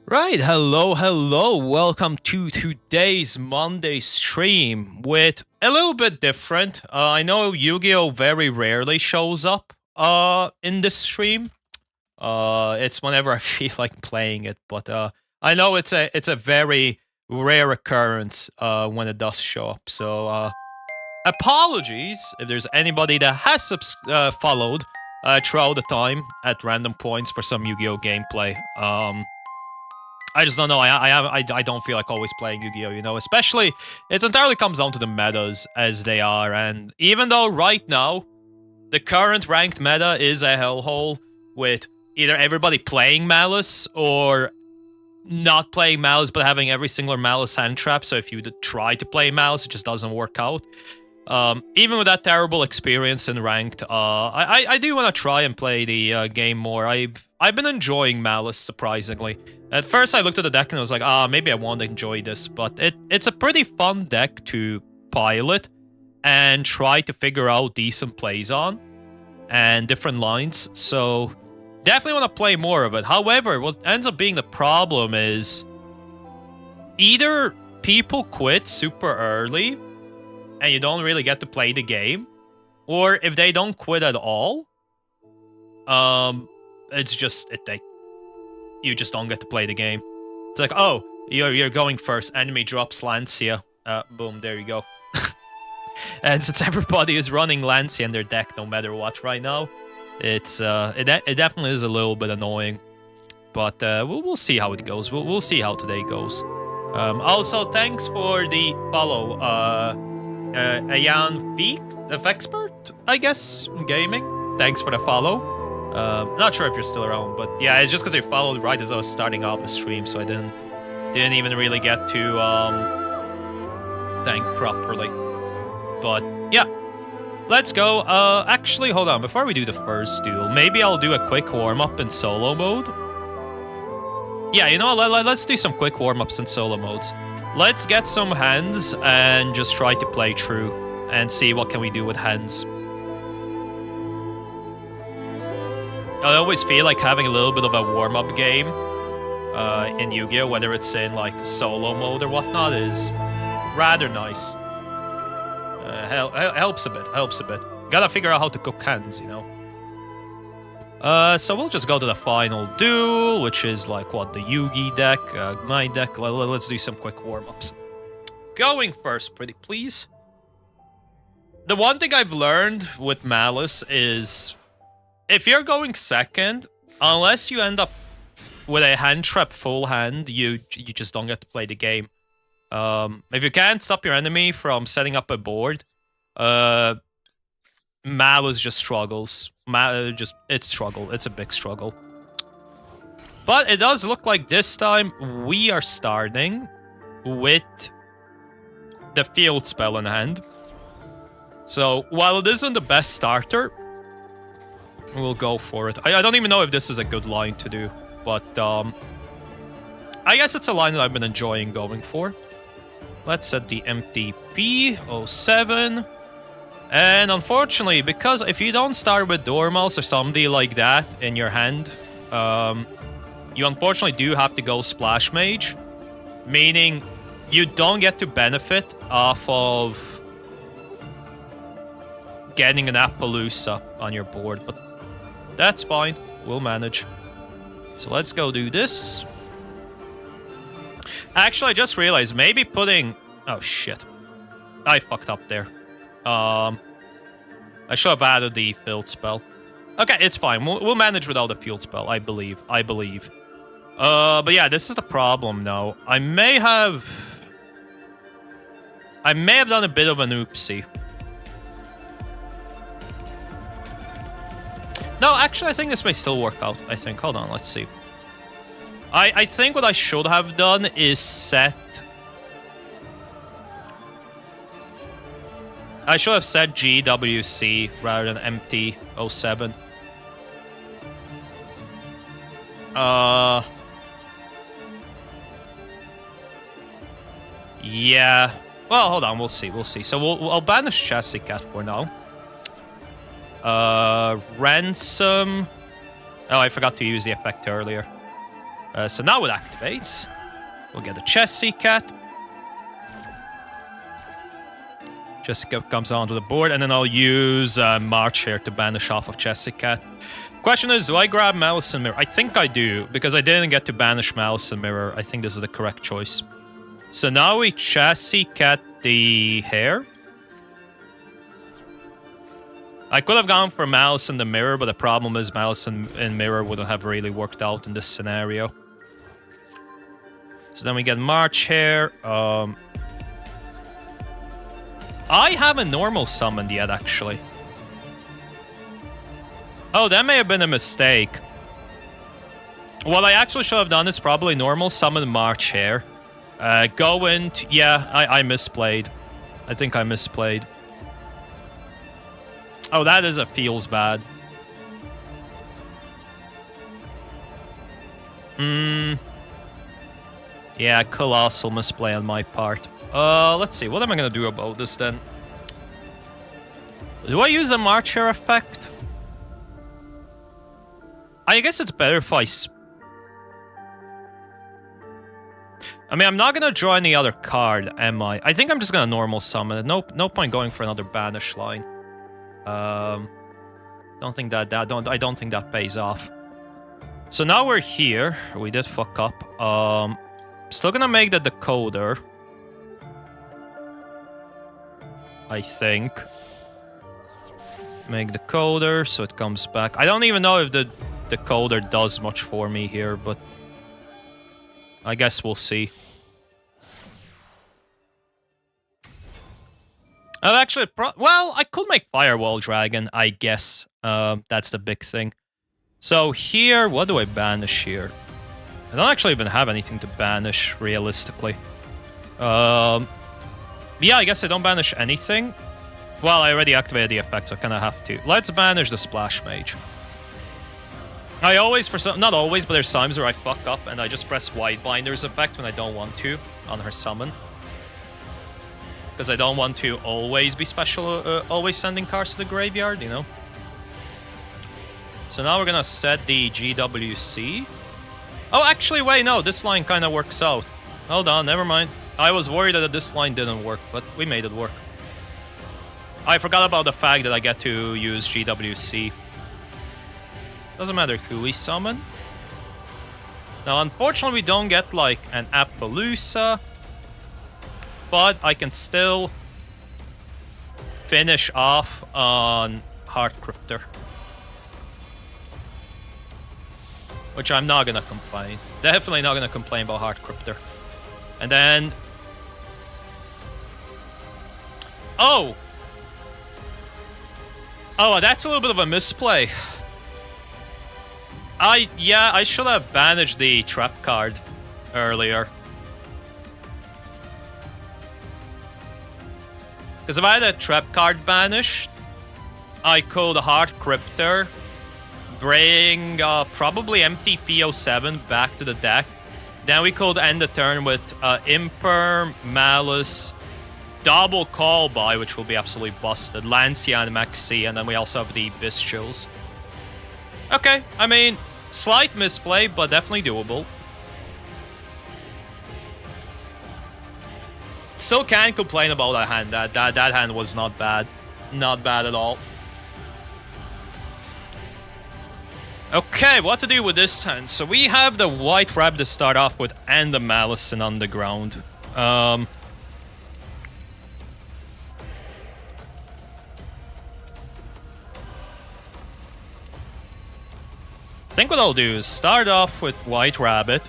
Right, hello, welcome to today's Monday stream with a little bit different. I know Yu-Gi-Oh! Very rarely shows up in this stream. It's whenever I feel like playing it, but I know it's a very rare occurrence when it does show up. So apologies if there's anybody that has followed throughout the time at random points for some Yu-Gi-Oh! Gameplay. I just don't know. I don't feel like always playing Yu-Gi-Oh! Especially it entirely comes down to the metas as they are. And even though right now the current ranked meta is a hellhole with either everybody playing Maliss or not playing Maliss but having every single Maliss hand trap. So if you try to play Maliss, it just doesn't work out. Even with that terrible experience in ranked, I do want to try and play the game more. I've been enjoying Maliss, surprisingly. At first, I looked at the deck and I was like, maybe I won't enjoy this, but it's a pretty fun deck to pilot and try to figure out decent plays on and different lines. So definitely want to play more of it. However, what ends up being the problem is either people quit super early and you don't really get to play the game, or if they don't quit at all, it's just you just don't get to play the game. It's like, oh, you're going first. Enemy drops Lancia. Boom, there you go. And since everybody is running Lancia in their deck, no matter what, right now, it definitely is a little bit annoying. But we'll see how it goes. We'll see how today goes. Also, thanks for the follow, Ayan Feek, expert, I guess, gaming. Thanks for the follow. Not sure if you're still around, but yeah, it's just because you followed right as I was starting out the stream, so I didn't even really get to thank properly. But yeah, let's go. Actually, hold on. Before we do the first duel, maybe I'll do a quick warm-up in solo mode. Yeah, you know, let's do some quick warm-ups in solo modes. Let's get some hands and just try to play through and see what can we do with hands. I always feel like having a little bit of a warm-up game in Yu-Gi-Oh!, whether it's in like solo mode or whatnot, is rather nice. Helps a bit. Gotta figure out how to cook hands, you know. So we'll just go to the final duel, which is like what, the Yugi deck, my deck. Let's do some quick warm-ups. Going first, pretty please. The one thing I've learned with Maliss is, if you're going second, unless you end up with a hand trap full hand, you just don't get to play the game. If you can't stop your enemy from setting up a board, Maliss just struggles. It's a big struggle. But it does look like this time we are starting with the field spell in hand. So while it isn't the best starter, we'll go for it. I don't even know if this is a good line to do, but I guess it's a line that I've been enjoying going for. Let's set the MTP 07. And unfortunately, because if you don't start with Dormouse or somebody like that in your hand, you unfortunately do have to go Splash Mage, meaning you don't get to benefit off of getting an Appaloosa on your board, but that's fine. We'll manage. So let's go do this. Actually, I just realized maybe putting... Oh, shit. I fucked up there. I should have added the field spell. Okay, it's fine. We'll manage without the field spell, I believe. But yeah, this is the problem now. I may have done a bit of an oopsie. No, actually, I think this may still work out. I think. Hold on, let's see. I think what I should have done is set... I should have set GWC rather than MT07. Yeah. Well, hold on, we'll see. So I'll banish Chassis Cat for now. Ransom. Oh, I forgot to use the effect earlier. So now it activates. We'll get a Chessie Cat. Chessie Cat comes onto the board, and then I'll use March here to banish off of Chessie Cat. Question is, do I grab Maliss and Mirror? I think I do, because I didn't get to banish Maliss and Mirror. I think this is the correct choice. So now we Chessie Cat the hair. I could have gone for Maliss and the Mirror, but the problem is Maliss and Mirror wouldn't have really worked out in this scenario. So then we get March here. I haven't normal summoned yet, actually. Oh, that may have been a mistake. What I actually should have done is probably normal summon March here. Go into... Yeah, I misplayed. I think I misplayed. Oh, that is a feels bad. Yeah, colossal misplay on my part. Let's see. What am I gonna do about this then? Do I use the Marcher effect? I guess it's better if I mean, I'm not gonna draw any other card, am I? I think I'm just gonna normal summon it. No point going for another banish line. I don't think that pays off. So now we're here. We did fuck up. Still gonna make the decoder. I think. Make decoder so it comes back. I don't even know if the decoder does much for me here, but I guess we'll see. Actually, well, I could make Firewall Dragon, I guess. That's the big thing. So here, what do I banish here? I don't actually even have anything to banish, realistically. Yeah, I guess I don't banish anything. Well, I already activated the effect, so I kind of have to. Let's banish the Splash Mage. I always, not always, but there's times where I fuck up and I just press Widebinder's effect when I don't want to on her summon. Because I don't want to always be always sending cards to the graveyard, you know? So now we're gonna set the GWC. Oh, actually, wait, no, this line kind of works out. Hold on, never mind. I was worried that this line didn't work, but we made it work. I forgot about the fact that I get to use GWC. Doesn't matter who we summon. Now, unfortunately, we don't get, like, an Appaloosa. But I can still finish off on Heart Cryptor. Which I'm not gonna complain. Definitely not gonna complain about Heart Cryptor. And then... Oh! Oh, that's a little bit of a misplay. Yeah, I should have banished the trap card earlier. Because if I had a trap card banished, I could Heart Cryptor, bring probably empty P07 back to the deck. Then we could end the turn with Imperm, Maliss, double Call By, which will be absolutely busted, Lancia and Maxi, and then we also have the Bestials. Okay, I mean, slight misplay, but definitely doable. Still can't complain about that hand. That hand was not bad. Not bad at all. Okay, what to do with this hand? So we have the White Rabbit to start off with and the Malice in Underground. I think what I'll do is start off with White Rabbit.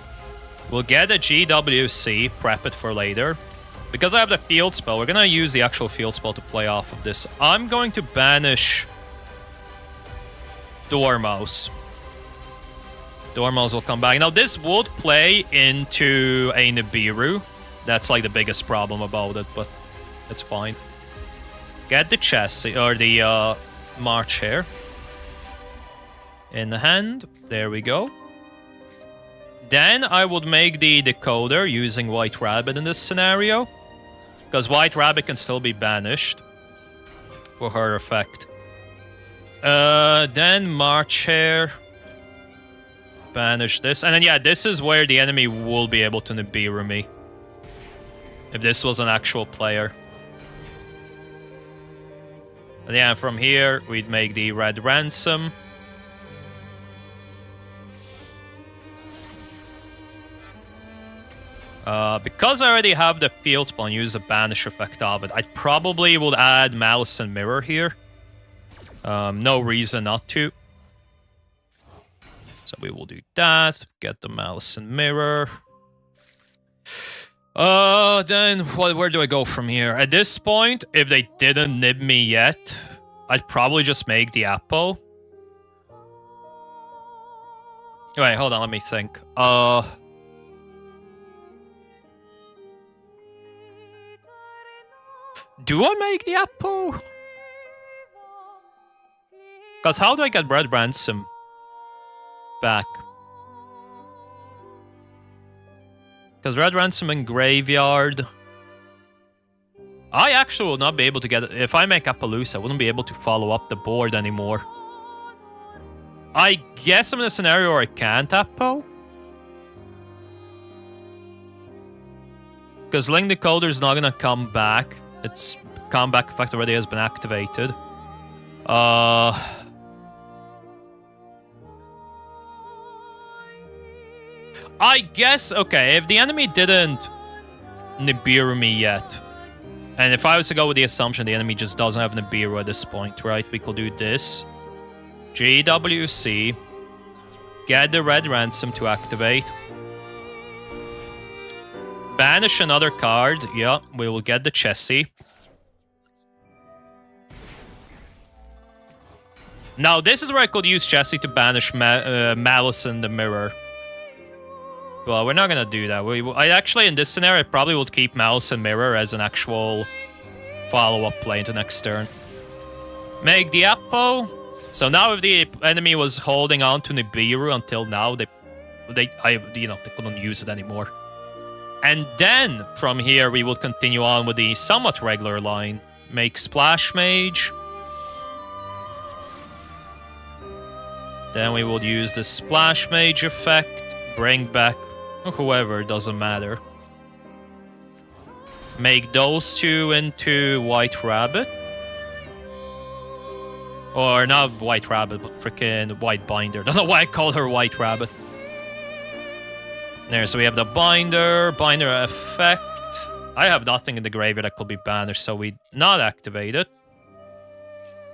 We'll get a GWC, prep it for later. Because I have the field spell, we're gonna use the actual field spell to play off of this. I'm going to banish Dormouse. Dormouse will come back. Now, this would play into a Nibiru. That's like the biggest problem about it, but it's fine. Get the chassis, or the March here. In the hand. There we go. Then I would make the decoder using White Rabbit in this scenario. Because White Rabbit can still be banished for her effect. Then March here. Banish this. And then, yeah, this is where the enemy will be able to Nibiru me. If this was an actual player. And yeah, from here, we'd make the Red Ransom. Because I already have the field spell and use the banish effect of it, I probably would add Malice and Mirror here. No reason not to. So we will do that. Get the Malice and Mirror. Then where do I go from here? At this point, if they didn't nib me yet, I'd probably just make the Apo. Wait, hold on, let me think. Do I make the Apo? Because how do I get Red Ransom back? Because Red Ransom in Graveyard... I actually will not be able to get... If I make Appaloosa, I wouldn't be able to follow up the board anymore. I guess I'm in a scenario where I can't Appo. Because Link Decoder is not going to come back. Its comeback effect already has been activated. I guess, okay, if the enemy didn't Nibiru me yet, and if I was to go with the assumption the enemy just doesn't have Nibiru at this point, right, we could do this. GWC, get the Red Ransom to activate. Banish another card, yeah, we will get the Chessie. Now, this is where I could use Chessie to banish Malice in the Mirror. Well, we're not gonna do that. I actually, in this scenario, I probably would keep Malice and Mirror as an actual follow-up play into next turn. Make the Apo. So now if the enemy was holding on to Nibiru until now, they couldn't use it anymore. And then, from here, we will continue on with the somewhat regular line. Make Splash Mage. Then we will use the Splash Mage effect. Bring back whoever, doesn't matter. Make those two into White Rabbit. Or not White Rabbit, but freaking White Binder. Don't know why I call her White Rabbit. There, so we have the Binder effect. I have nothing in the graveyard that could be banished, so we not activate it.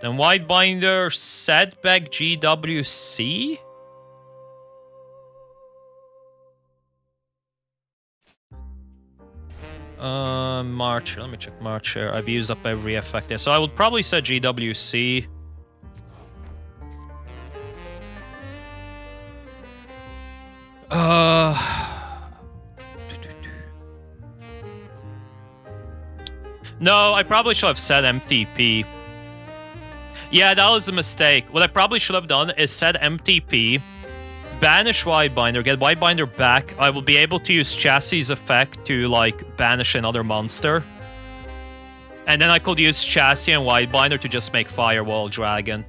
Then White Binder, setback GWC. March. Let me check March here. I've used up every effect there, so I would probably set GWC. No, I probably should have set MTP. Yeah, that was a mistake. What I probably should have done is set MTP, banish Whitebinder, get Whitebinder back. I will be able to use Chassie's effect to, like, banish another monster. And then I could use Chassis and Whitebinder to just make Firewall Dragon.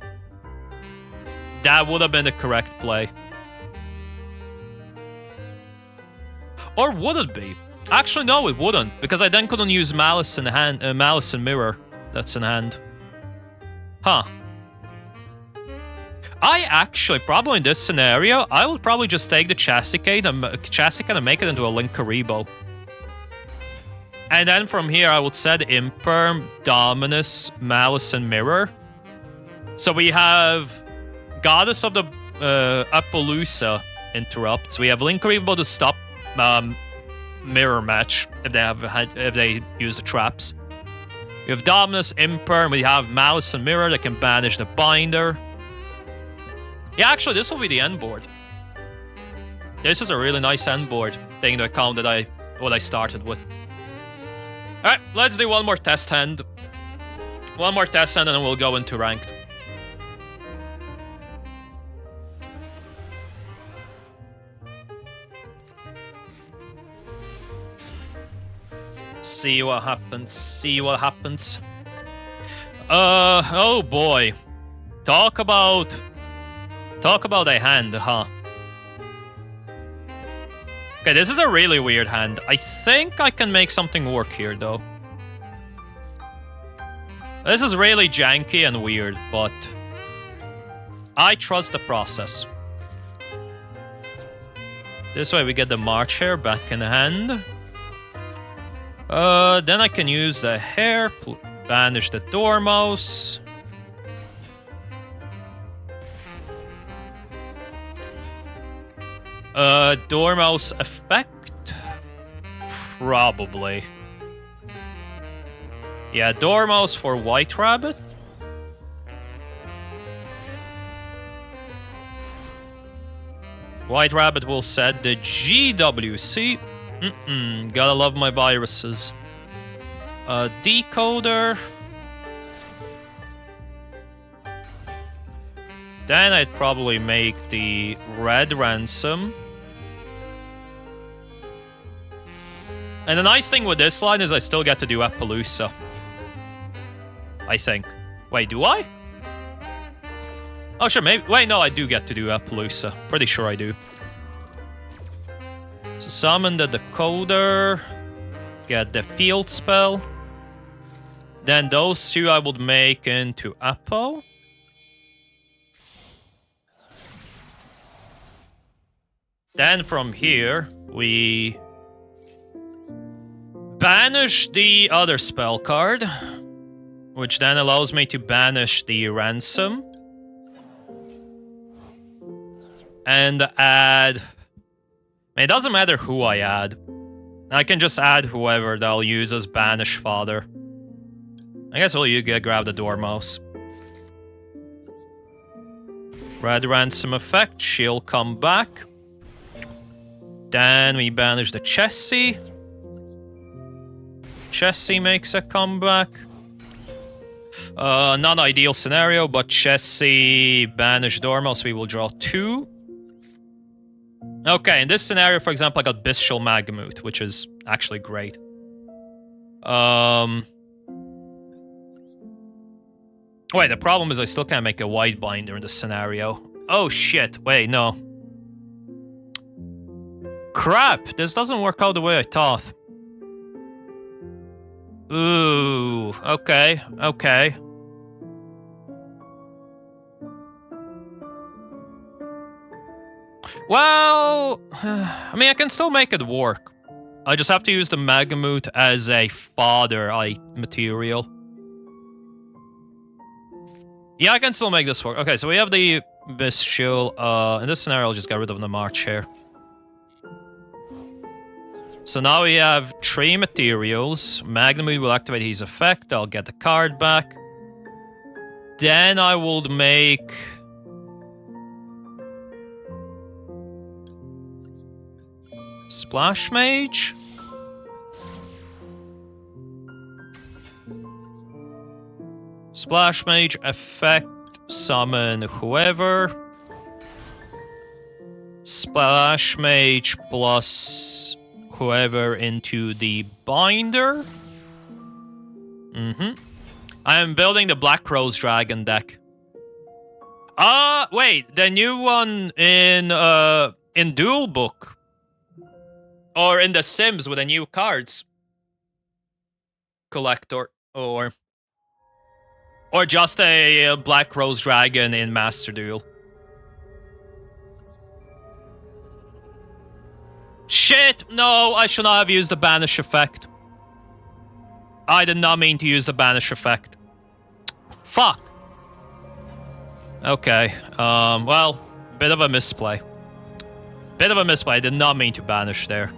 That would have been the correct play. Or would it be? Actually, no, it wouldn't, because I then couldn't use Malice in hand, Malice and Mirror. That's in hand. Huh. I actually, probably in this scenario, I would probably just take the Chassis and make it into a Linkaribo. And then from here, I would set Imperm, Dominus, Malice, and Mirror. So we have Goddess of the Appaloosa interrupts. We have Linkaribo to stop mirror match if they use the traps. We have Dominus, Imperm, we have Malice and Mirror that can banish the Binder. Yeah, actually, this will be the end board. This is a really nice end board, taking into account that what I started with. Alright, let's do one more test hand. One more test hand and then we'll go into ranked. See what happens. See what happens. Oh boy. Talk about a hand, huh? Okay, this is a really weird hand. I think I can make something work here, though. This is really janky and weird, but I trust the process. This way we get the March Hare back in hand. Then I can use the Hare, banish the Dormouse. Dormouse effect? Probably. Yeah, Dormouse for White Rabbit. White Rabbit will set the GWC. Gotta love my viruses. Decoder. Then I'd probably make the Red Ransom. And the nice thing with this line is I still get to do Appaloosa. I think. Wait, do I? Oh, sure, maybe. Wait, no, I do get to do Appaloosa. Pretty sure I do. So summon the Decoder. Get the Field Spell. Then those two I would make into Appo. Then from here, we banish the other spell card, which then allows me to banish the Ransom. And add... It doesn't matter who I add. I can just add whoever that I'll use as Banish Father. I guess we'll grab the Dormouse. Red Ransom effect, she'll come back. Then we banish the Chessie. Chessie makes a comeback. Not ideal scenario, but Chessie banish Dormouse, we will draw 2. Okay, in this scenario, for example, I got Bestial Magamute, which is actually great. Wait, the problem is I still can't make a White Binder in this scenario. Oh shit, wait, no. Crap, this doesn't work out the way I thought. Ooh, okay, okay. Well, I mean, I can still make it work. I just have to use the Magamute as a fodder material. Yeah, I can still make this work. Okay, so we have the Bestial. In this scenario, I'll just get rid of the March Hare. So now we have 3 materials. Magamute will activate his effect. I'll get the card back. Then I would make... Splash Mage? Splash Mage effect, summon whoever. Splash Mage plus whoever into the binder. I am building the Black Rose Dragon deck. Wait, the new one in Duel book. Or in The Sims with the new cards. Collector. Or just a Black Rose Dragon in Master Duel. Shit! No, I should not have used the Banish effect. I did not mean to use the Banish effect. Fuck! Okay, well, bit of a misplay. Bit of a misplay, I did not mean to banish there.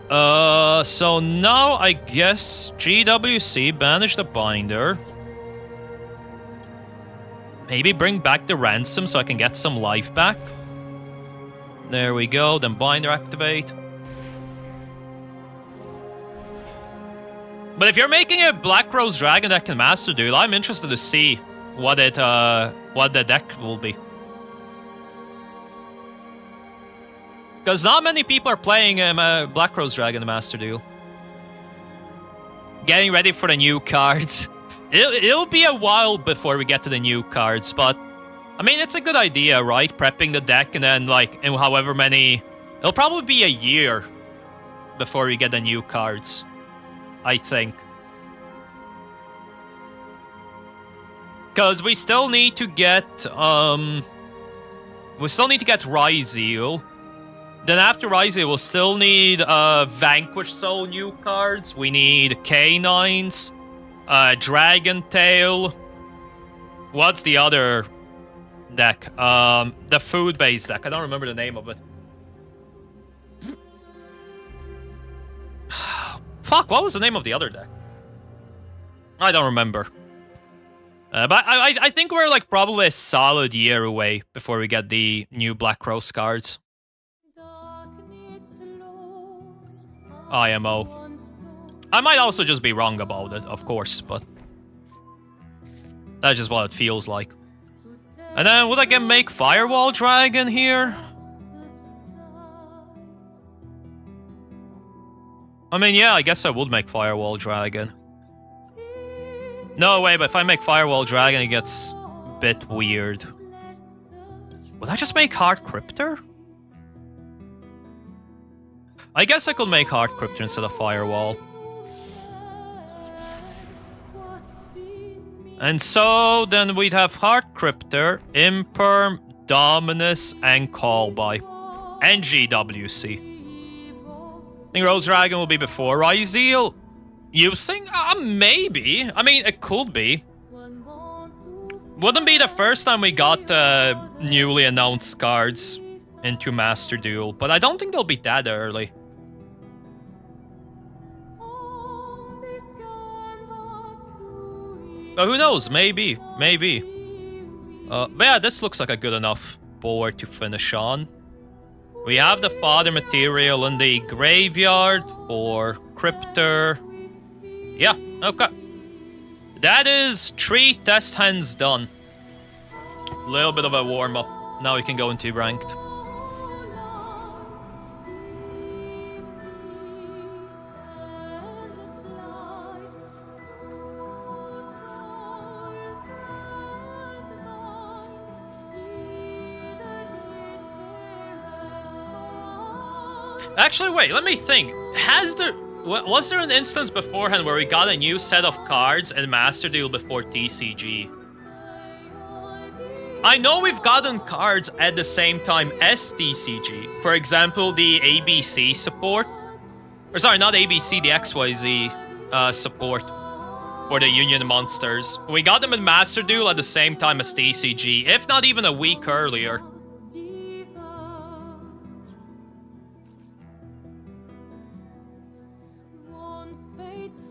So now I guess GWC, banish the binder. Maybe bring back the ransom so I can get some life back. There we go, then binder activate. But if you're making a Black Rose Dragon deck in Master Duel, I'm interested to see what the deck will be. Because not many people are playing Black Rose Dragon in Master Duel. Getting ready for the new cards. It'll be a while before we get to the new cards, but I mean, it's a good idea, right? Prepping the deck and then, like, in however many It'll probably be a year before we get the new cards, I think. Because we still need to get, Ryzeal. Then after Ryzeal, we'll still need, Vanquish Soul new cards. We need Canines, Dragon Tail. What's the other deck? The food-based deck. I don't remember the name of it. Fuck, what was the name of the other deck? I don't remember. But I think we're like probably a solid year away before we get the new Black Rose cards. IMO. I might also just be wrong about it, of course, but that's just what it feels like. And then would I get make Firewall Dragon here? I mean, yeah, I guess I would make Firewall Dragon. No, wait, but if I make Firewall Dragon, it gets a bit weird. Would I just make Hard Cryptor? I guess I could make Hard Cryptor instead of Firewall. And so, then we'd have Hard Cryptor, Imperm, Dominus, and Callby. And GWC. I think Rose Dragon will be before Ryzeal. You think? Maybe. I mean, it could be. Wouldn't be the first time we got newly announced cards into Master Duel, but I don't think they'll be that early. But who knows? Maybe. Maybe. But yeah, this looks like a good enough board to finish on. We have the fodder material in the graveyard for Cryptor. Yeah, okay. That is 3 test hands done. A little bit of a warm-up. Now we can go into ranked. Actually, wait, let me think. Was there an instance beforehand where we got a new set of cards in Master Duel before TCG? I know we've gotten cards at the same time as TCG. For example, the ABC support. Or sorry, not ABC, the XYZ support for the Union Monsters. We got them in Master Duel at the same time as TCG, if not even a week earlier.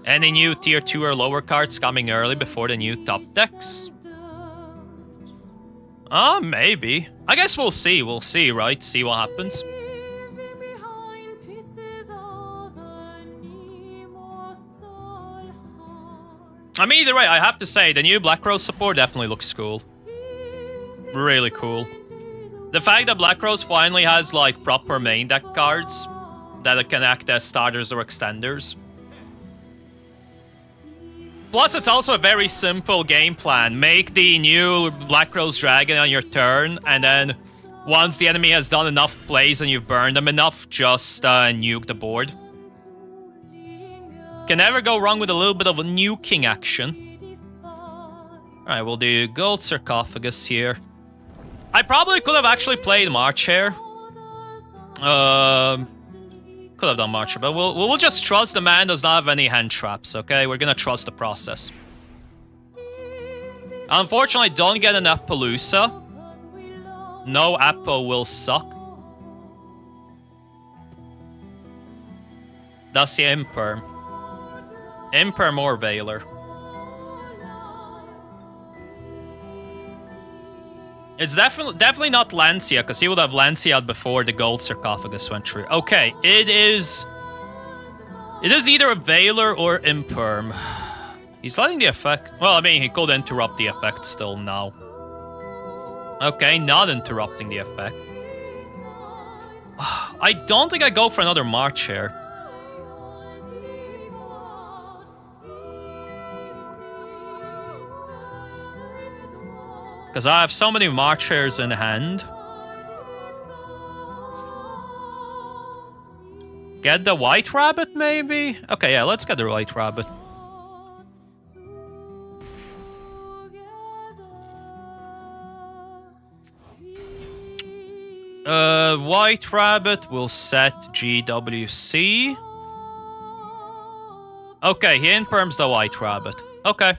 Any new tier 2 or lower cards coming early before the new top decks? Maybe. I guess we'll see. We'll see, right? See what happens. I mean, either way, I have to say, the new Black Rose support definitely looks cool. Really cool. The fact that Black Rose finally has, like, proper main deck cards that it can act as starters or extenders. Plus, it's also a very simple game plan. Make the new Black Rose Dragon on your turn, and then once the enemy has done enough plays and you've burned them enough, just nuke the board. Can never go wrong with a little bit of a nuking action. Alright, we'll do Gold Sarcophagus here. I probably could have actually played March Hare. Could have done Marcher, but we'll just trust the man does not have any hand traps, okay? We're gonna trust the process. Unfortunately, don't get an Appaloosa. No Appo will suck. That's the Imperm. Imperm or Veiler. It's definitely not Lancia, because he would have Lancia out before the Gold Sarcophagus went through. Okay, it is either a Veiler or Imperm. He's letting the effect... Well, I mean, he could interrupt the effect still now. Okay, not interrupting the effect. I don't think I go for another March here. Because I have so many March Hares in hand. Get the white rabbit, maybe? Okay, yeah, let's get the white rabbit. White rabbit will set GWC. Okay, he infirms the white rabbit. Okay.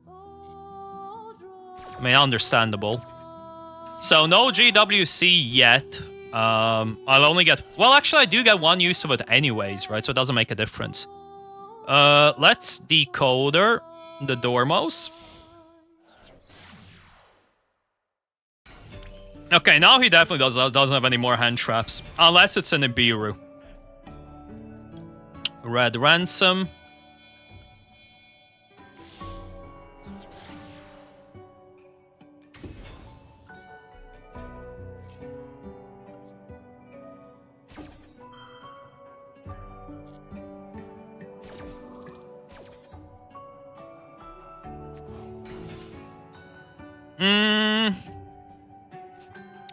I mean, understandable. So, no GWC yet. I'll only get... Well, actually, I do get one use of it anyways, right? So it doesn't make a difference. Let's decoder the Dormouse. Okay, now he definitely doesn't have any more hand traps. Unless it's an Ibiru. Red Ransom.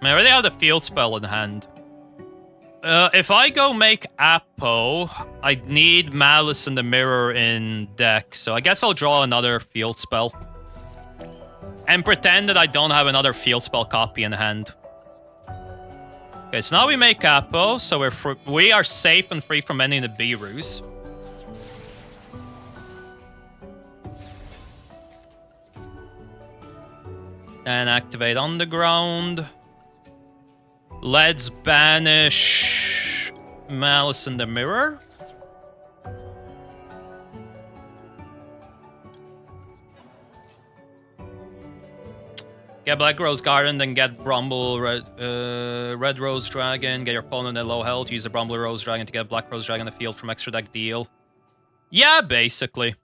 I already have the field spell in hand. If I go make Apo, I need Maliss in the mirror in deck, so I guess I'll draw another field spell. And pretend that I don't have another field spell copy in hand. Okay, so now we make Apo, so we are safe and free from any of the Birus. And activate Underground. Let's banish Maliss in the mirror. Get Black Rose Garden, then get Brumble Red Rose Dragon. Get your opponent at low health. Use the Brumble Rose Dragon to get Black Rose Dragon in the field from extra deck deal. Yeah, basically.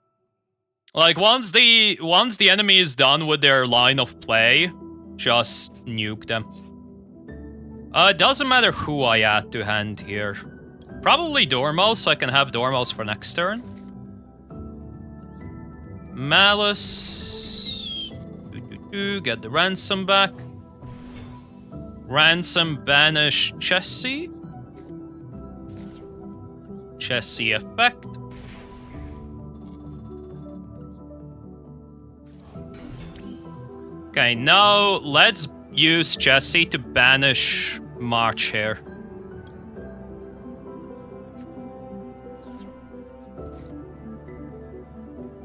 Like, once the enemy is done with their line of play, just nuke them. It doesn't matter who I add to hand here. Probably Dormouse, so I can have Dormouse for next turn. Malice. Get the Ransom back. Ransom banish Chessie. Chessie effect. Okay, now let's use Chessie to banish March here.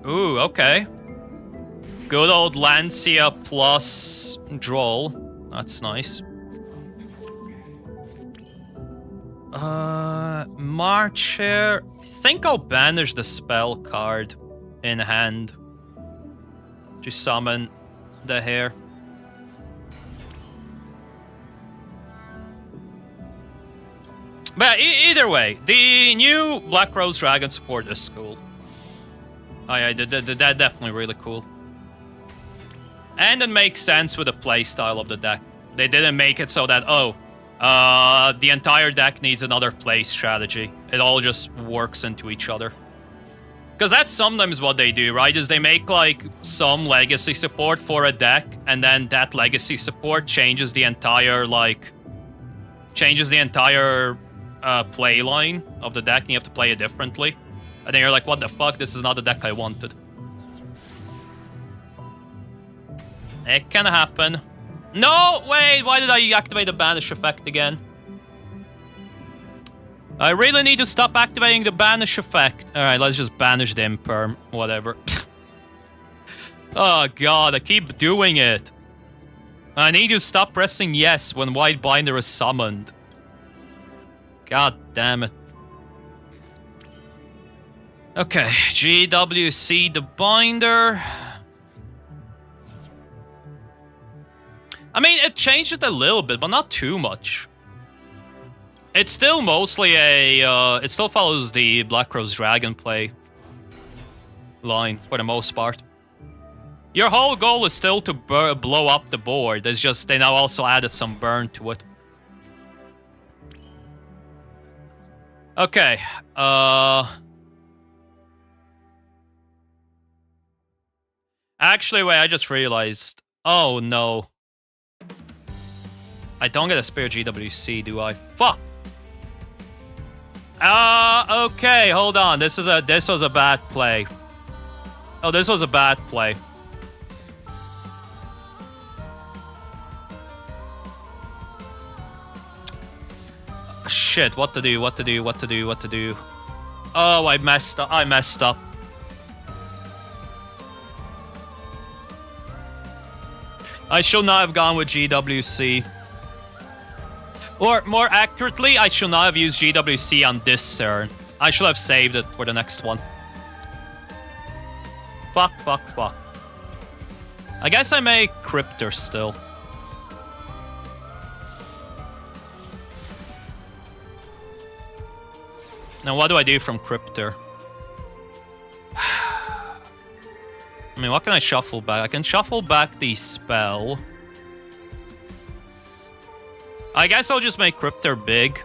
Ooh, okay. Good old Lancia plus Droll. That's nice. March here. I think I'll banish the spell card in hand to summon the hair. But either way, the new Black Rose Dragon support is cool. Oh yeah, that's definitely really cool. And it makes sense with the playstyle of the deck. They didn't make it so that, the entire deck needs another play strategy. It all just works into each other. Because that's sometimes what they do, right? Is they make, like, some legacy support for a deck, and then that legacy support changes the entire, play line of the deck, and you have to play it differently. And then you're like, what the fuck? This is not the deck I wanted. It can happen. No! Wait, why did I activate the banish effect again? I really need to stop activating the banish effect. Alright, let's just banish the Imperm. Whatever. Oh god, I keep doing it. I need to stop pressing yes when White Binder is summoned. God damn it. Okay, GWC the Binder. I mean, it changed it a little bit, but not too much. It's still mostly a... it still follows the Black Rose Dragon play line, for the most part. Your whole goal is still to blow up the board. It's just they now also added some burn to it. Okay, actually, wait, I just realized. Oh, no. I don't get a spare GWC, do I? Fuck! Okay, hold on. This was a bad play. Oh, this was a bad play. Shit, what to do? Oh, I messed up. I should not have gone with GWC. Or, more accurately, I should not have used GWC on this turn. I should have saved it for the next one. Fuck. I guess I may Cryptor still. Now, what do I do from Cryptor? I mean, what can I shuffle back? I can shuffle back the spell. I guess I'll just make Cryptor big.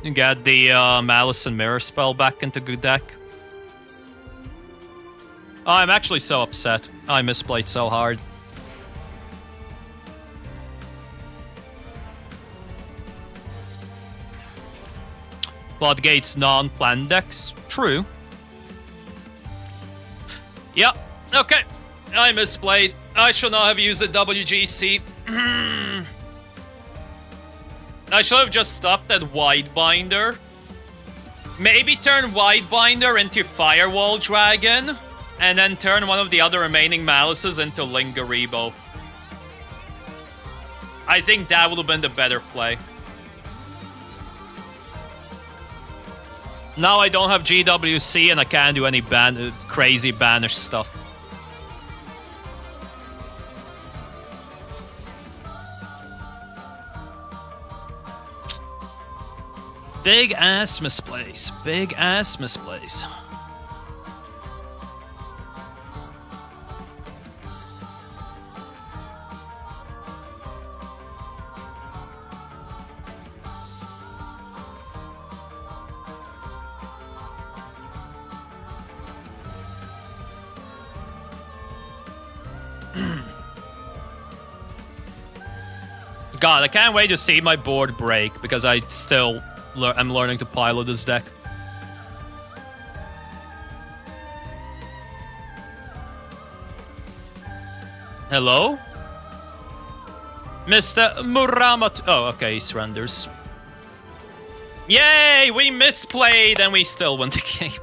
And get the Maliss and Mirror spell back into good deck. Oh, I'm actually so upset. I misplayed so hard. Floodgate's non-planned decks. True. Yep. Okay. I misplayed. I should not have used the WGC. I should have just stopped at Widebinder. Maybe turn Widebinder into Firewall Dragon. And then turn one of the other remaining Malices into Lingaribo. I think that would have been the better play. Now I don't have GWC and I can't do any crazy banish stuff. Big ass misplays. God, I can't wait to see my board break because I still am learning to pilot this deck. Hello? Mr. Muramat. Oh, okay, he surrenders. Yay! We misplayed and we still won the game.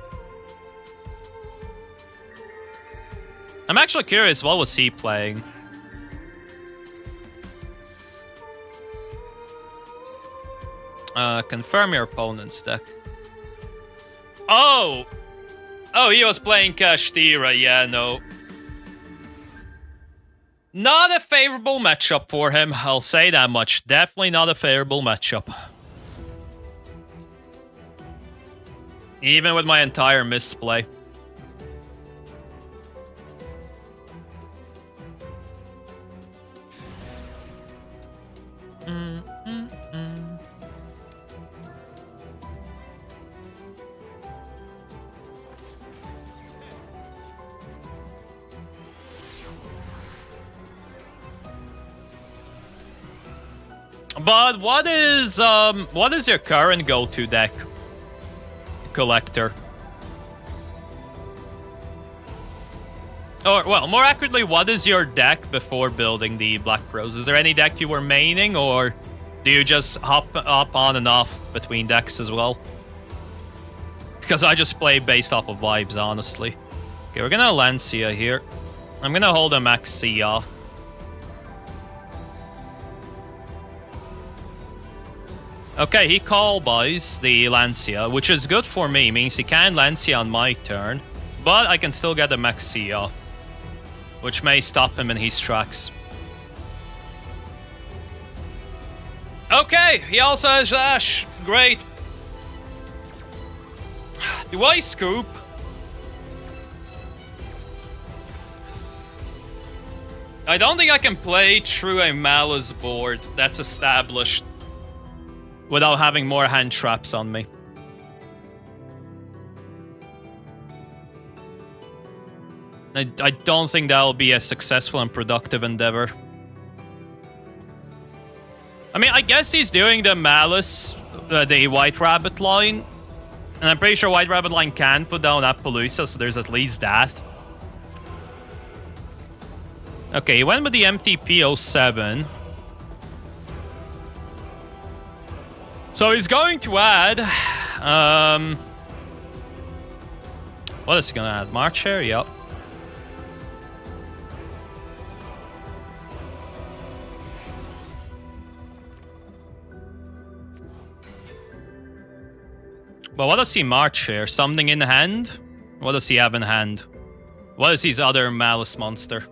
I'm actually curious, what was he playing? Confirm your opponent's deck. Oh! Oh, he was playing Kashtira, yeah, no. Not a favorable matchup for him, I'll say that much. Definitely not a favorable matchup. Even with my entire misplay. But what is your current go-to deck, Collector? Or, well, more accurately, what is your deck before building the Black Rose? Is there any deck you were maining, or do you just hop on and off between decks as well? Because I just play based off of vibes, honestly. Okay, we're gonna Lancia here. I'm gonna hold a Max C off. Okay, he call buys the Lancia, which is good for me. Means he can Lancia on my turn, but I can still get a Max C off, which may stop him in his tracks. Okay, he also has Dash. Great. Do I scoop? I don't think I can play through a Malice board that's established without having more hand traps on me. I don't think that'll be a successful and productive endeavor. I mean, I guess he's doing the Maliss, the White Rabbit line. And I'm pretty sure White Rabbit line can put down Appaloosa, so there's at least that. Okay, he went with the MTP-07. So he's going to add... what is he going to add? March share? Yep. But what does he march here? Something in hand? What does he have in hand? What is his other Malice monster?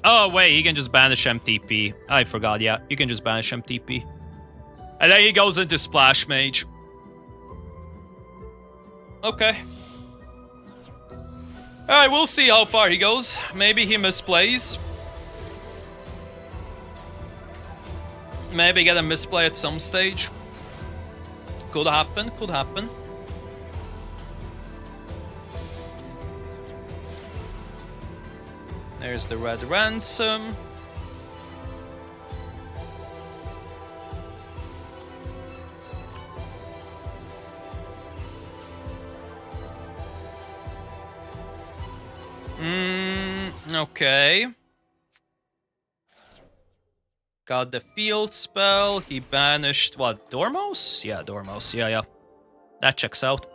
Oh, wait, he can just banish MTP. I forgot, yeah. You can just banish MTP. And then he goes into Splash Mage. Okay. Alright, we'll see how far he goes. Maybe he misplays. Maybe get a misplay at some stage. Could happen, could happen. There's the Red Ransom. Okay. Got the field spell. He banished, what, Dormos? Yeah, Dormos. Yeah. That checks out.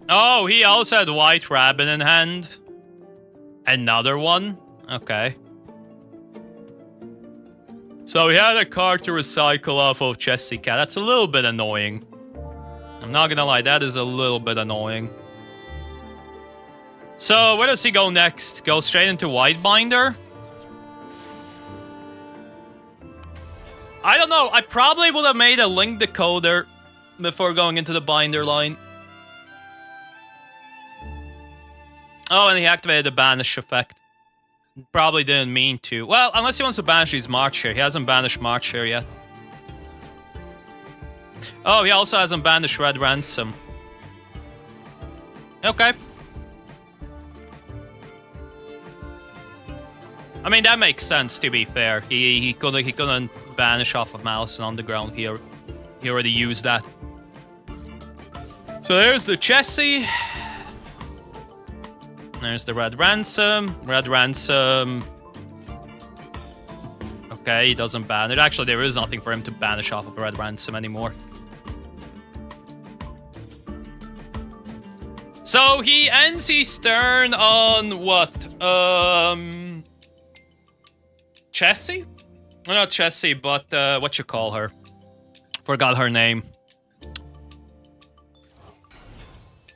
Oh, he also had White Rabbit in hand. Another one? Okay. So he had a card to recycle off of Jessica. That's a little bit annoying. I'm not gonna lie, that is a little bit annoying. So where does he go next? Go straight into Whitebinder? I don't know. I probably would have made a link decoder before going into the binder line. Oh, and he activated the banish effect. Probably didn't mean to. Well, unless he wants to banish his March here. He hasn't banished March here yet. Oh, he also hasn't banished Red Ransom. Okay. I mean, that makes sense, to be fair. He couldn't banish off of Malice and Underground here. He already used that. So there's the Chessie. There's the Red Ransom. Red Ransom. Okay, he doesn't ban it. Actually, there is nothing for him to banish off of Red Ransom anymore. So he ends his turn on what? Chessie? Oh, not Chessie, but what you call her? Forgot her name.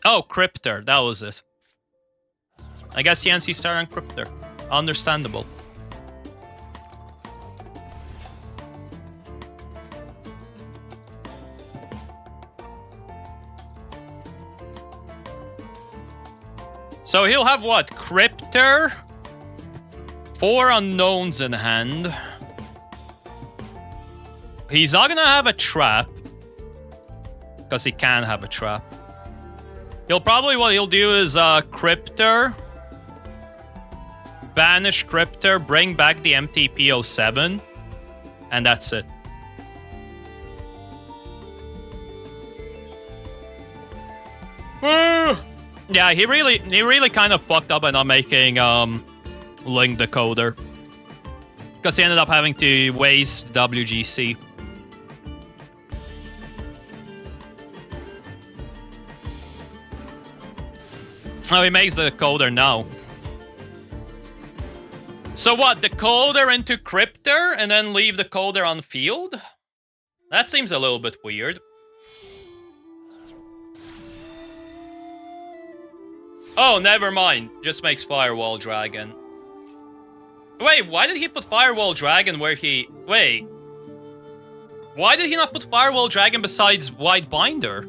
Oh, Cryptor. That was it. I guess he ends his turn on Cryptor. Understandable. So he'll have what? Cryptor? 4 unknowns in hand. He's not gonna have a trap. Because he can have a trap. He'll probably, what he'll do is Cryptor. Banish Cryptor, bring back the MTP-07. And that's it. Yeah, he really kind of fucked up by not making Link Decoder. Because he ended up having to waste WGC. Oh, he makes the decoder now. So what, decoder into Cryptor and then leave the decoder on field? That seems a little bit weird. Oh, never mind. Just makes Firewall Dragon. Wait, why did he put Firewall Dragon where he... Wait. Why did he not put Firewall Dragon besides White Binder?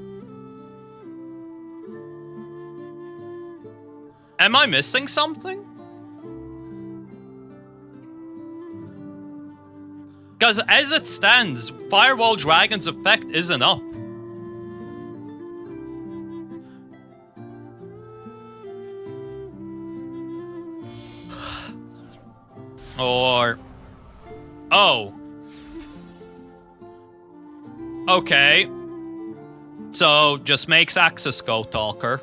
Am I missing something? Because as it stands, Firewall Dragon's effect isn't up. Or... Oh. Okay. So, just makes Axis go Talker.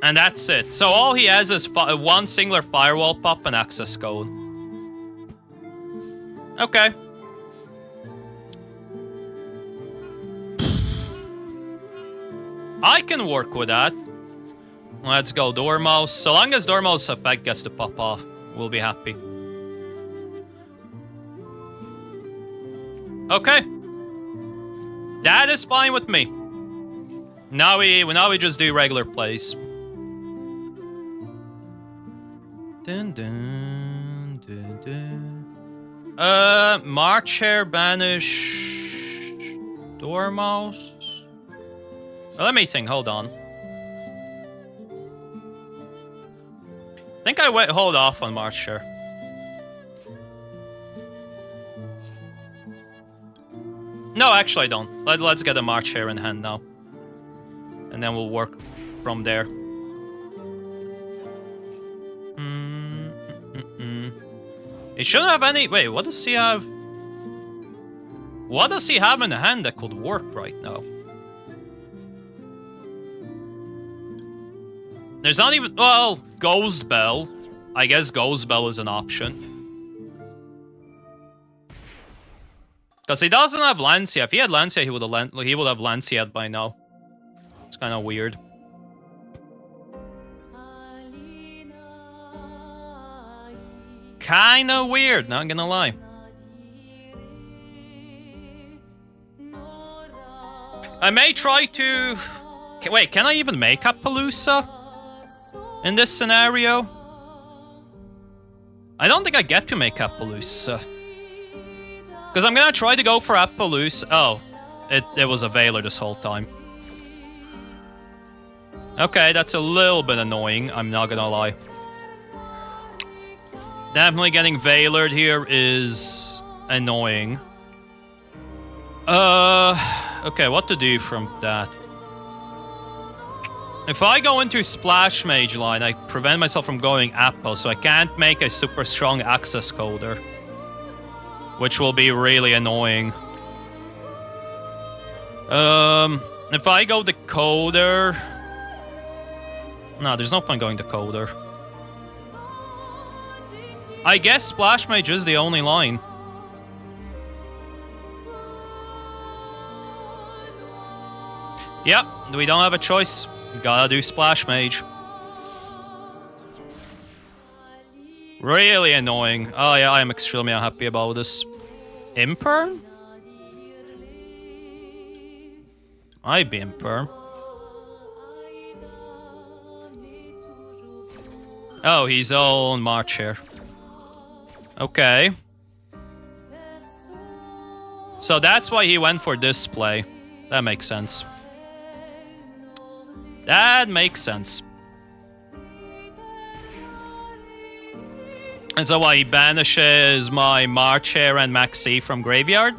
And that's it. So all he has is one singular Firewall pop and Access Code. Okay. I can work with that. Let's go Dormouse. So long as Dormouse effect gets to pop off, we'll be happy. Okay. That is fine with me. Now we just do regular plays. Dun, dun, dun, dun. March Hare, banish Dormouse. Let me think, hold on. I think I went hold off on March Hare. No, actually I don't. Let's get a March Hare in hand now. And then we'll work from there. He shouldn't have any... Wait, what does he have? What does he have in the hand that could work right now? There's not even... Well, Ghost Bell. I guess Ghost Bell is an option. Because he doesn't have Lancia. If he had Lancia, he would have Lancia by now. It's kind of weird. Kinda weird, not gonna lie. I may try to... Wait, can I even make Appaloosa in this scenario? I don't think I get to make Appaloosa. Because I'm gonna try to go for Appaloosa. Oh, it was a Veiler this whole time. Okay, that's a little bit annoying, I'm not gonna lie. Definitely getting Veilered here is annoying. Okay, what to do from that? If I go into Splash Mage line, I prevent myself from going Apple, so I can't make a super strong Access Coder. Which will be really annoying. If I go the Coder... No, there's no point going to Coder. I guess Splash Mage is the only line. Yep, we don't have a choice. Gotta do Splash Mage. Really annoying. Oh yeah, I am extremely unhappy about this. Imperm? I'd be Imperm. Oh, he's on March Hare. Okay. So that's why he went for this play. That makes sense. That makes sense. And so why he banishes my March Hare and Maxi from graveyard?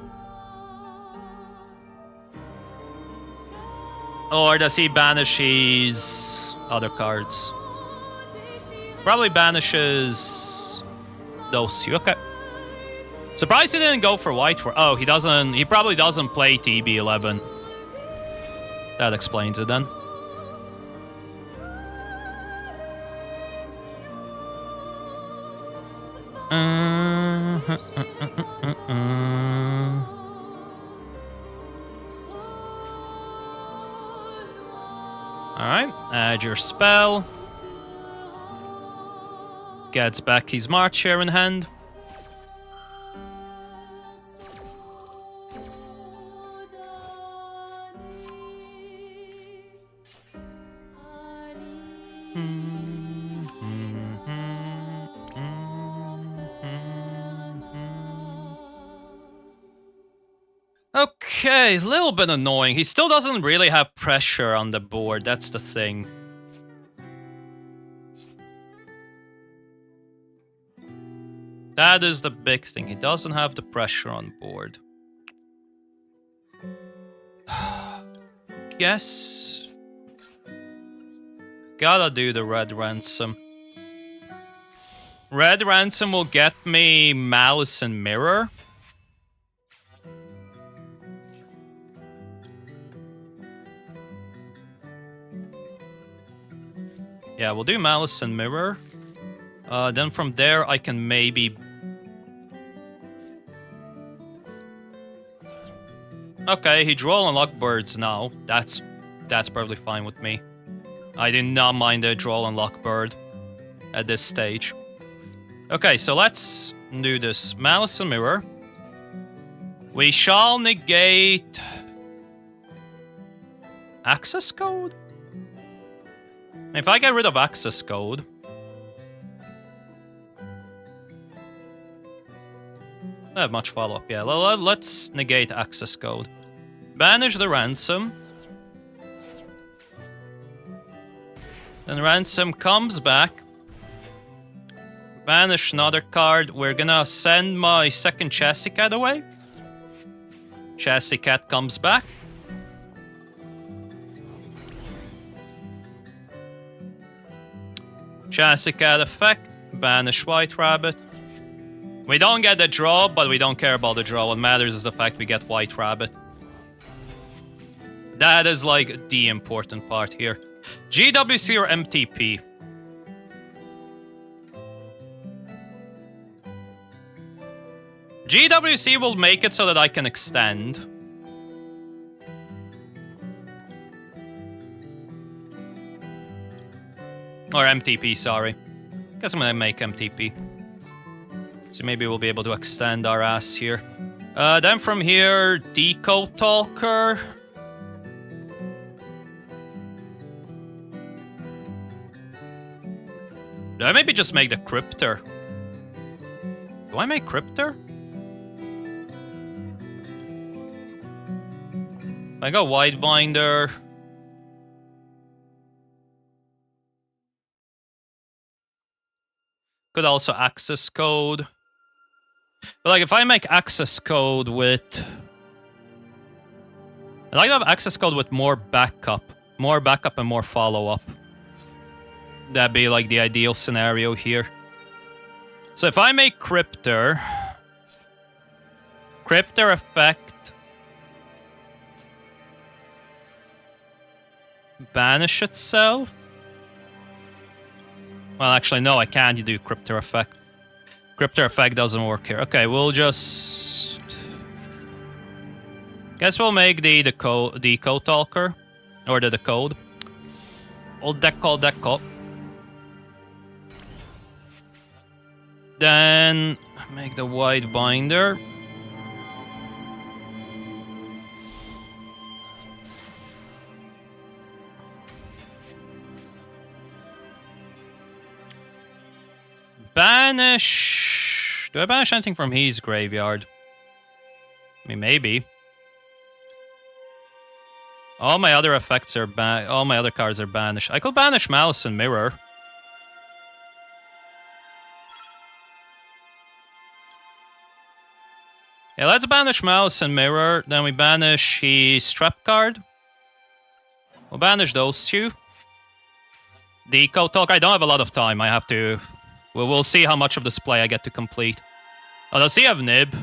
Or does he banish his other cards? Probably banishes those two. Okay. Surprised he didn't go for white. Oh, he doesn't. He probably doesn't play TB11. That explains it then. Alright, add your spell. Gets back his March Hare in hand. Okay, a little bit annoying. He still doesn't really have pressure on the board, that's the thing. That is the big thing. He doesn't have the pressure on board. Guess... Gotta do the red ransom. Red ransom will get me Malice and Mirror. Yeah, we'll do Malice and Mirror. Then from there, I can maybe... Okay, he drew all unlock birds now. That's perfectly fine with me. I do not mind the draw unlock bird at this stage. Okay, so let's do this. Malice and Mirror. We shall negate... Access code? If I get rid of access code... I don't have much follow-up. Yeah, let's negate access code. Banish the ransom. Then ransom comes back. Banish another card. We're gonna send my second Chassis Cat away. Chassis Cat comes back. Chassis Cat effect. Banish White Rabbit. We don't get the draw, but we don't care about the draw. What matters is the fact we get White Rabbit. That is like the important part here. GWC or MTP? GWC will make it so that I can extend. Or MTP, sorry. Guess I'm gonna make MTP. So maybe we'll be able to extend our ass here. Then from here, Decode Talker. Do I maybe just make the Cryptor? Do I make Cryptor? I got Widebinder. Could also access code. But like if I make access code with... I'd like to have access code with more backup. More backup and more follow-up. That'd be like the ideal scenario here. So if I make Cryptor... Cryptor effect... Banish itself? Well, actually, no, I can't do Cryptor effect. Cryptor effect doesn't work here. Okay, we'll just... Guess we'll make the Decode Talker. Or the Decode. Old Deco. Then make the Widebinder. Banish... Do I banish anything from his graveyard? I mean, maybe. All my other effects are all my other cards are banished. I could banish Malice and Mirror. Yeah, let's banish Malice and Mirror. Then we banish his trap card. We'll banish those two. Decode Talk. I don't have a lot of time. I have to... We'll see how much of this play I get to complete. Oh, does he have Nib?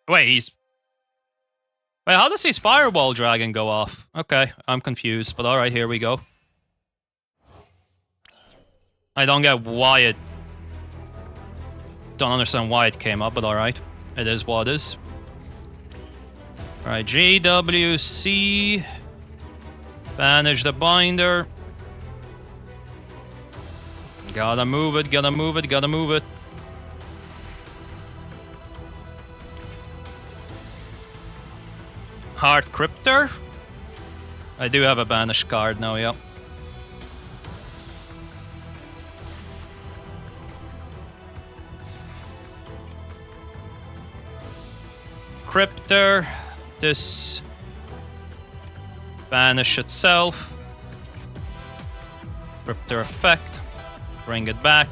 Wait, Wait, how does his Fireball Dragon go off? Okay, I'm confused, but alright, here we go. I don't get why it... Don't understand why it came up, but alright. It is what it is. Alright, GWC. Banish the binder. Gotta move it, gotta move it, gotta move it. Hard Cryptor. I do have a banish card now, yep. Cryptor. This Banish itself. Cryptor effect. Bring it back.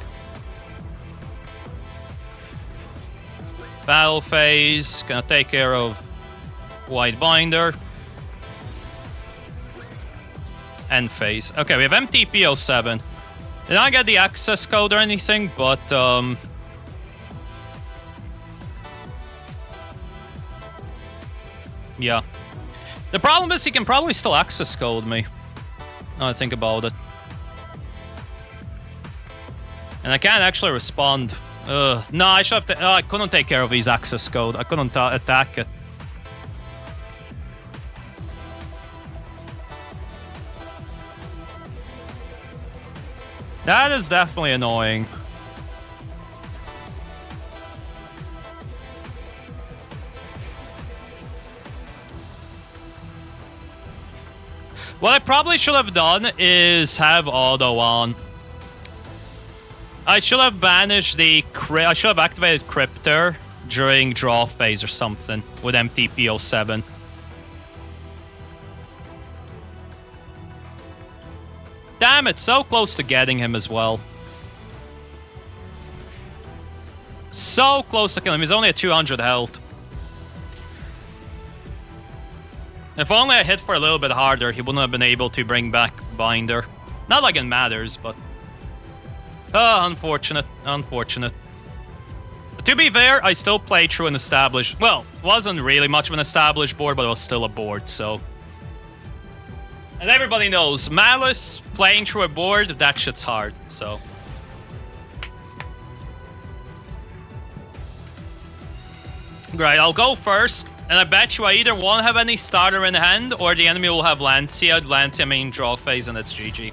Battle phase. Gonna take care of White Binder. End phase. Okay, we have MTP07. Did not get the access code or anything, but yeah. The problem is he can probably still access code me. Now I think about it. And I can't actually respond. No, I should have I couldn't take care of his access code. I couldn't attack it. That is definitely annoying. What I probably should have done is have auto on. I should have banished the I should have activated Cryptor during draw phase or something with MTP07. Damn it, so close to getting him as well. So close to killing him. He's only at 200 health. If only I hit for a little bit harder, he wouldn't have been able to bring back Binder. Not like it matters, but... unfortunate. Unfortunate. To be fair, I still played through an established... Well, it wasn't really much of an established board, but it was still a board, so... And everybody knows, Maliss playing through a board, that shit's hard, so... Great, I'll go first, and I bet you I either won't have any starter in hand, or the enemy will have Lancia. Lancia main draw phase, and it's GG.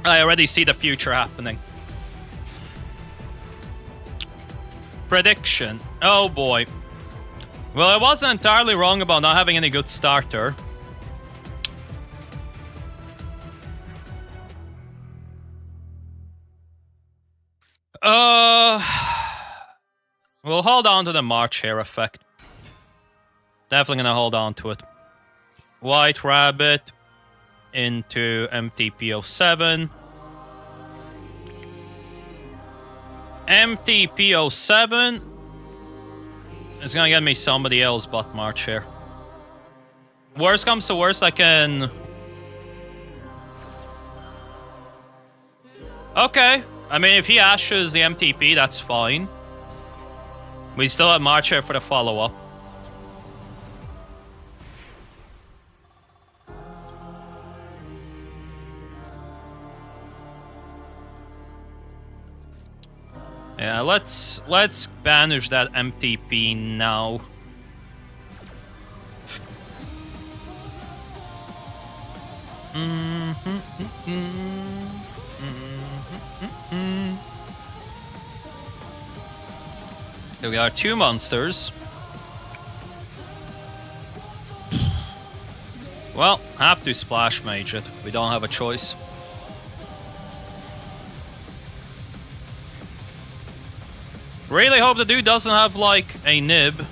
I already see the future happening. Prediction. Oh boy. Well, I wasn't entirely wrong about not having any good starter. We'll hold on to the March Hare effect. Definitely gonna hold on to it. White Rabbit into MTP07. MTP07 is gonna get me somebody else but March Hare. Worst comes to worst, I can... Okay. I mean, if he ashes the MTP, that's fine. We still have March Hare for the follow-up. Yeah, let's banish that MTP now. There we are, 2 monsters. Well, have to splash mage it. We don't have a choice. Really hope the dude doesn't have, like, a nib.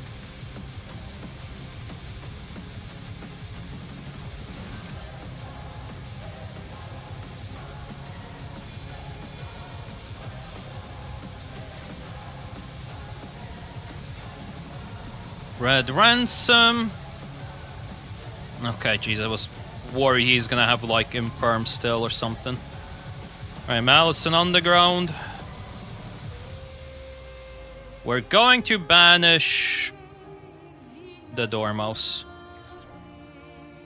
Red Ransom. Okay, jeez, I was worried he's gonna have, like, Imperm still or something. Alright, Maliss and Underground. We're going to banish the Dormouse.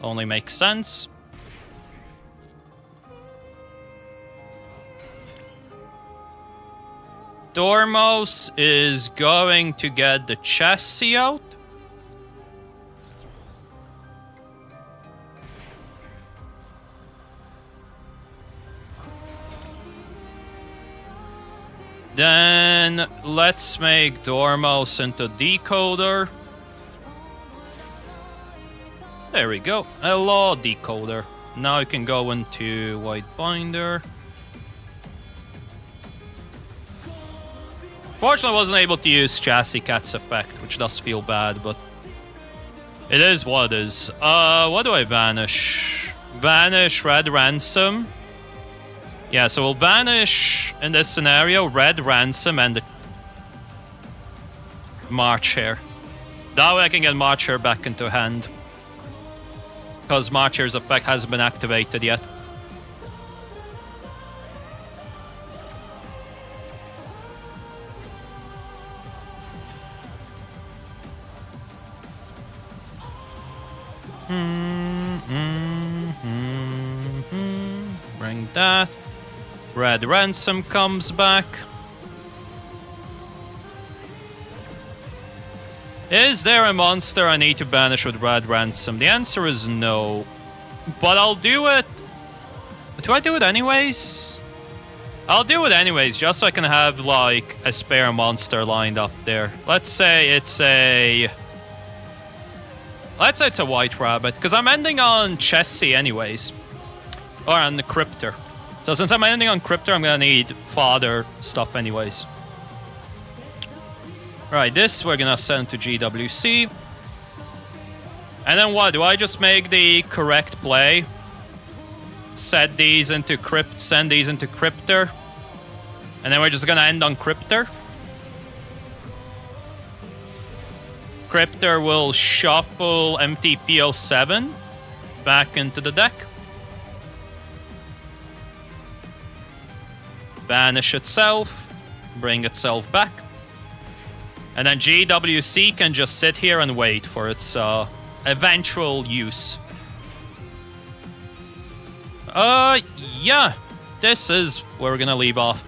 Only makes sense. Dormouse is going to get the chassis out. Then let's make Dormouse into Decoder. There we go. Hello, Decoder. Now you can go into White Binder. Fortunately, I wasn't able to use Chassis Cat's effect, which does feel bad, but It is what it is. What do I banish? Banish Red Ransom. Yeah, so we'll banish, in this scenario, Red Ransom and the March Hare. That way I can get March Hare back into hand. Because March Hare's effect hasn't been activated yet. Bring that. Red Ransom comes back. Is there a monster I need to banish with Red Ransom? The answer is no. But I'll do it. Do I do it anyways? I'll do it anyways, just so I can have, like, a spare monster lined up there. Let's say it's a... Let's say it's a White Rabbit, because I'm ending on Chessie anyways. Or on the Cryptor. So since I'm ending on Cryptor, I'm gonna need fodder stuff anyways. Right, this we're gonna send to GWC. And then what? Do I just make the correct play? Send these into Cryptor. And then we're just gonna end on Cryptor. Cryptor will shuffle MTP07 back into the deck. Banish itself. Bring itself back. And then GWC can just sit here and wait for its eventual use. Yeah. This is where we're gonna leave off.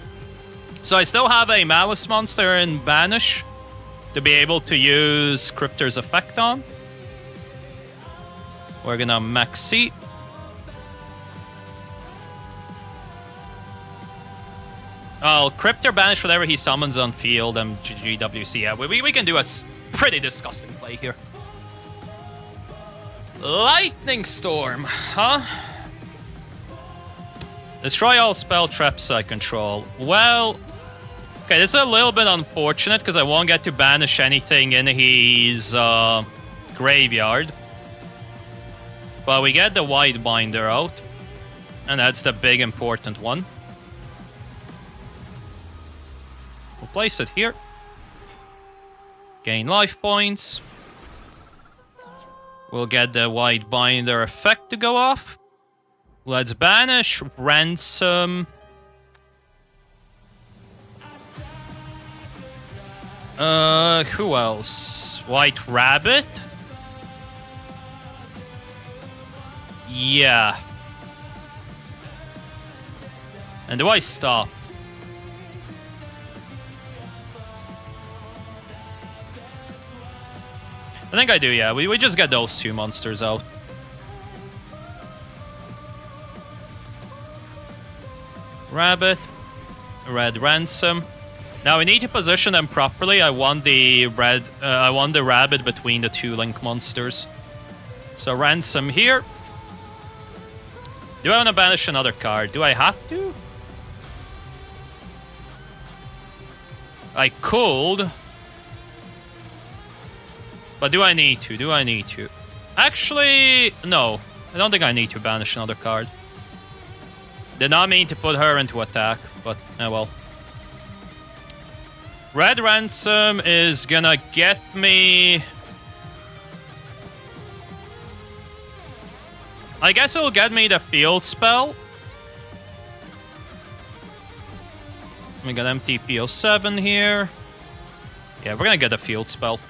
So I still have a Maliss monster in Banish to be able to use Cryptor's effect on. We're gonna maxi. Oh, Cryptor banish whatever he summons on field and GWC. Yeah, we can do a pretty disgusting play here. Lightning Storm, huh? Destroy all spell traps I control. Well, okay, this is a little bit unfortunate because I won't get to banish anything in his graveyard. But we get the White Binder out. And that's the big important one. We'll place it here. Gain life points. We'll get the White Binder effect to go off. Let's banish Ransom. Who else? White Rabbit? Yeah. And do I stop? I think I do, yeah. We just get those two monsters out. Rabbit. Red Ransom. Now we need to position them properly. I want the rabbit between the two link monsters. So Ransom here. Do I want to banish another card? Do I have to? I could. But do I need to? Do I need to? Actually, no. I don't think I need to banish another card. Did not mean to put her into attack, but oh well. Red Ransom is gonna get me... I guess it'll get me the field spell. We got MTP07 here. Yeah, we're gonna get a field spell.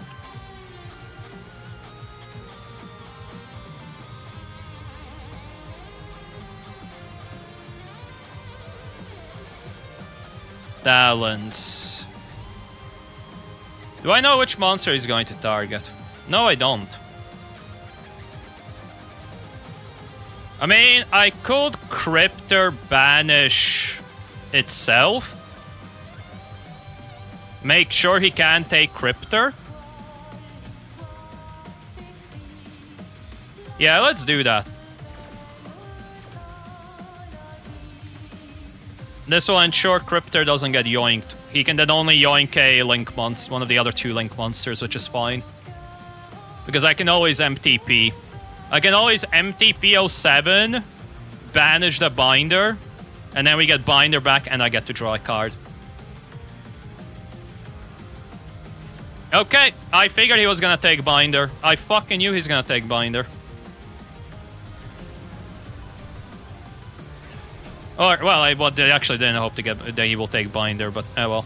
Talents. Do I know which monster he's going to target? No, I don't. I mean, I could Cryptor banish itself. Make sure he can't take Cryptor. Yeah, let's do that. This will ensure Cryptor doesn't get yoinked. He can then only yoink a Link monster, one of the other two Link monsters, which is fine. Because I can always MTP. I can always MTP 07, banish the binder, and then we get binder back and I get to draw a card. Okay, I figured he was gonna take binder. I fucking knew he's gonna take binder. Or, well, I actually didn't hope to get that he will take binder, but oh well.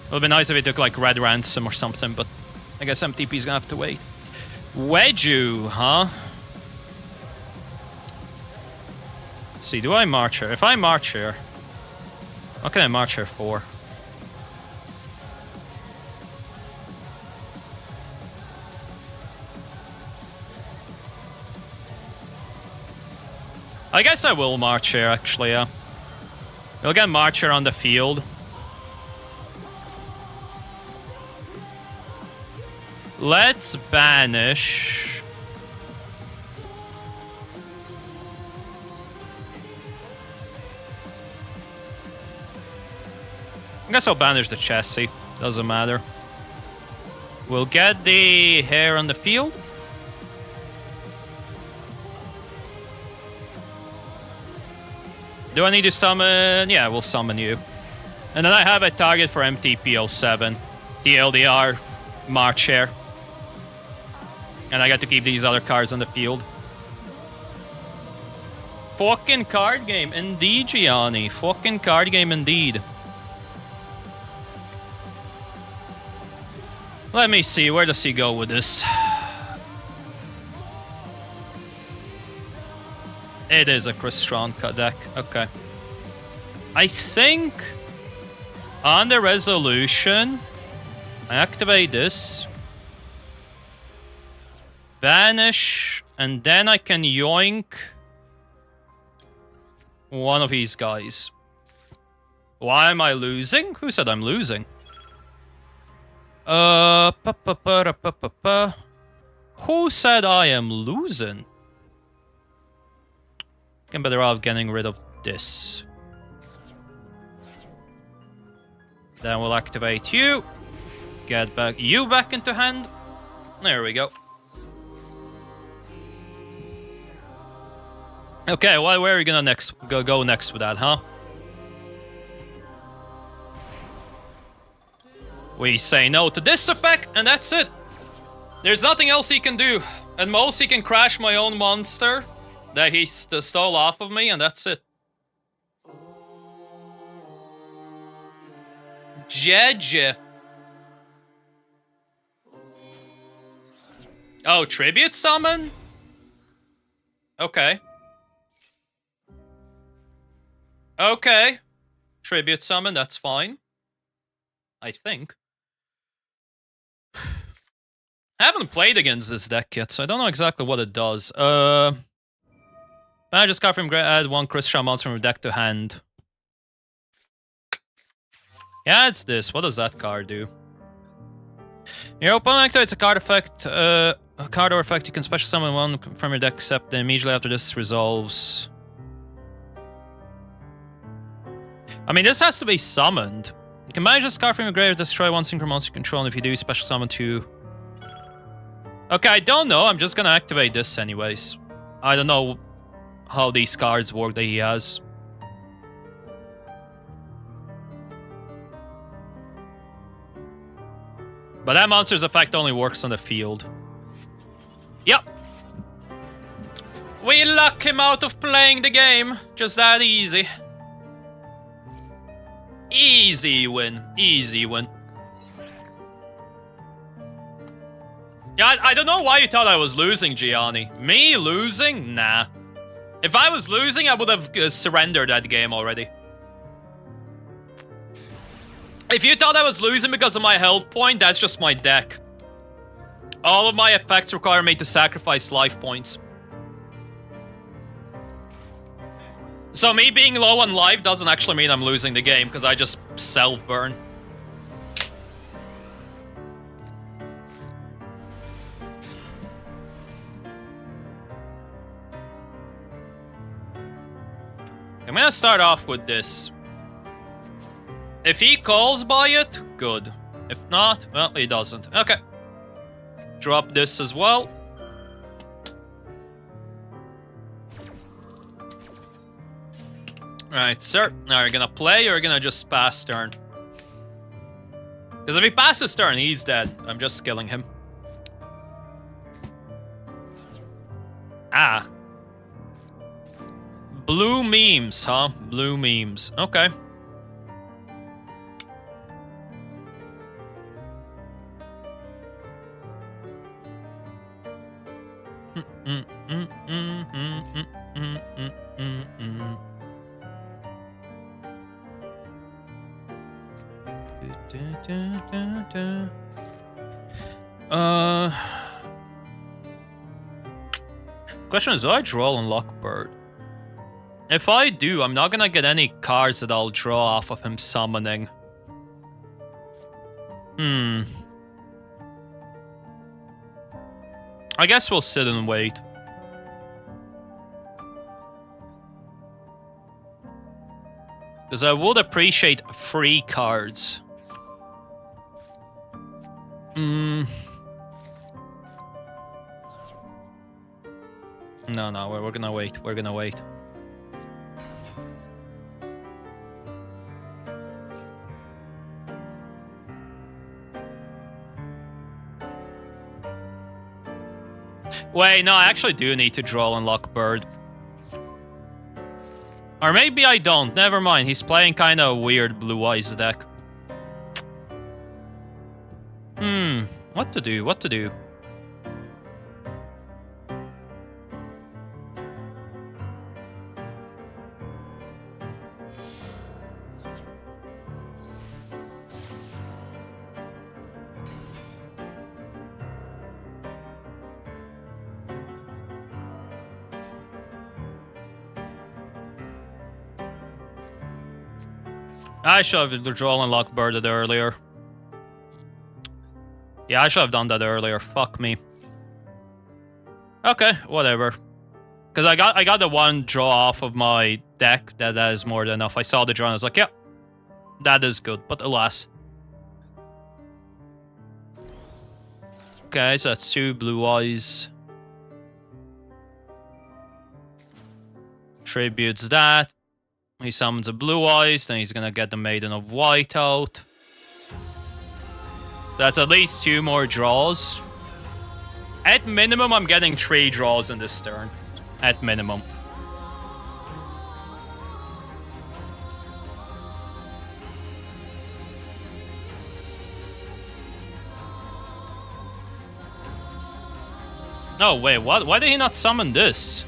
It would be nice if he took like red ransom or something, but I guess MTP's gonna have to wait. Wedju, huh? Let's see, do I march here? If I march here, what can I march here for? I guess I will march here, actually, yeah. We'll get march here on the field. Let's banish. I guess I'll banish the chassis. Doesn't matter. We'll get the hair on the field. Do I need to summon? Yeah, we'll summon you. And then I have a target for MTP 07. The LDR March here. And I got to keep these other cards on the field. Fucking card game indeed, Gianni. Fucking card game indeed. Let me see, where does he go with this? It is a Kristranka deck, okay. I think on the resolution, I activate this. Banish, and then I can yoink one of these guys. Why am I losing? Who said I'm losing? Who said I am losing? I'm better off getting rid of this. Then we'll activate you. Get back you back into hand. There we go. Okay, well, where are we gonna go next with that, huh? We say no to this effect, and that's it. There's nothing else he can do. At most, he can crash my own monster that he stole off of me, and that's it. Jeje. Oh, tribute summon? Okay. Okay. Tribute summon, that's fine. I think. I haven't played against this deck yet, so I don't know exactly what it does. I just got from add one Christian monster from deck to hand. Yeah, it's this. What does that card do? Your opponent activates a card effect, a card or effect. You can special summon one from your deck, except immediately after this resolves. I mean, this has to be summoned. You can manage this card from your grave, destroy one synchro monster you control, and if you do, special summon two. Okay, I don't know. I'm just gonna activate this anyways. I don't know how these cards work that he has. But that monster's effect only works on the field. Yep. We lock him out of playing the game. Just that easy. Easy win. Easy win. Yeah, I don't know why you thought I was losing, Gianni. Me losing? Nah. If I was losing, I would have surrendered that game already. If you thought I was losing because of my health point, that's just my deck. All of my effects require me to sacrifice life points. So me being low on life doesn't actually mean I'm losing the game, because I just self-burn. I'm gonna start off with this. If he calls by it, good. If not, well, he doesn't. Okay. Drop this as well. Alright, sir. Now, are you gonna play or are you gonna just pass turn? Because if he passes turn, he's dead. I'm just killing him. Ah. Blue memes, huh? Blue memes. Okay. Question is, do I draw on Lockbird? If I do, I'm not gonna get any cards that I'll draw off of him summoning. I guess we'll sit and wait. Because I would appreciate free cards. No, we're gonna wait. We're gonna wait. Wait, no, I actually do need to draw and lock Bird. Or maybe I don't. Never mind. He's playing kind of weird Blue Eyes deck. What to do? What to do? I should have drawn and lock Birded earlier. Yeah, I should have done that earlier. Fuck me. Okay, whatever. Because I got the one draw off of my deck. That is more than enough. I saw the draw and I was like, yeah, that is good. But alas. Okay, so that's 2 Blue Eyes. Tributes that. He summons a Blue Eyes, then he's gonna get the Maiden of White out. That's at least 2 more draws. At minimum, I'm getting 3 draws in this turn. At minimum. Oh, wait, what? Why did he not summon this?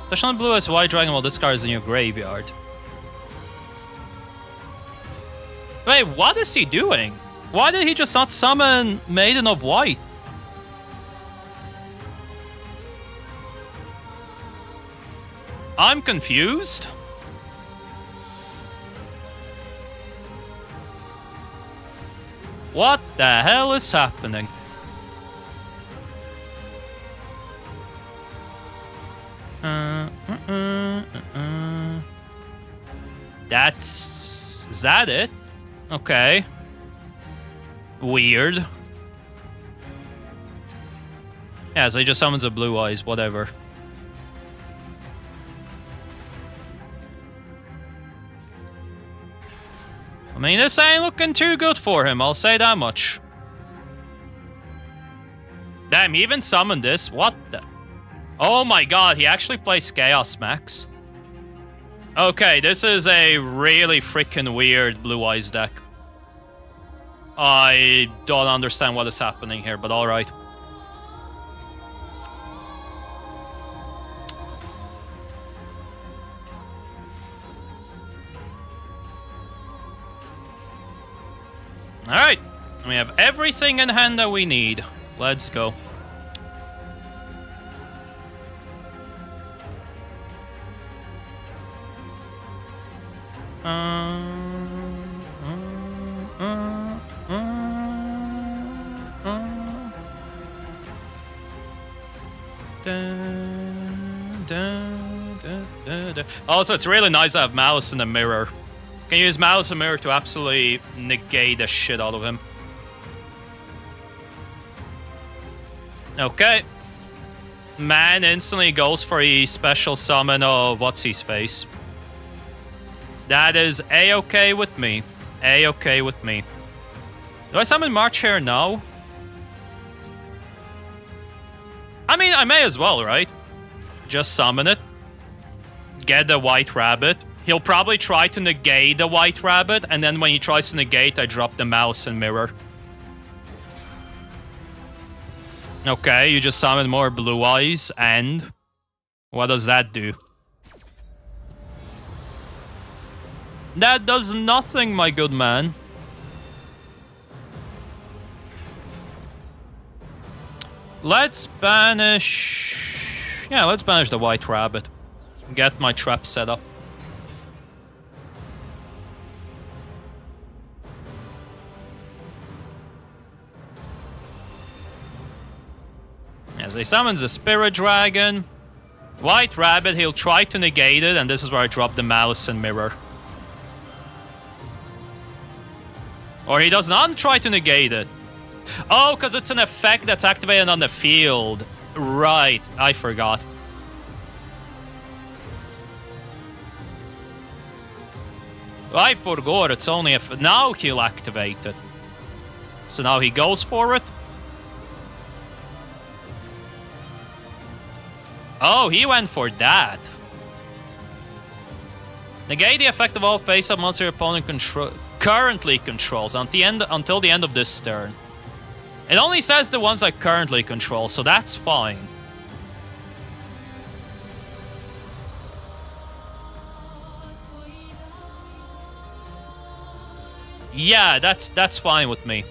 Special on Blue as White Dragon while this card is in your graveyard. Wait, what is he doing? Why did he just not summon Maiden of White? I'm confused. What the hell is happening? Is that it? Okay. Weird. Yeah, so he just summons a Blue Eyes, whatever. I mean, this ain't looking too good for him, I'll say that much. Damn, he even summoned this? What the? Oh my god, he actually plays Chaos Max. Okay, this is a really freaking weird Blue Eyes deck. I don't understand what is happening here, but alright. Alright, we have everything in hand that we need. Let's go. Also, it's really nice to have Maliss in the mirror. can use Maliss and Mirror to absolutely negate the shit out of him. Okay. Man instantly goes for a special summon of what's-his-face. That is A-okay with me. A-okay with me. Do I summon March here now? I mean, I may as well, right? Just summon it. Get the White Rabbit. He'll probably try to negate the White Rabbit, and then when he tries to negate, I drop the Mouse and Mirror. Okay, you just summon more Blue Eyes, and what does that do? That does nothing, my good man. Let's banish... Yeah, let's banish the White Rabbit. Get my trap set up. As he summons a Spirit Dragon. White Rabbit, he'll try to negate it, and this is where I drop the Maliss and Mirror. Or he does not try to negate it. Oh, because it's an effect that's activated on the field. Right, I forgot. I forgot, it's only if... Now he'll activate it. So now he goes for it. Oh, he went for that. Negate the effect of all face-up monsters your opponent currently controls until the end of this turn. It only says the ones I currently control, so that's fine. Yeah, that's fine with me.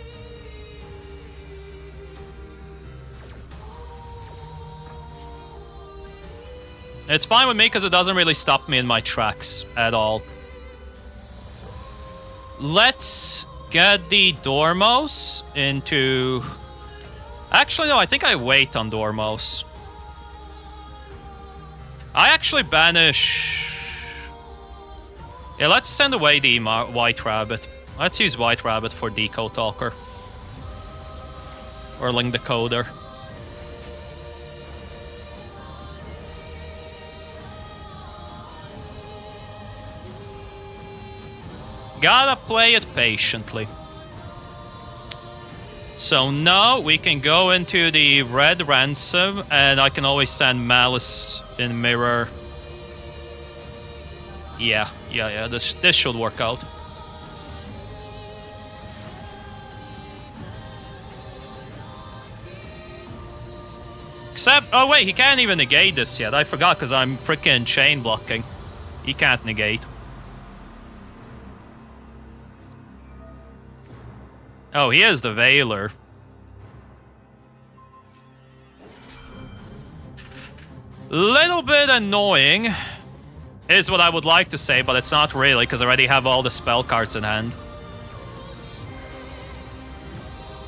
It's fine with me because it doesn't really stop me in my tracks at all. Let's get the Dormouse into... Actually, no, I think I wait on Dormouse. I actually banish... Yeah, let's send away the White Rabbit. Let's use White Rabbit for Deco Talker. Or Link Decoder. Gotta play it patiently. So now we can go into the Red Ransom, and I can always send Malice in Mirror. Yeah, this should work out. Except, oh wait, he can't even negate this yet. I forgot because I'm freaking chain blocking. He can't negate. Oh, he is the Veiler. Little bit annoying is what I would like to say, but it's not really because I already have all the spell cards in hand.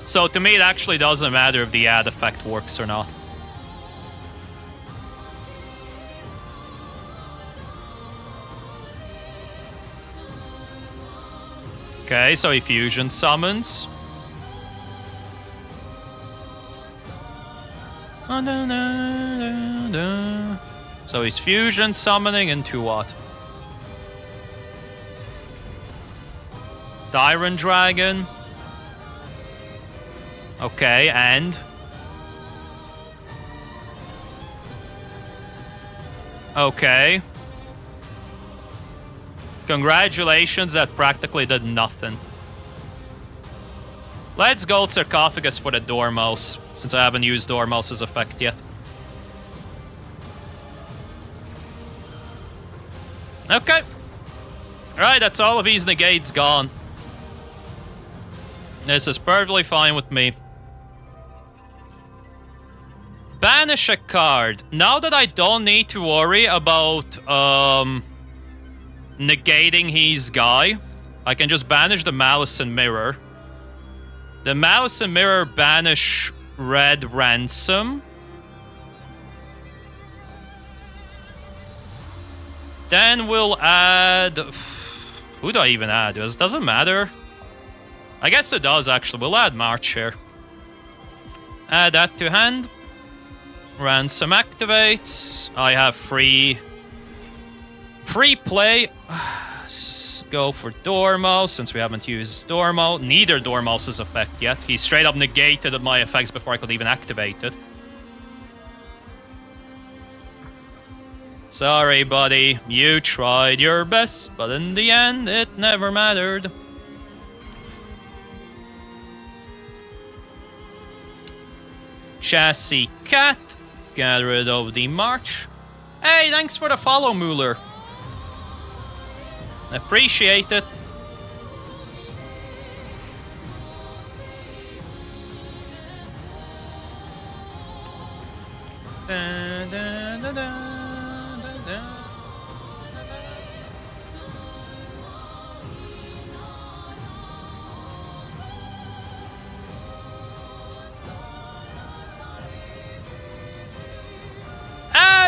So to me, it actually doesn't matter if the add effect works or not. Okay, so he fusion summons. So he's fusion summoning into what? Daimond Dragon. Okay, and? Okay. Congratulations, that practically did nothing. Let's go Sarcophagus for the Dormouse, since I haven't used Dormouse's effect yet. Okay. Alright, that's all of his negates gone. This is perfectly fine with me. Banish a card. Now that I don't need to worry about negating his guy, I can just banish the Malice and Mirror. The Malice and Mirror banish Red Ransom. Then we'll add... Who do I even add? It doesn't matter. I guess it does, actually. We'll add March here. Add that to hand. Ransom activates. I have free play. Go for Dormouse, since we haven't used Dormo. Neither Dormouse's effect yet. He straight up negated my effects before I could even activate it. Sorry, buddy. You tried your best, but in the end, it never mattered. Chassis Cat. Get rid of the March. Hey, thanks for the follow, Mueller. Appreciate it. Da, da, da, da.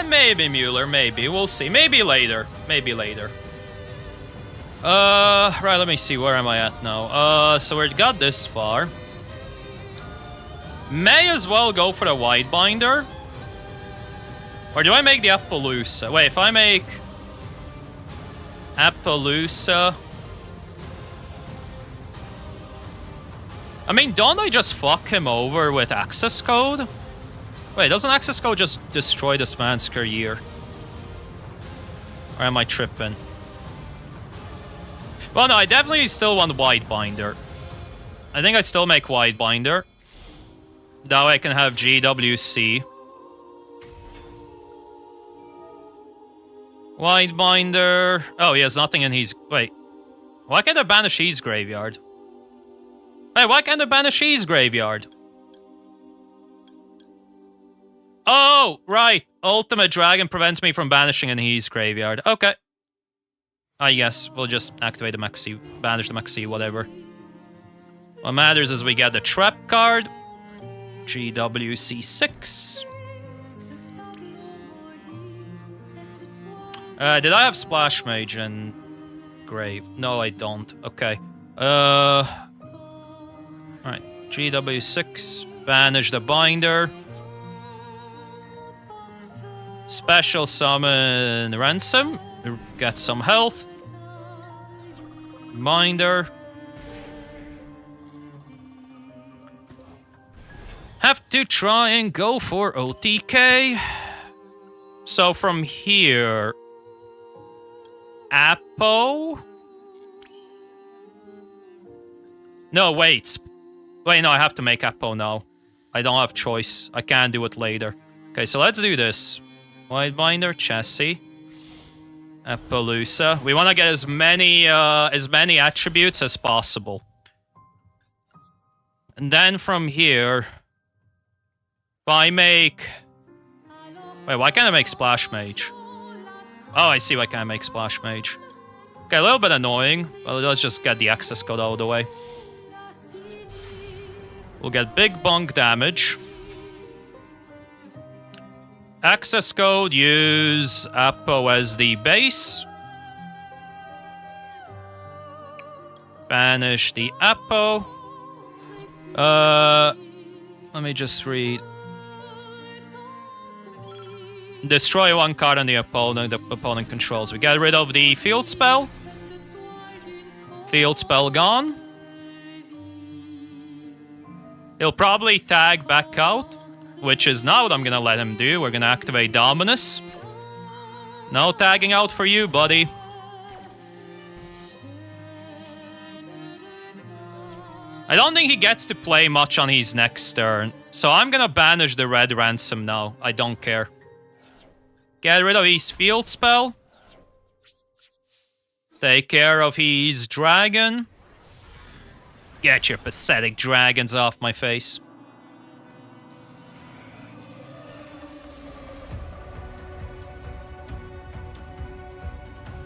Maybe Mueller, maybe. We'll see. Maybe later. Maybe later. Right, let me see. Where am I at now? So we got this far. May as well go for the Widebinder. Or do I make the Appaloosa? Wait, if I make Appaloosa... I mean, don't I just fuck him over with access code? Wait, doesn't access code just destroy this man's career? Or am I tripping? Well, no, I definitely still want Widebinder. I think I still make Widebinder. That way I can have GWC. Widebinder. Oh, he has nothing in his... Wait. Why can't I banish his graveyard? Wait, why can't I banish his graveyard? Oh, right. Ultimate Dragon prevents me from banishing in his graveyard. Okay. I guess we'll just activate the Maxi, banish the Maxi, whatever. What matters is we get the Trap card. GWC6. Did I have Splash Mage in Grave? No, I don't. Okay. Alright. GW6. Banish the Binder. Special summon Ransom. Get some health. Binder. Have to try and go for OTK. So from here... Appo? No, wait. Wait, no, I have to make Appo now. I don't have choice. I can do it later. Okay, so let's do this. Widebinder, Chassis. Appaloosa. We want to get as many attributes as possible. And then from here... If I make... Wait, why can't I make Splash Mage? Oh, I see why can't I make Splash Mage. Okay, a little bit annoying, but let's just get the access code out of the way. We'll get big bunk damage. Access code, use Appo as the base. Banish the Appo. Let me just read. Destroy one card on the opponent controls. We get rid of the field spell. Field spell gone. He'll probably tag back out, which is not what I'm gonna let him do. We're gonna activate Dominus. No tagging out for you, buddy. I don't think he gets to play much on his next turn, so I'm gonna banish the red Ransom now. I don't care. Get rid of his field spell. Take care of his dragon. Get your pathetic dragons off my face.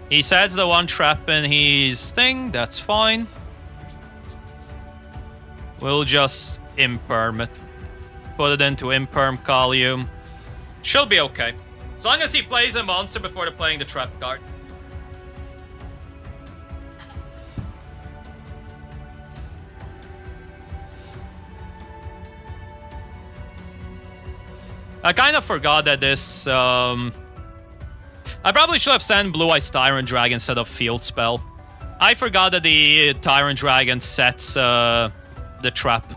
He sets the one trap in his thing. That's fine. We'll just imperm it. Put it into imperm column. She'll be okay. As long as he plays a monster before playing the trap card. I kind of forgot that this... I probably should have sent Blue Eyes Tyrant Dragon instead of Field Spell. I forgot that the Tyrant Dragon sets the trap.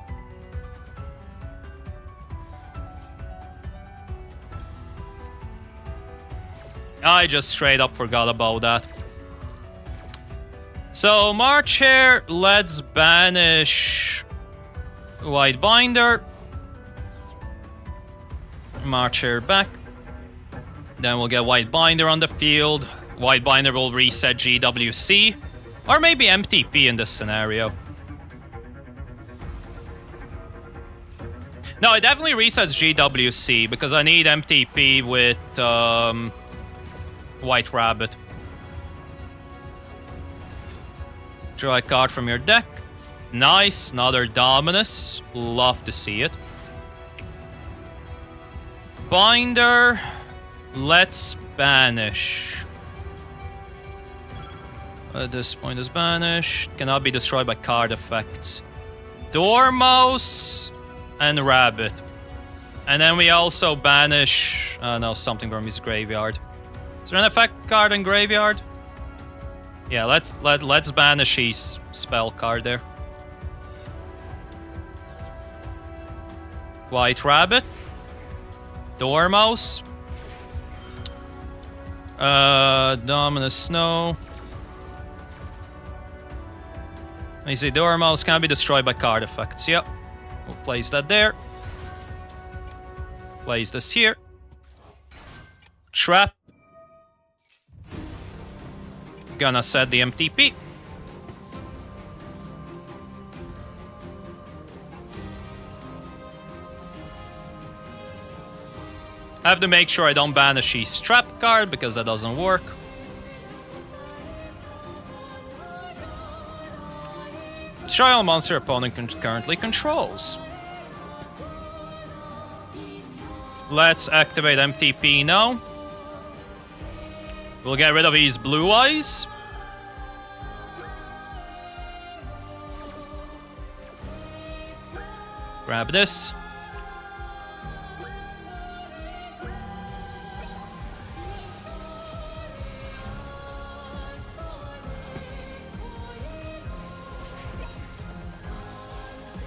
I just straight up forgot about that. So, March here, let's banish White Binder. March here back. Then we'll get White Binder on the field. White Binder will reset GWC. Or maybe MTP in this scenario. No, it definitely resets GWC because I need MTP with White Rabbit. Draw a card from your deck. Nice, another Dominus. Love to see it. Binder. Let's banish. At this point is banished. Cannot be destroyed by card effects. Dormouse and Rabbit. And then we also banish... no, something from his graveyard. Is there an effect card in graveyard? Yeah, let's banish his spell card there. White Rabbit. Dormouse. Dominus Snow. You see, Dormouse can be destroyed by card effects. Yep. We'll place that there. Place this here. Trap. Gonna set the MTP. I have to make sure I don't banish his trap card because that doesn't work. Destroy all monster opponent currently controls. Let's activate MTP now. We'll get rid of his Blue Eyes. Grab this.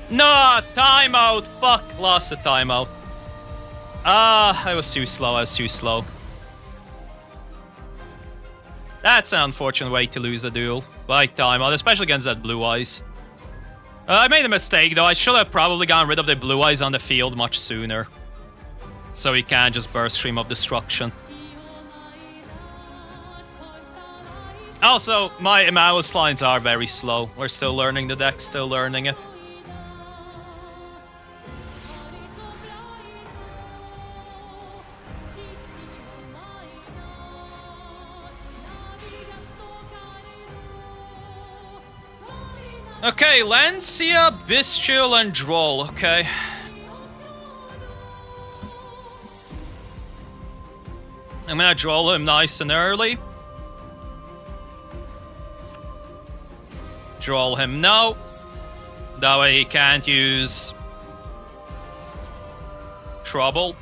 No, timeout. Fuck, lost the timeout. I was too slow. That's an unfortunate way to lose a duel. By timeout, especially against that Blue Eyes. I made a mistake though. I should have probably gotten rid of the Blue Eyes on the field much sooner. So he can't just burst Stream of Destruction. Also, my Maliss lines are very slow. We're still learning the deck, still learning it. Okay, Lancia, Bestial, and Droll, okay. I'm gonna Droll him nice and early. Droll him now. That way he can't use Trouble.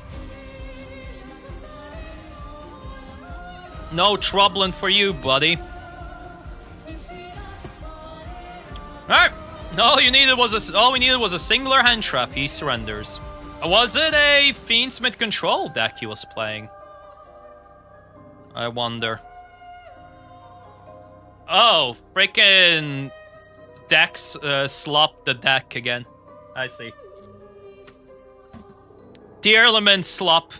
No troubling for you, buddy. Alright, all we needed was a singular hand trap. He surrenders. Was it a Fiendsmith control deck he was playing? I wonder. Oh, freaking decks slop the deck again. I see. Tier element slop.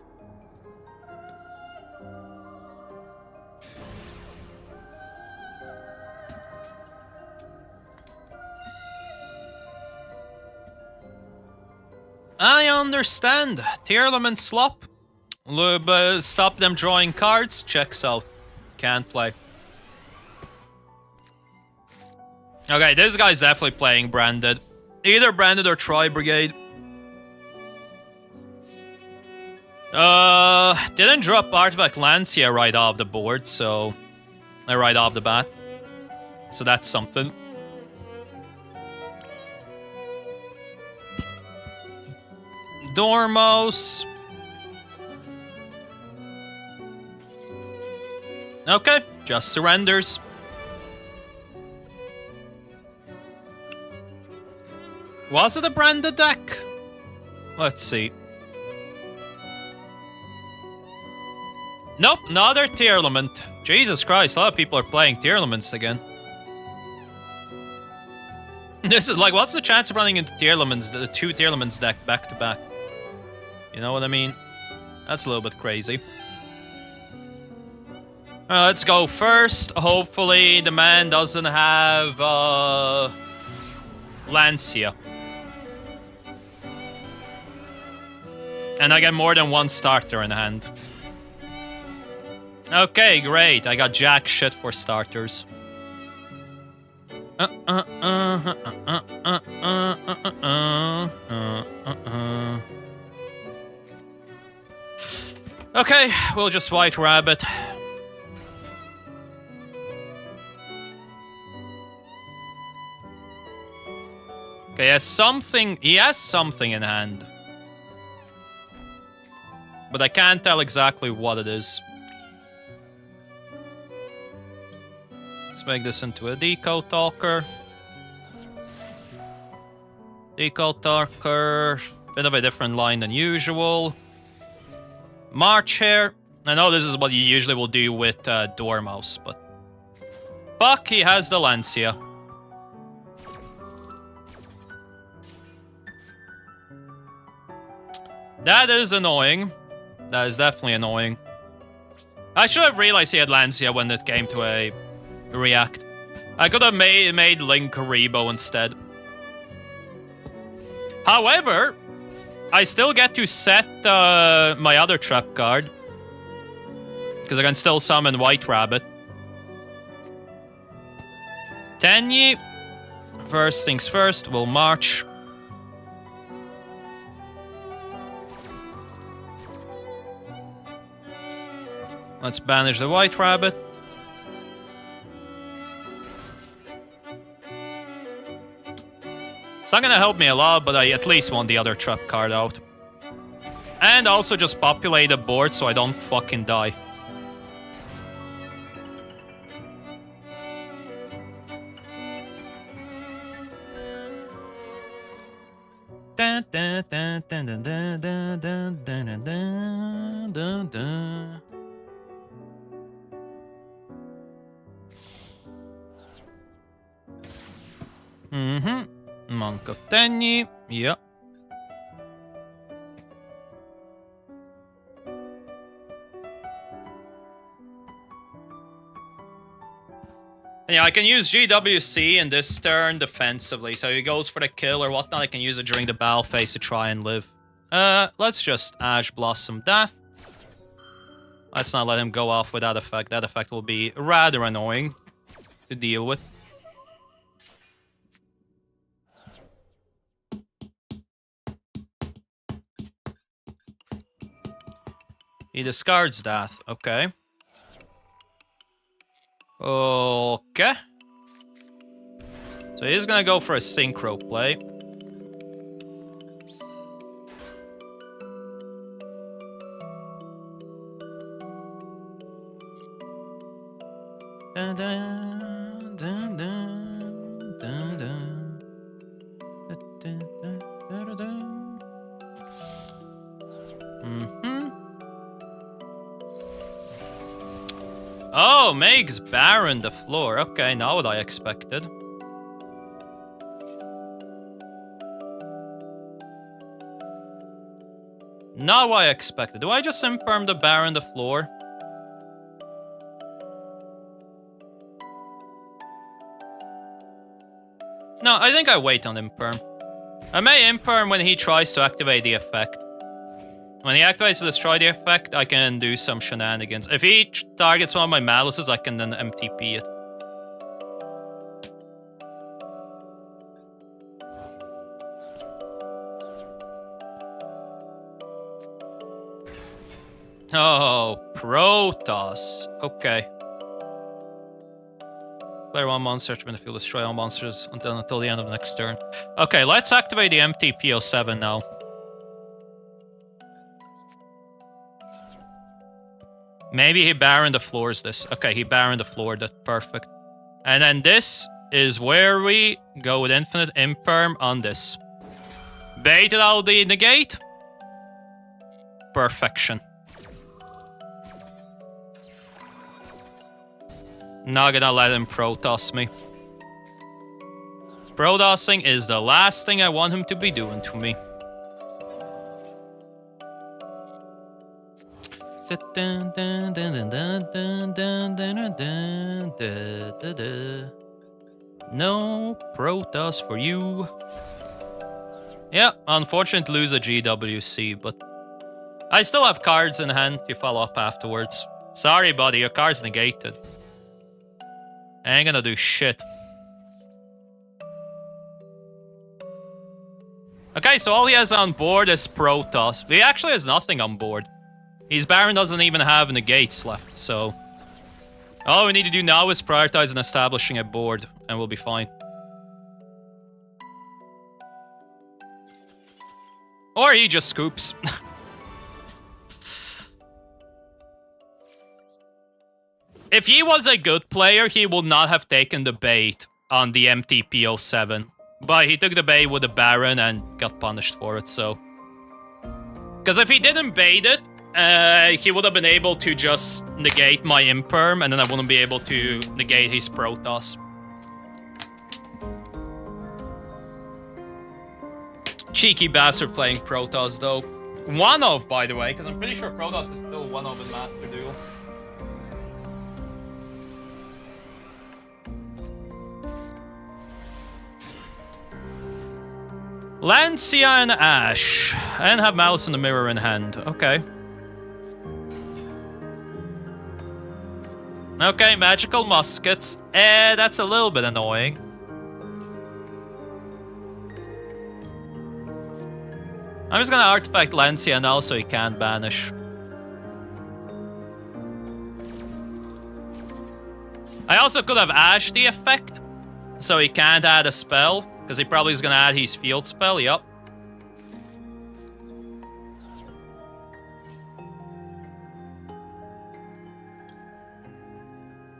I understand. Tier element slop. Stop them drawing cards. Checks out. Can't play. Okay, this guy's definitely playing Branded. Either Branded or Tri Brigade. Didn't drop Artifact Lancia right off the board, so... right off the bat. So that's something. Dormouse. Okay, just surrenders. Was it a branded deck? Let's see. Nope, another Tearlament. Jesus Christ, a lot of people are playing Tearlaments again. This is like, what's the chance of running into Tearlaments, the two Tearlaments deck back to back? You know what I mean? That's a little bit crazy. Let's go first. Hopefully the man doesn't have Lancia. And I get more than one starter in hand. Okay, great. I got jack shit for starters. Okay, we'll just White Rabbit. Okay, he has something in hand. But I can't tell exactly what it is. Let's make this into a Deco Talker. Deco Talker. Bit of a different line than usual. March here. I know this is what you usually will do with Dormouse, but... Fuck, he has the Lancia. That is annoying. That is definitely annoying. I should have realized he had Lancia when it came to a react. I could have made Link Rebo instead. However, I still get to set my other trap card. Because I can still summon White Rabbit. Tenyi. First things first, we'll march. Let's banish the White Rabbit. It's not gonna help me a lot, but I at least want the other trap card out. And also just populate the board so I don't fucking die. Dun, dun, dun, dun, dun, dun, dun, dun, dun, dun, dun. Monk of Tenyi. Yep. Yeah, I can use GWC in this turn defensively, so he goes for the kill or whatnot. I can use it during the battle phase to try and live. Let's just Ash Blossom Death. Let's not let him go off with that effect. That effect will be rather annoying to deal with. He discards that. Okay. Okay. So he's gonna go for a synchro play. Dun, dun, dun, dun, dun, dun. Dun, dun, dun, dun, dun. Oh, makes Baron the floor. Okay, not what I expected. Not what I expected. Do I just imperm the Baron the floor? No, I think I wait on imperm. I may imperm when he tries to activate the effect. When he activates to destroy the effect, I can do some shenanigans. If he targets one of my Malisses, I can then MTP it. Oh, Protoss. Okay. Player one monster to field, destroy all monsters until the end of the next turn. Okay, let's activate the MTP07 now. Maybe he Baron the floors this. Okay, he Baron the floor. That's perfect. And then this is where we go with infinite imperm on this. Baited out the negate. Perfection. Not gonna let him Protoss me. Protossing is the last thing I want him to be doing to me. No Protoss for you. Yeah, unfortunate to lose a GWC, but I still have cards in hand to follow up afterwards. Sorry, buddy, your card's negated. I ain't gonna do shit. Okay, so all he has on board is Protoss. He actually has nothing on board. His Baron doesn't even have negates left, so... all we need to do now is prioritize and establishing a board, and we'll be fine. Or he just scoops. If he was a good player, he would not have taken the bait on the MTP07. But he took the bait with the Baron and got punished for it, so... because if he didn't bait it, he would have been able to just negate my Imperm, and then I wouldn't be able to negate his Protoss. Cheeky bastard playing Protoss, though. One of, by the way, because I'm pretty sure Protoss is still one of in Master Duel. Lancia and Ash. And have Maliss in the mirror in hand. Okay. Okay, magical muskets. That's a little bit annoying. I'm just gonna artifact Lancia now so he can't banish. I also could have Ash the effect, so he can't add a spell, because he probably is gonna add his field spell, yep.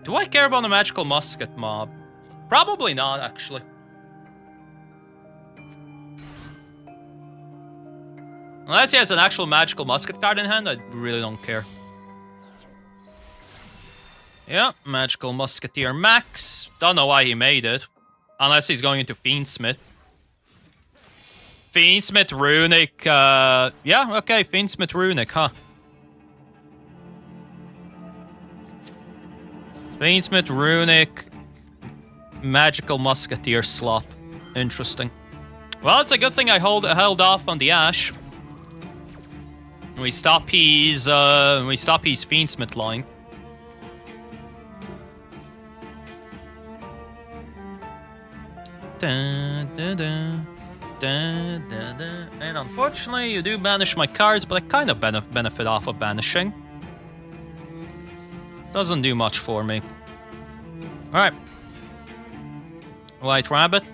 Do I care about the magical musket mob? Probably not, actually. Unless he has an actual magical musket card in hand, I really don't care. Yeah, magical musketeer max. Don't know why he made it. Unless he's going into Fiendsmith. Fiendsmith Runic, yeah, okay, Fiendsmith Runic, huh. Fiendsmith Runic, magical musketeer slot. Interesting. Well, it's a good thing I held off on the Ash. We stop his Fiendsmith line. And unfortunately, you do banish my cards, but I kind of benefit off of banishing. Doesn't do much for me. Alright. White Rabbit.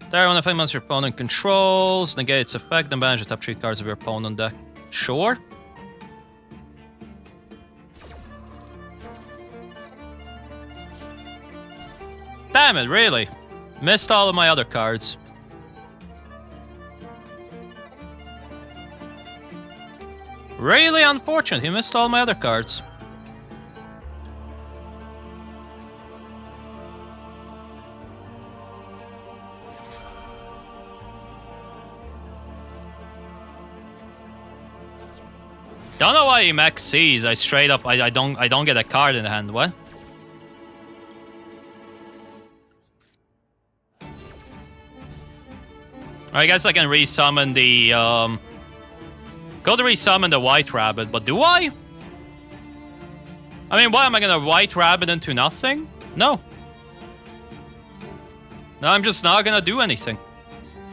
There, when a famous your opponent controls, negate its effect, then banish the top 3 cards of your opponent deck. Sure. Damn it, really? Missed all of my other cards. Really unfortunate, he missed all my other cards. Don't know why he max C's. I straight up I don't get a card in the hand. What? I guess I can resummon the go to resummon the White Rabbit, but do I? I mean, what am I gonna White Rabbit into nothing? No. No, I'm just not gonna do anything.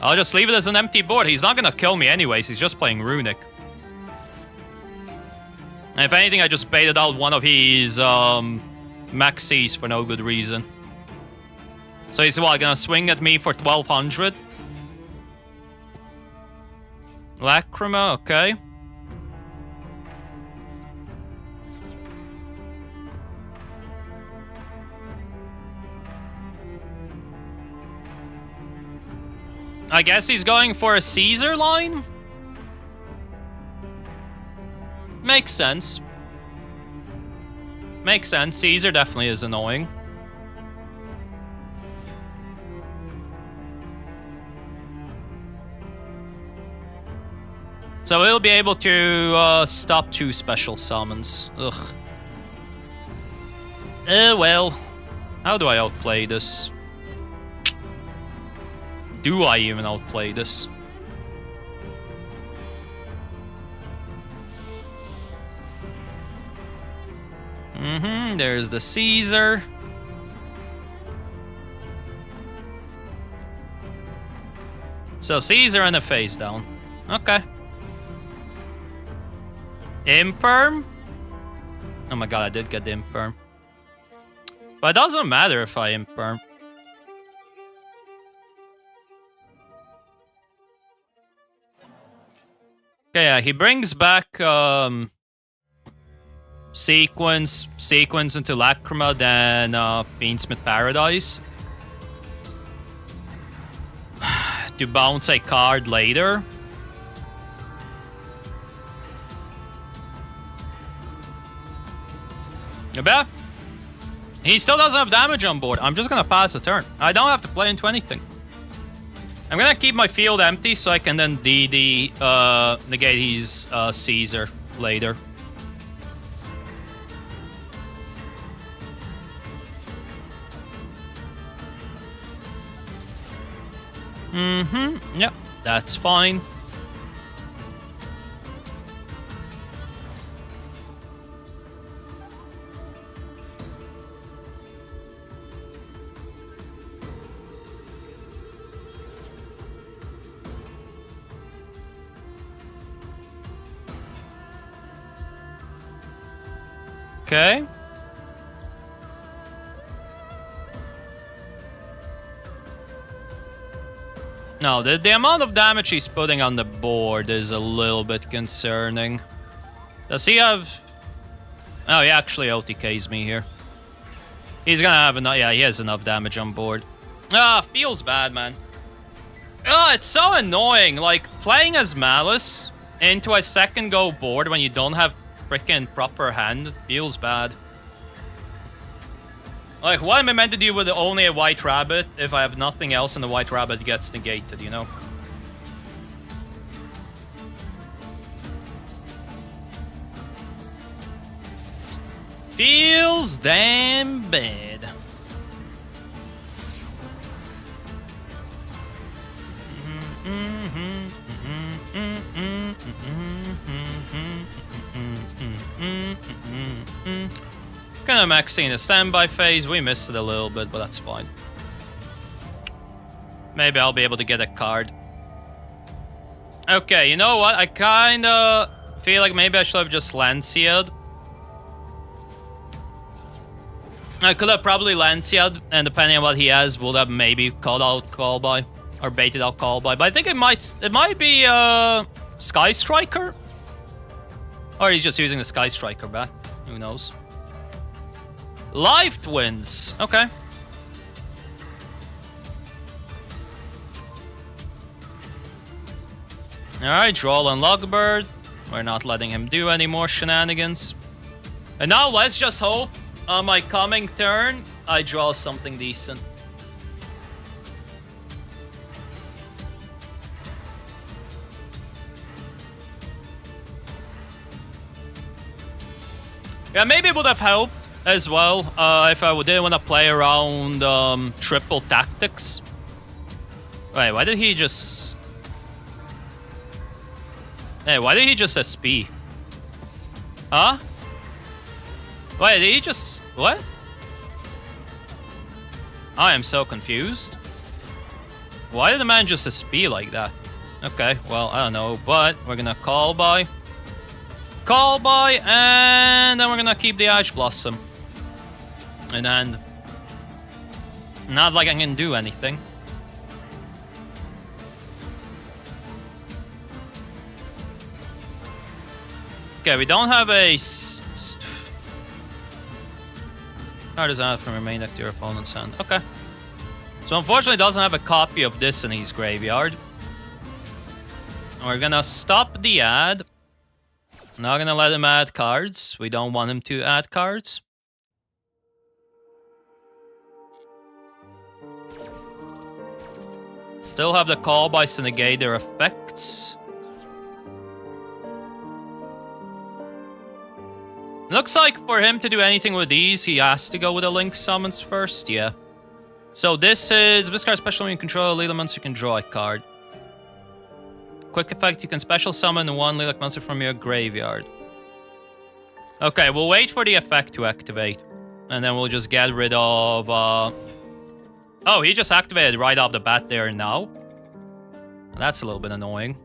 I'll just leave it as an empty board. He's not gonna kill me anyways. He's just playing Runic. And if anything, I just baited out one of his maxis for no good reason. So he's what, gonna swing at me for 1200? Lacrima, okay. I guess he's going for a Caesar line? Makes sense. Makes sense. Caesar definitely is annoying. So he'll be able to stop 2 special summons. Ugh. Well. How do I outplay this? Do I even outplay this? There's the Caesar. So Caesar and a face down. Okay. Imperm? Oh my god, I did get the Imperm. But it doesn't matter if I Imperm. Okay, yeah, he brings back Sequence into Lacrima, then Fiendsmith Paradise. To bounce a card later. Yeah. He still doesn't have damage on board. I'm just gonna pass a turn. I don't have to play into anything. I'm gonna keep my field empty so I can then DD negate his Caesar later. Yep, that's fine. Okay. No, the amount of damage he's putting on the board is a little bit concerning. Does he have... Oh, he actually OTKs me here. He's gonna have enough... Yeah, he has enough damage on board. Ah, feels bad, man. Oh, it's so annoying. Like, playing as Maliss into a second go board when you don't have freaking proper hand feels bad. Like, what am I meant to do with only a white rabbit if I have nothing else and the white rabbit gets negated, you know? Feels damn bad. Kind of maxing the standby phase. We missed it a little bit, but that's fine. Maybe I'll be able to get a card. Okay, you know what? I kind of feel like maybe I should have just Lancia'd. I could have probably Lancia'd, and depending on what he has, would have maybe called out call by or baited out call by. But I think it might be Sky Striker, or he's just using the Sky Striker back. Who knows? Life Twins. Okay. Alright, Droll and Lugbird. We're not letting him do any more shenanigans. And now let's just hope on my coming turn I draw something decent. Yeah, maybe it would have helped as well if I didn't want to play around triple tactics. Wait, why did he just... Hey, why did he just SP? Huh? Wait, did he just... What? I am so confused. Why did the man just SP like that? Okay, well, I don't know, but we're gonna call by. Call by, and then we're gonna keep the Ash Blossom. And then... Not like I can do anything. Okay, we don't have a... Card is out from your main deck to your opponent's hand. Okay. So unfortunately doesn't have a copy of this in his graveyard. We're gonna stop the ad. Not gonna let him add cards. We don't want him to add cards. Still have the call by to negate their effects. Looks like for him to do anything with these, he has to go with the Link Summons first, yeah. So this is, this card special when you control a Lilac monster, you can draw a card. Quick effect, you can special summon one Lilac monster from your graveyard. Okay, we'll wait for the effect to activate. And then we'll just get rid of... Oh, he just activated right off the bat there now. That's a little bit annoying.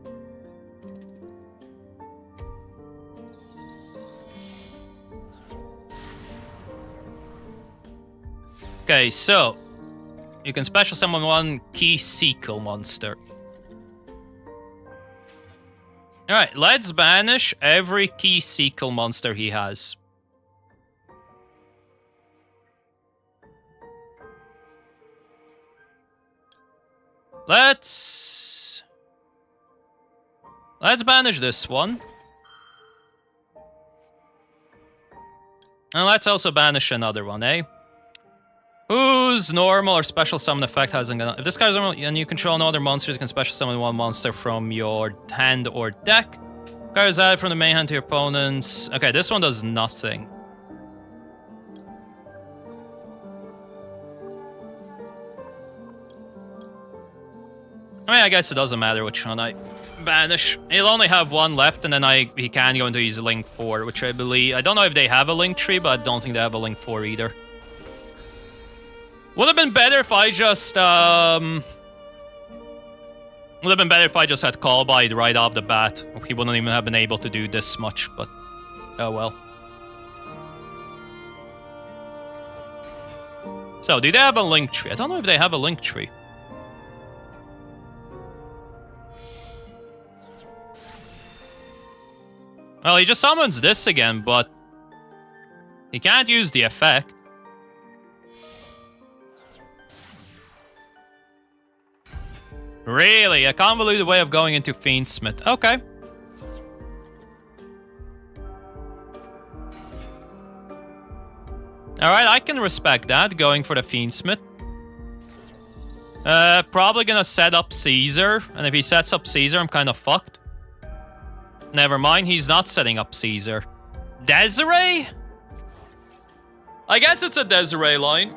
Okay, so... You can special summon one Key Sequel monster. Alright, let's banish every Key Sequel monster he has. Let's banish this one. And let's also banish another one, eh? Whose normal or special summon effect hasn't gonna... If this card is normal and you control no other monsters, you can special summon one monster from your hand or deck. Card is added from the main hand to your opponent's... Okay, this one does nothing. I mean, I guess it doesn't matter which one I banish. He'll only have one left, and then he can go into his Link 4, which I believe... I don't know if they have a Link tree, but I don't think they have a Link 4 either. Would have been better if I just, would have been better if I just had Call By right off the bat. He wouldn't even have been able to do this much, but... Oh well. So, do they have a Link tree? I don't know if they have a Link tree. Well, he just summons this again, but... He can't use the effect. Really? A convoluted way of going into Fiendsmith. Okay. Alright, I can respect that, going for the Fiendsmith. Probably gonna set up Caesar, and if he sets up Caesar, I'm kind of fucked. Never mind, he's not setting up Caesar. Desiree? I guess it's a Desiree line.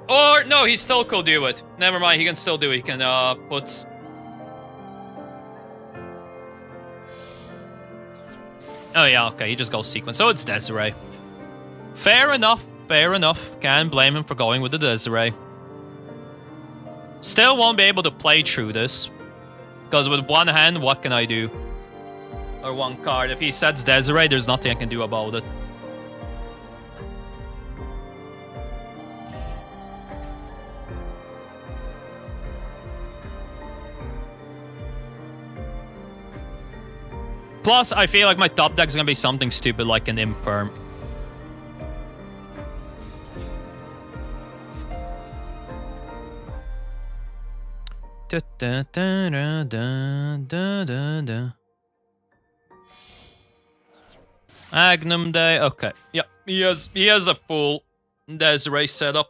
Or, no, he still could do it. Never mind, he can still do it. He can, put... Oh, yeah, okay, he just goes sequence. So it's Desiree. Fair enough, fair enough. Can't blame him for going with the Desiree. Still won't be able to play through this. Because with one hand, what can I do? Or one card. If he sets Desiree, there's nothing I can do about it. Plus, I feel like my top deck is gonna be something stupid like an Imperm. Magnum Day. Okay. Yep. He has a full Desiree setup.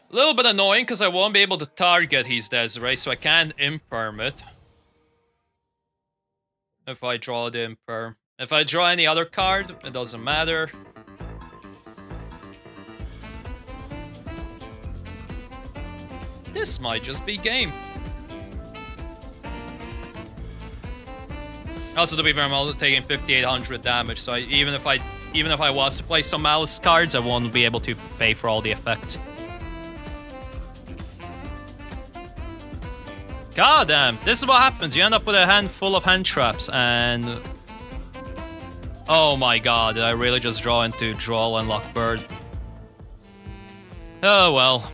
A little bit annoying because I won't be able to target his Desiree, so I can't Imperm it. If I draw the Imperm. If I draw any other card, it doesn't matter. This might just be game. Also, to be fair, I'm only taking 5,800 damage, so even if I was to play some Maliss cards, I won't be able to pay for all the effects. God damn, this is what happens. You end up with a hand full of hand traps, and... Oh my god, did I really just draw into Duel and Lockbird? Oh well.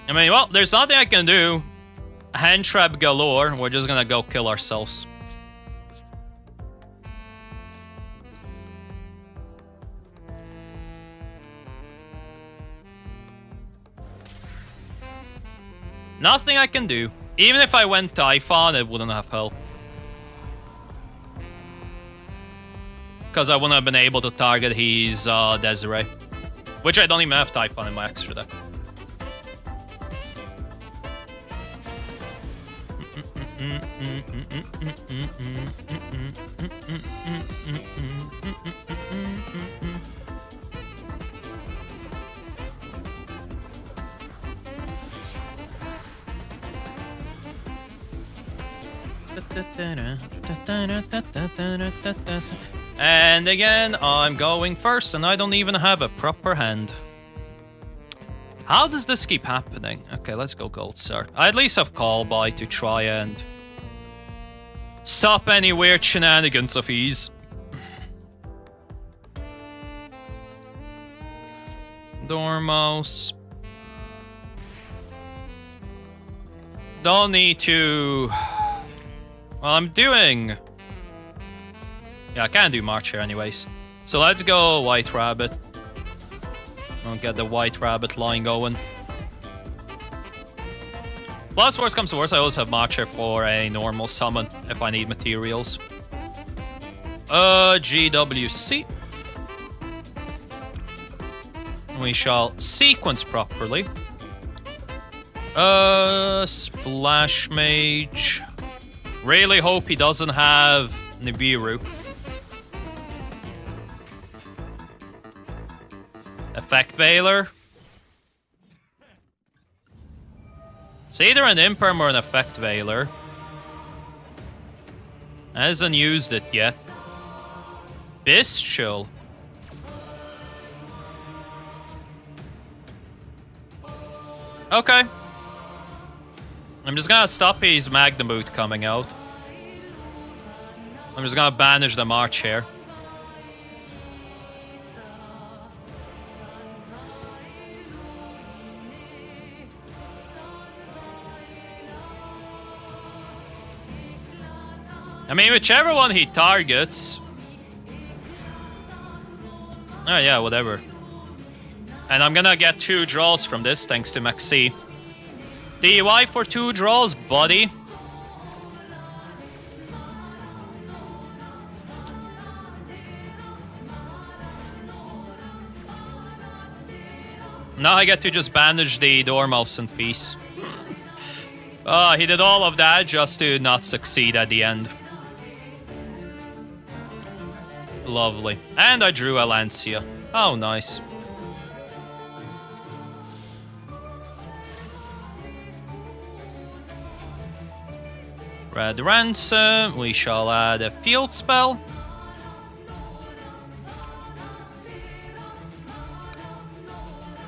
I mean, well, there's nothing I can do. Hand trap galore. We're just gonna go kill ourselves. Nothing I can do. Even if I went Typhon, it wouldn't have helped. Because I wouldn't have been able to target his Desiree. Which I don't even have Typhon in my extra deck. And again, I'm going first, and I don't even have a proper hand. How does this keep happening? Okay, let's go Gold Star. I at least have Call By to try and stop any weird shenanigans of ease. Dormouse. Don't need to... Well, I'm doing... Yeah, I can't do March here anyways. So let's go White Rabbit. I'll get the White Rabbit line going. Plus, worst comes to worst, I also have March here for a normal summon if I need materials. GWC. We shall sequence properly. Splash Mage. Really hope he doesn't have Nibiru. Effect Veiler. It's either an Imperm or an Effect Veiler. Hasn't used it yet. Bestial. Okay. I'm just gonna stop his Magnum Boot coming out. I'm just gonna banish the March here. I mean, whichever one he targets. Oh yeah, whatever. And I'm gonna get 2 draws from this, thanks to Maxi. DY for 2 draws, buddy. Now I get to just bandage the Dormouse in peace. He did all of that just to not succeed at the end. Lovely. And I drew Alancia. Oh, nice. Red Ransom. We shall add a field spell.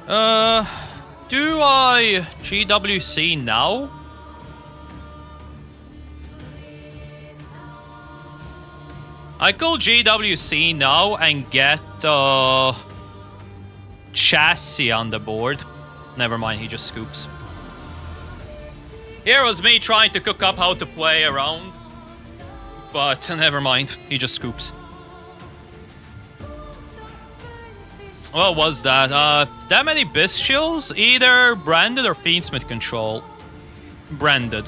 Do I GWC now? I could GWC now and get Chassis on the board. Never mind, he just scoops. Here was me trying to cook up how to play around. But never mind, he just scoops. What was that? That many Bestials? Either branded or Fiendsmith control. Branded.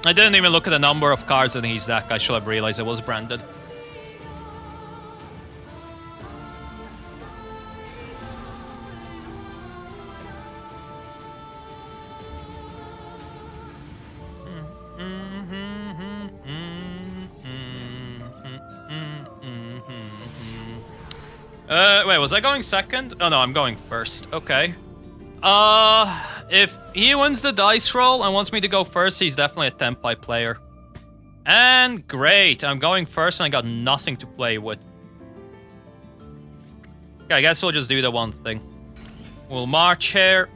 I didn't even look at the number of cards in his deck. I should have realized it was branded. Wait, was I going second? Oh no, I'm going first. Okay. If he wins the dice roll and wants me to go first, he's definitely a Tempai player. And great, I'm going first and I got nothing to play with. Okay, I guess we'll just do the one thing. We'll march here.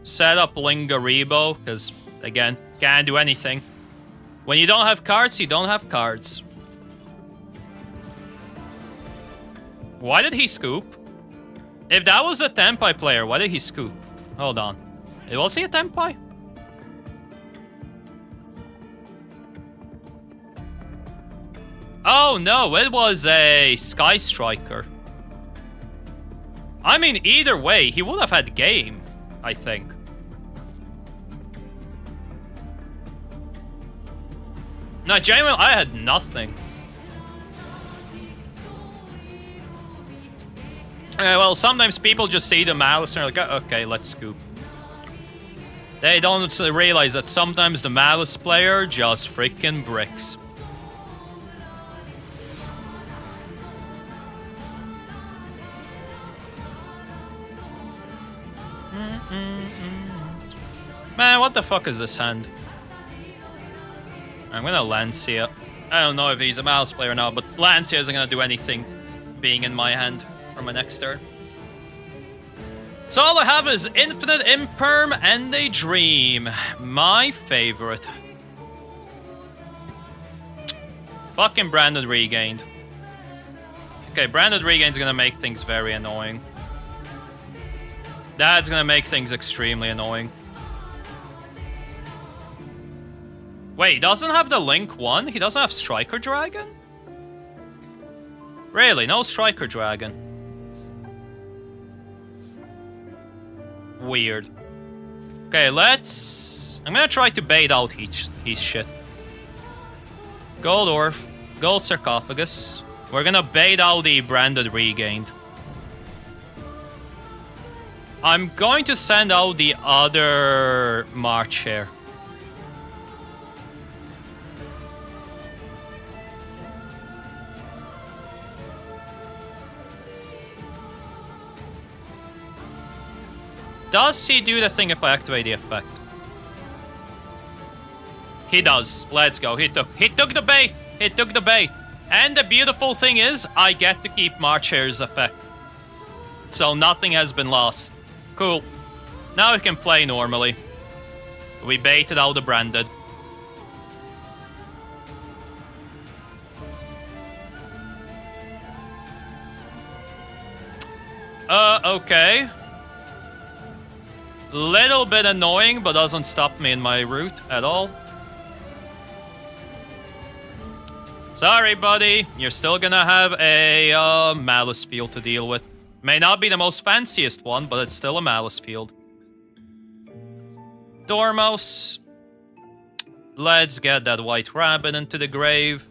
Set up Lingaribo, because, again, can't do anything. When you don't have cards, you don't have cards. Why did he scoop? If that was a Tempai player, why did he scoop? Hold on. Was he a Tenpai? Oh no, it was a Sky Striker. I mean, either way, he would have had game, I think. No, genuinely, I had nothing. Well, sometimes people just see the Malice and are like, oh, okay, let's scoop. They don't realize that sometimes the Malice player just freaking bricks. Man, what the fuck is this hand? I'm gonna Lancia. I don't know if he's a Malice player or not, but Lancia isn't gonna do anything being in my hand for my next turn. So all I have is Infinite Imperm and a Dream. My favorite. Fucking Branded Regained. Okay, Branded Regained's gonna make things very annoying. That's gonna make things extremely annoying. Wait, he doesn't have the Link 1? He doesn't have Striker Dragon? Really? No Striker Dragon? Weird. Okay, let's... I'm gonna try to bait out his shit. Gold Orf, Gold Sarcophagus. We're gonna bait out the Branded Regained. I'm going to send out the other March here. Does he do the thing if I activate the effect? He does. Let's go. He took the bait. He took the bait. And the beautiful thing is, I get to keep March Hare's effect. So nothing has been lost. Cool. Now we can play normally. We baited out the Branded. Okay. Little bit annoying, but doesn't stop me in my route at all. Sorry, buddy. You're still gonna have a Malice field to deal with. May not be the most fanciest one, but it's still a Malice field. Dormouse. Let's get that White Rabbit into the grave.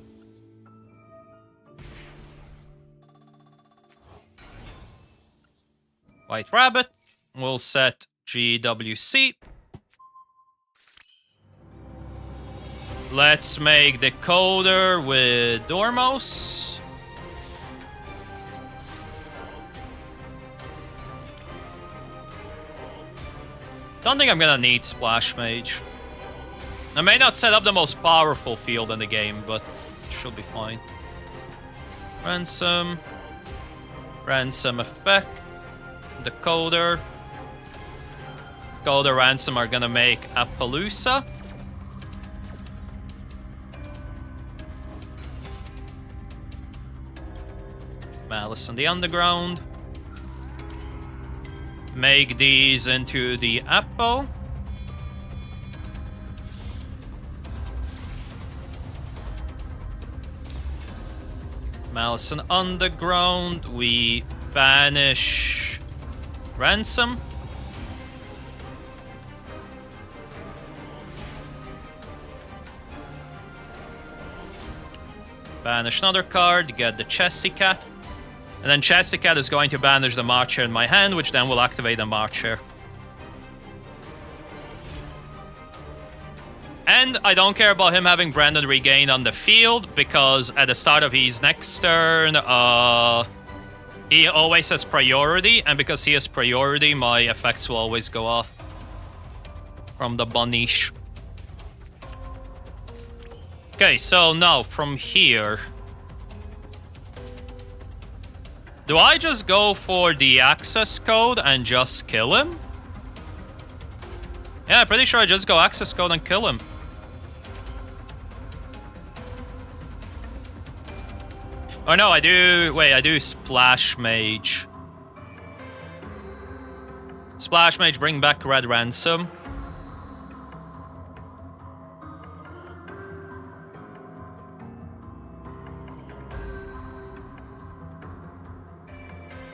White Rabbit. We'll set GWC. Let's make Decoder with Dormouse. Don't think I'm gonna need Splash Mage. I may not set up the most powerful field in the game, but it should be fine. Ransom. Ransom effect. Decoder. Decoder, Ransom are gonna make Appaloosa. Malice in the Underground. Make these into the Appo. Malice in Underground. We banish Ransom. Banish another card, get the Chessy Cat. And then Chessy Cat is going to banish the March Hare in my hand, which then will activate the March Hare. And I don't care about him having Branded Regained on the field, because at the start of his next turn, he always has priority, and because he has priority, my effects will always go off from the Banish. Okay, so now from here, do I just go for the access code and just kill him? Yeah, I'm pretty sure I just go access code and kill him. Oh no, I do... Wait, I do Splash Mage. Splash Mage, bring back Red Ransom.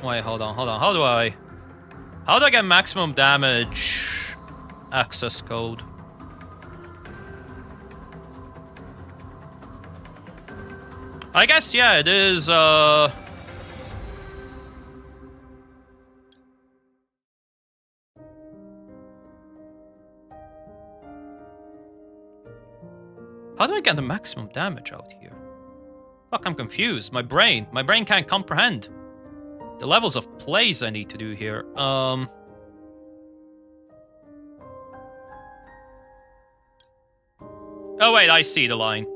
Wait, hold on. How do I get maximum damage access code? I guess, yeah, it is, How do I get the maximum damage out here? Fuck, I'm confused. My brain can't comprehend the levels of plays I need to do here. Oh wait, I see the line.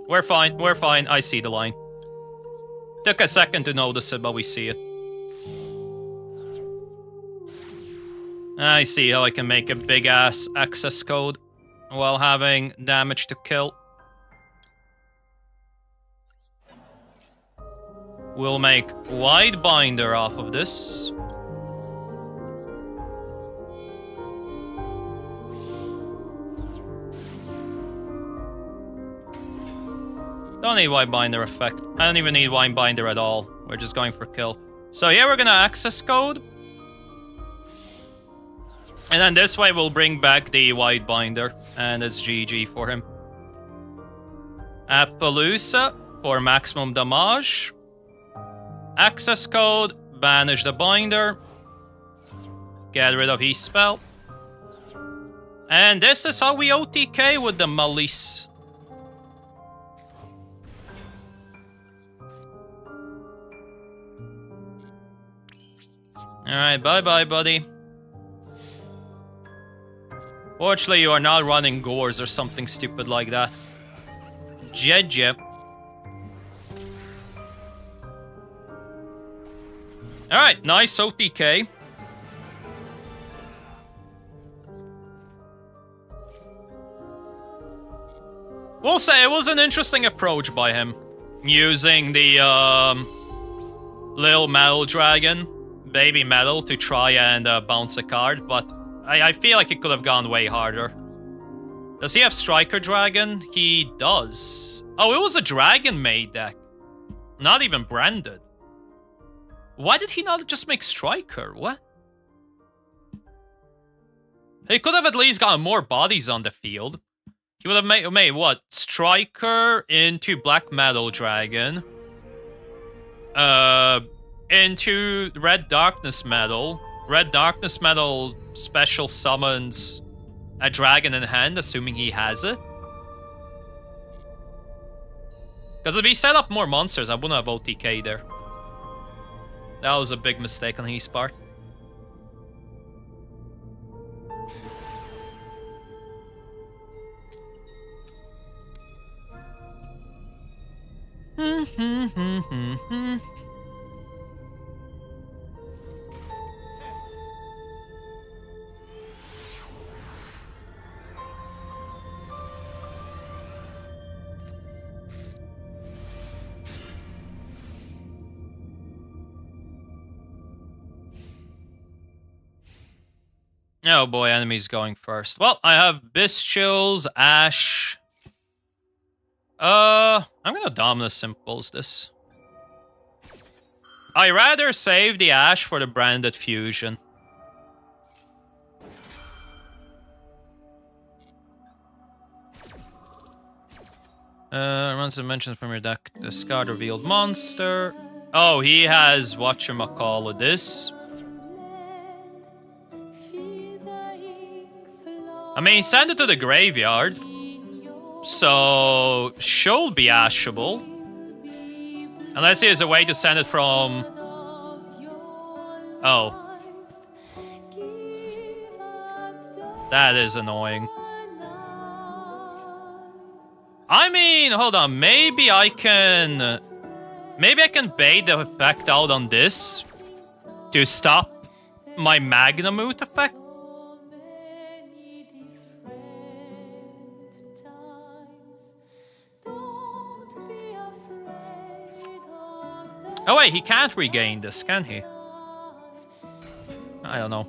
We're fine. I see the line. Took a second to notice it, but we see it. I see how I can make a big-ass access code while having damage to kill. We'll make Wide Binder off of this. Don't need Wide Binder effect. I don't even need Wide Binder at all. We're just going for kill. So yeah, we're gonna access code. And then this way we'll bring back the Wide Binder. And it's GG for him. Appaloosa for maximum damage. Access code, banish the binder. Get rid of his spell. And this is how we OTK with the Maliss. Alright, bye-bye, buddy. Fortunately, you are not running gores or something stupid like that. GG. Alright, nice OTK. We'll say it was an interesting approach by him. Using the, little metal dragon, baby metal, to try and bounce a card, but I feel like it could have gone way harder. Does he have Striker Dragon? He does. Oh, it was a Dragon-made deck. Not even branded. Why did he not just make Striker? What? He could have at least gotten more bodies on the field. He would have made what? Striker into Black Metal Dragon. Into Red Darkness Metal. Red Darkness Metal special summons a dragon in hand, assuming he has it. Because if he set up more monsters, I wouldn't have OTK there. That was a big mistake on his part. Oh boy, enemies going first. Well, I have Bestials, Ash. I'm gonna Dominus Impulse this. I rather save the Ash for the branded fusion. Runs a mention from your deck. Discard revealed monster. Oh, he has whatchamacallit this. I mean, send it to the graveyard. So, should be ashable. Unless there's a way to send it from... Oh. That is annoying. I mean, hold on. Maybe I can bait the effect out on this to stop my Magnamoot effect. Oh wait, he can't regain this, can he? I don't know.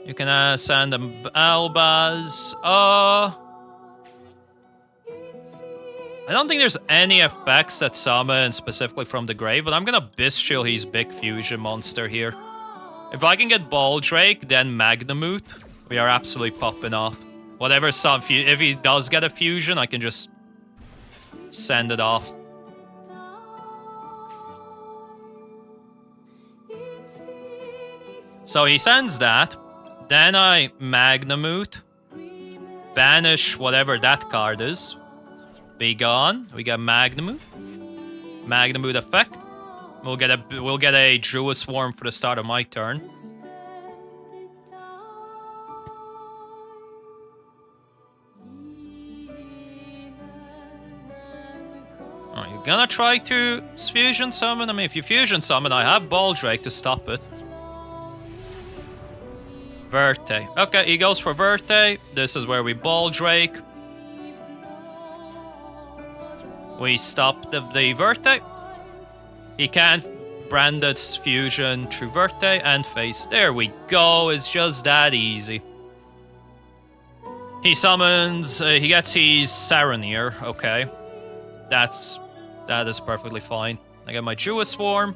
You can send them Albaz. I don't think there's any effects that summon specifically from the grave, but I'm gonna Bestial his big fusion monster here. If I can get Baldrake, then Magnamute, we are absolutely popping off. Whatever if he does get a fusion, I can just send it off. So he sends that. Then I Magnamute. Banish whatever that card is. Be gone. We got Magnamute. Magnamute effect. We'll get a Druid Swarm for the start of my turn. Oh, you're gonna try to fusion summon? I mean, if you fusion summon, I have Baldrake to stop it. Verte. Okay, he goes for Verte. This is where we Baldrake. We stop the Verte. He can't brand its fusion through Verte and face. There we go. It's just that easy. He summons. He gets his Saronir. Okay, that is perfectly fine. I got my Druid Swarm.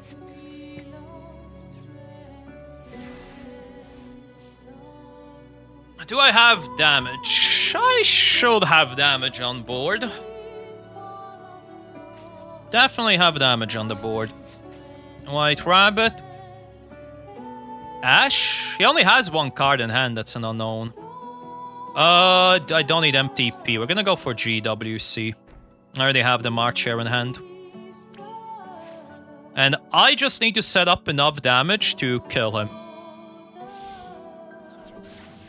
Do I have damage? I should have damage on board. Definitely have damage on the board. White Rabbit. Ash? He only has one card in hand that's an unknown. I don't need MTP. We're gonna go for GWC. I already have the March here in hand. And I just need to set up enough damage to kill him.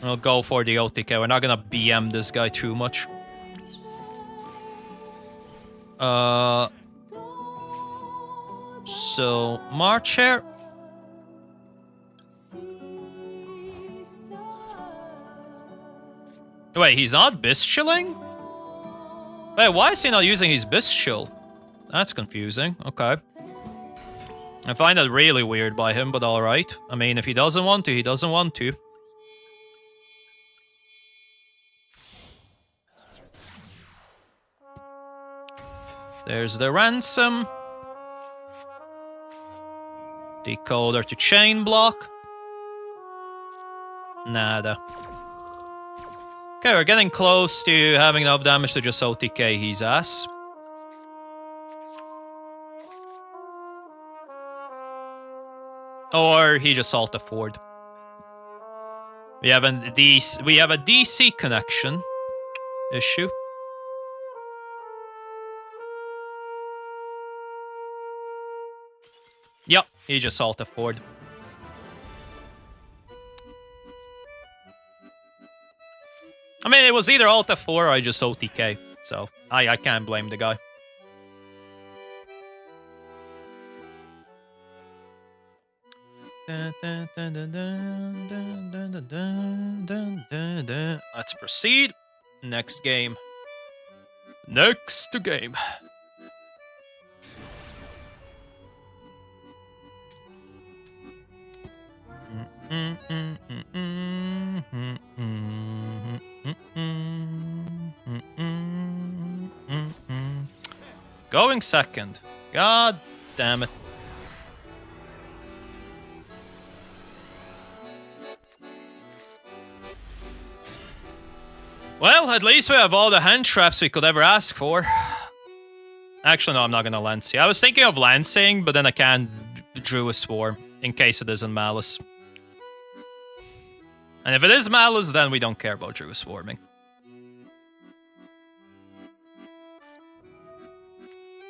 We'll go for the OTK. We're not gonna BM this guy too much. So, March here. Wait, he's not Bestialing? Wait, why is he not using his Bestial? That's confusing. Okay. I find that really weird by him, but alright. I mean, if he doesn't want to, he doesn't want to. There's the Ransom. Decoder to Chain Block. Nada. Okay, we're getting close to having enough damage to just OTK his ass. Or he just Alta Ford. We have a DC connection issue. Yep, he just Alta Ford. I mean, it was either Alta 4 or I just OTK, so I can't blame the guy. Let's proceed. Next game. Next game. Going second. God damn it. Well, at least we have all the hand traps we could ever ask for. Actually, no, I'm not gonna Lancing. I was thinking of Lancing, but then I can't Drew a Swarm in case it isn't Maliss. And if it is Maliss, then we don't care about Drew Swarming.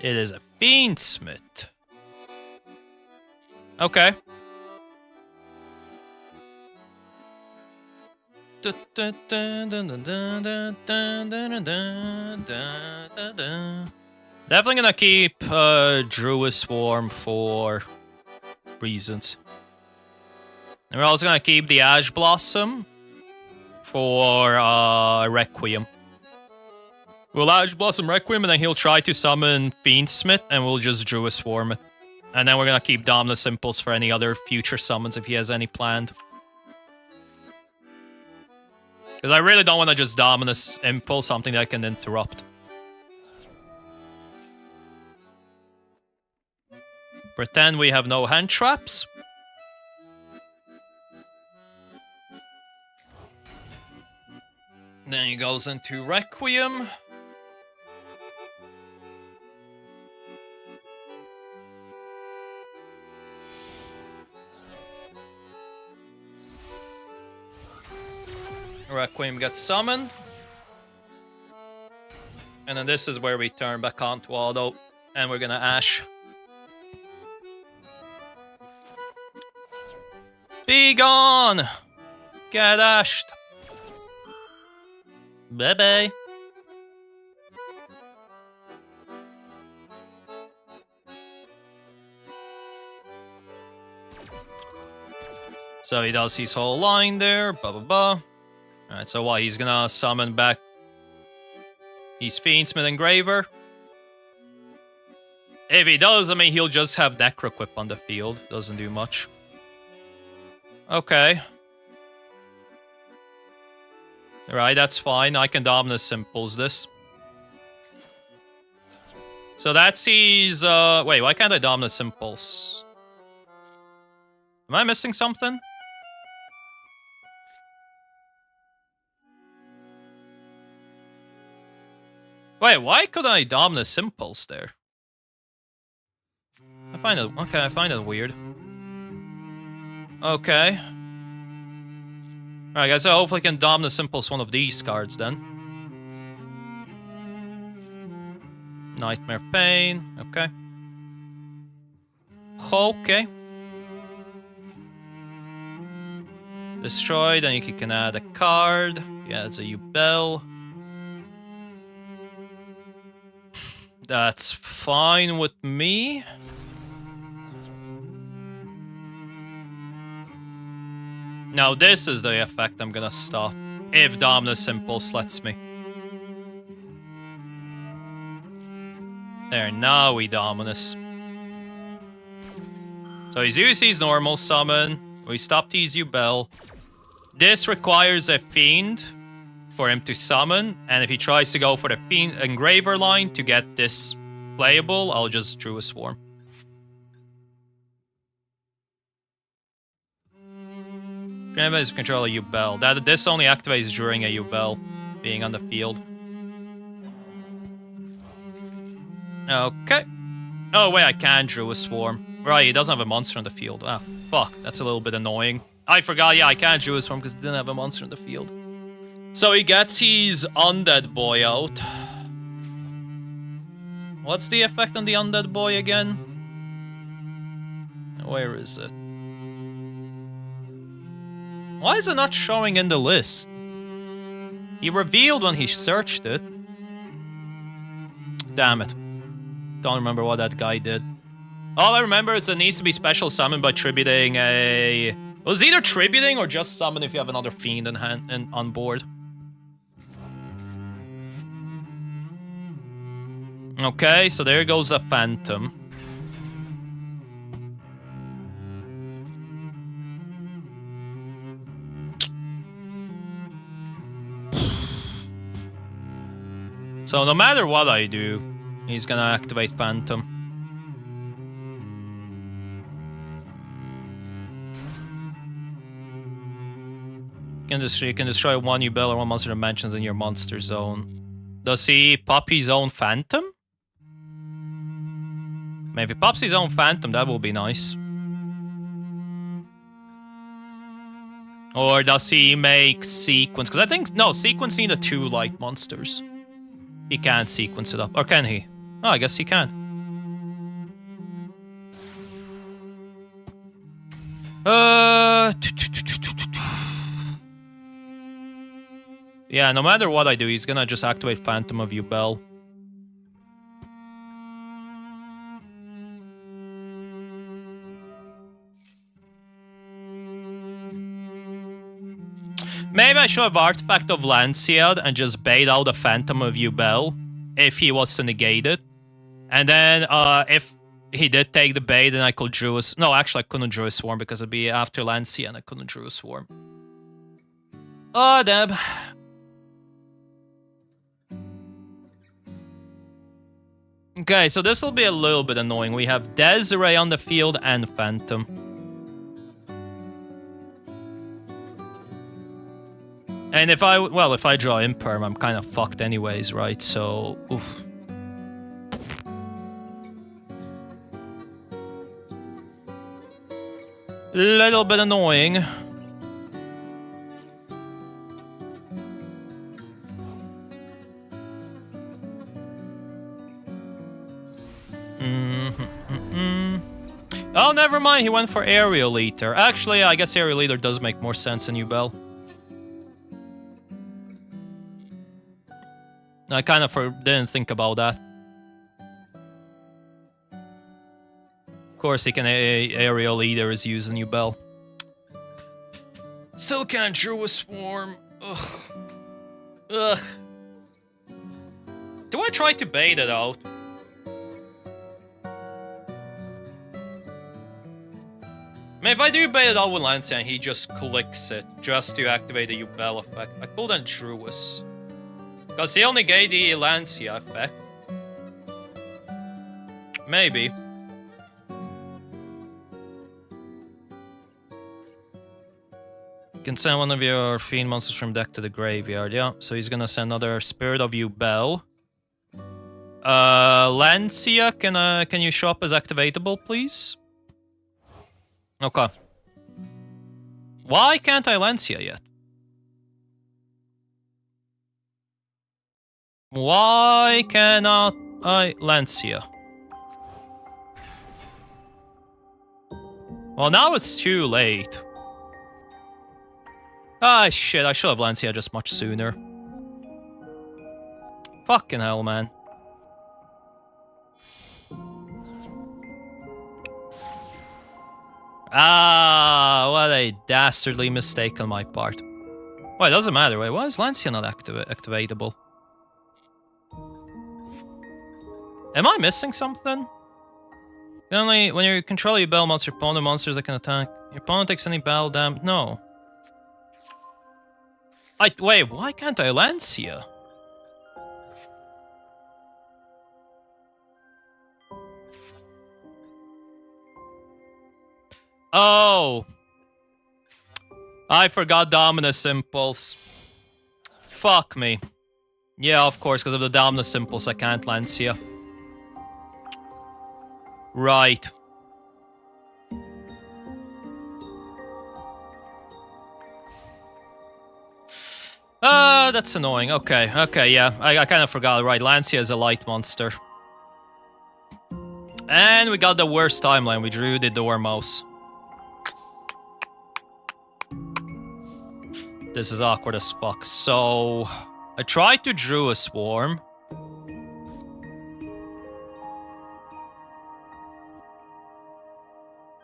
It is a Fiendsmith. Okay. Definitely gonna keep Druid Swarm for reasons. And we're also gonna keep the Ash Blossom for Requiem. We'll Ash Blossom Requiem and then he'll try to summon Fiendsmith and we'll just Druid Swarm it. And then we're gonna keep Daimless Impulse for any other future summons if he has any planned. Because I really don't want to just Dominus Impulse, something that I can interrupt. Pretend we have no hand traps. Then he goes into Requiem. Requiem gets summoned. And then this is where we turn back on to auto. And we're gonna Ash. Be gone! Get ashed. Bye-bye. So he does his whole line there. Blah, blah, blah. Alright, so what? He's gonna summon back his Fiendsmith Engraver. If he does, I mean, he'll just have Necroquip on the field. Doesn't do much. Okay. Right, that's fine. I can Dominus Impulse this. So that's his... Wait, why can't I Dominus Impulse? Am I missing something? Wait, why couldn't I Dominus Impulse there? I find it... Okay, I find it weird. Okay. Alright guys, so hopefully I can Dominus Impulse one of these cards then. Nightmare Pain, okay. Okay. Destroy, then you can add a card. Yeah, it's a Ubel. That's fine with me. Now this is the effect I'm gonna stop, if Dominus Impulse lets me. There, now we Dominus. So he's used his normal summon, we stopped his Ubel. This requires a Fiend for him to summon, and if he tries to go for the Fiend Engraver line to get this playable, I'll just Drew a Swarm. Is control a Ubel. This only activates during a Ubel being on the field. Okay. Oh wait, I can Drew a Swarm. Right, he doesn't have a monster on the field. Ah, fuck. That's a little bit annoying. I forgot, yeah, I can't Drew a Swarm because he didn't have a monster on the field. So he gets his Undead Boy out. What's the effect on the Undead Boy again? Where is it? Why is it not showing in the list? He revealed when he searched it. Damn it. Don't remember what that guy did. All I remember is it needs to be special summoned by tributing a... It was either tributing or just summon if you have another Fiend in hand and on board. Okay, so there goes the Phantom. So no matter what I do, he's gonna activate Phantom. You can destroy one Ubel or one monster dimensions in your monster zone. Does he pop his own Phantom? Maybe if he pops his own Phantom, that will be nice. Or does he make Sequence? Because I think... No, Sequence need the 2 light monsters. He can't sequence it up. Or can he? Oh, I guess he can. Yeah, no matter what I do, he's gonna just activate Phantom of Ubel. Maybe I should have Artifact of Lanciad and just bait out a Phantom of Ubel if he was to negate it. And then if he did take the bait, then I could Drew a... No, actually I couldn't Drew a Swarm because it'd be after Lanciad and I couldn't Drew a Swarm. Oh, damn. Okay, so this will be a little bit annoying. We have Desiree on the field and Phantom. And if I draw Imperm, I'm kind of fucked anyways, right? So, oof. Little bit annoying. Oh, never mind. He went for Aerial Eater. Actually, I guess Aerial Eater does make more sense in Ubel. I kind of didn't think about that. Of course, he can Aerial Eater is using Ubel. Still can't drew a Swarm. Ugh. Ugh. Do I try to bait it out? I mean, if I do bait it out with Lancia and he just clicks it just to activate the Ubel effect, I could then Druis. Because he only gave the Lancia effect. Maybe. You can send one of your Fiend monsters from deck to the graveyard, yeah. So he's gonna send another Spirit of Ubel. Lancia, can you show up as activatable, please? Okay. Why can't I Lancia yet? Why cannot I Lancia? Well, now it's too late. Ah, shit, I should have Lancia just much sooner. Fucking hell, man. Ah, what a dastardly mistake on my part. Well, it doesn't matter. Wait, why is Lancia not activatable? Am I missing something? Only when you control your bell monster, opponent monsters that can attack. Your opponent takes any battle damage. No. Wait, why can't I Lancia? Oh. I forgot Dominus Impulse. Fuck me. Yeah, of course, because of the Dominus Impulse, I can't Lancia. Right. That's annoying. Okay, yeah. I kind of forgot. Right, Lancia is a light monster. And we got the worst timeline. We drew the Dormouse. This is awkward as fuck. So, I tried to drew a Swarm.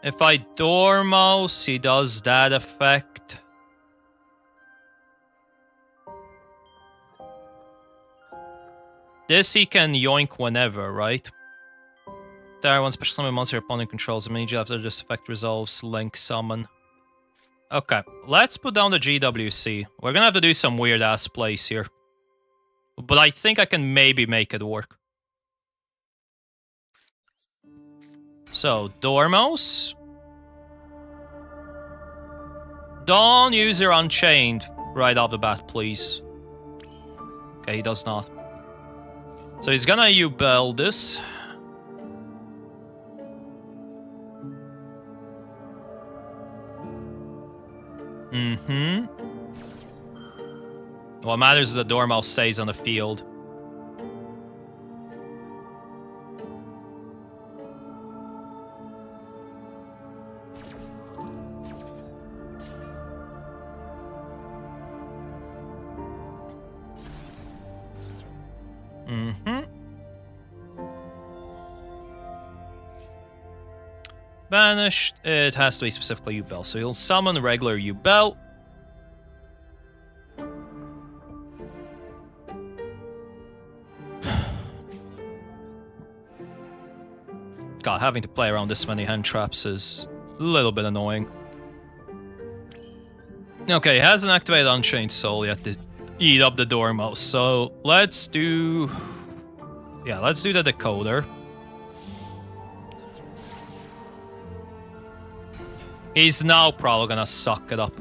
If I Dormouse, he does that effect. This he can yoink whenever, right? There, one special summon monster your opponent controls immediately after this effect resolves, link summon. Okay, let's put down the GWC. We're gonna have to do some weird-ass plays here. But I think I can maybe make it work. So, Dormouse. Don't use your Unchained right off the bat, please. Okay, he does not. So he's gonna Ubel this. What matters is the Dormouse stays on the field. Banished. It has to be specifically Ubel, so you'll summon regular Ubel. God, having to play around this many hand traps is a little bit annoying. Okay, it hasn't activated Unchained Soul yet to eat up the Dormouse, so let's do... Yeah, let's do the decoder. He's now probably gonna suck it up.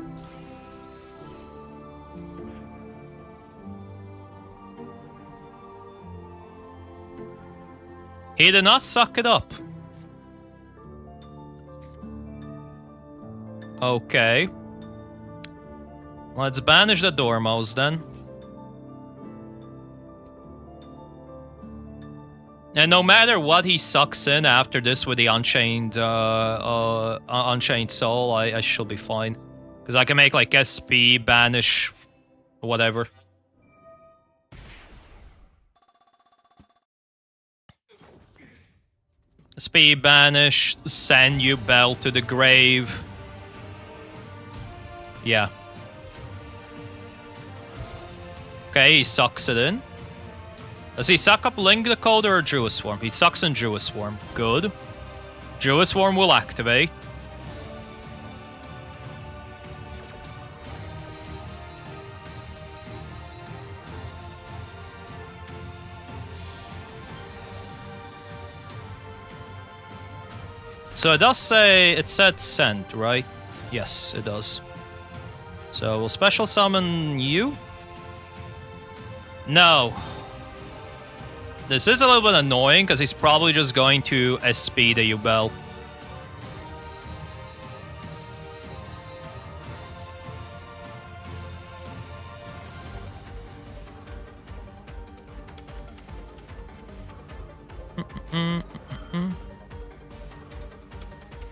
He did not suck it up. Okay. Let's banish the Dormouse then. And no matter what he sucks in after this with the Unchained Unchained Soul, I should be fine. Because I can make like SP, banish, whatever. SP, banish, send you Bell to the grave. Yeah. Okay, he sucks it in. Does he suck up Link Decoder or Druid Swarm? He sucks in Druid Swarm. Good. Druid Swarm will activate. So it does say, it said send, right? Yes, it does. So we'll special summon you? No. This is a little bit annoying because he's probably just going to SP the Yubel.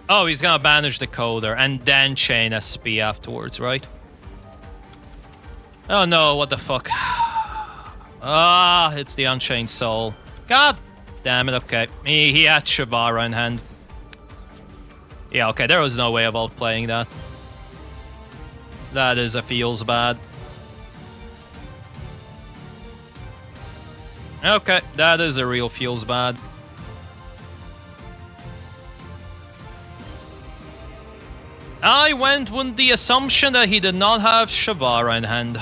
Oh, he's gonna banish the Decoder and then chain SP afterwards, right? Oh no, what the fuck? Ah, it's the Unchained Soul. God damn it, okay. He had Shavara in hand. Yeah, okay, there was no way of outplaying that. That is a feels bad. Okay, that is a real feels bad. I went with the assumption that he did not have Shavara in hand.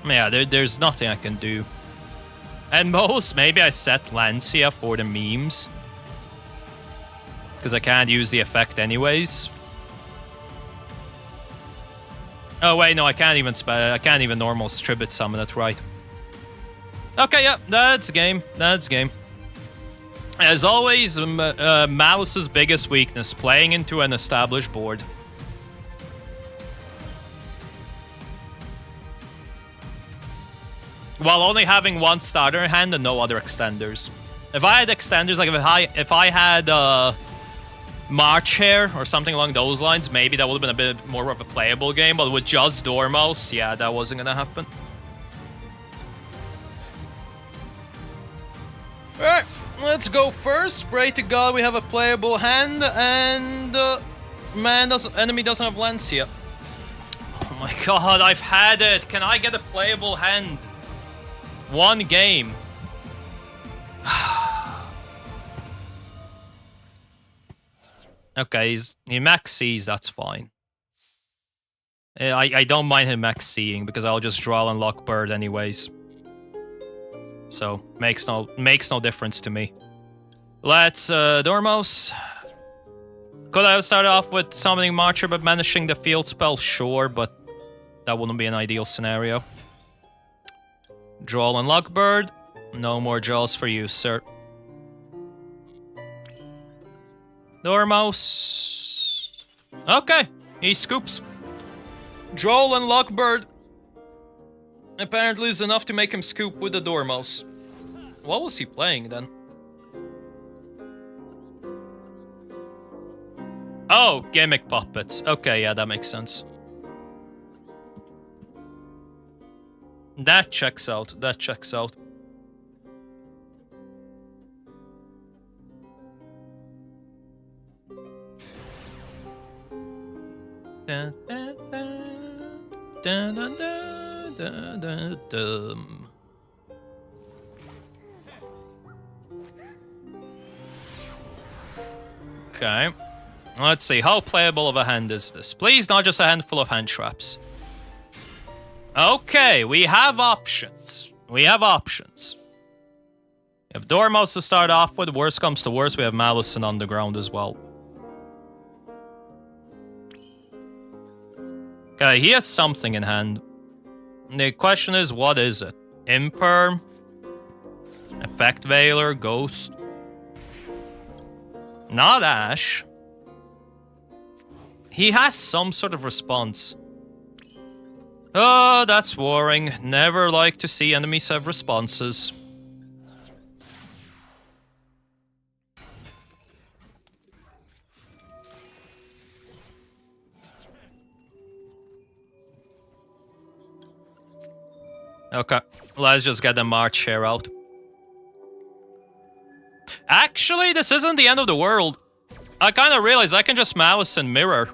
Yeah, there's nothing I can do. At most, maybe I set Lancia for the memes. Because I can't use the effect anyways. Oh wait, no, I can't even normal Tribute summon it, right? Okay, yeah, that's game. That's game. As always, Maliss's biggest weakness, playing into an established board. While only having one starter in hand and no other extenders. If I had extenders, like if I had March Hare or something along those lines, maybe that would have been a bit more of a playable game, but with just Dormouse, yeah, that wasn't gonna happen. Alright, let's go first. Pray to God we have a playable hand, and enemy doesn't have Lancia. Oh my god, I've had it. Can I get a playable hand? One game. Okay, he max C's, that's fine. I don't mind him max C'ing because I'll just draw and lock bird anyways. So makes no difference to me. Let's Dormouse. Could I have started off with summoning Marcher but managing the field spell? Sure, but that wouldn't be an ideal scenario. Draw and lock bird. No more draws for you, sir. Dormouse. Okay, he scoops. Droll and Lockbird apparently is enough to make him scoop with the Dormouse. What was he playing then? Oh, gimmick puppets. Okay, yeah, that makes sense. That checks out. That checks out. Dun, dun, dun, dun, dun, dun, Okay. Let's see, how playable of a hand is this? Please, not just a handful of hand traps. Okay, we have options. We have Dormouse to start off with. Worst comes to worst, we have Maliss and Underground as well. Okay, he has something in hand. The question is, what is it? Imperm? Effect Veiler? Ghost? Not Ash. He has some sort of response. Oh, that's worrying. Never like to see enemies have responses. Okay, let's just get the March here out. Actually, this isn't the end of the world. I kind of realized I can just Malice and Mirror.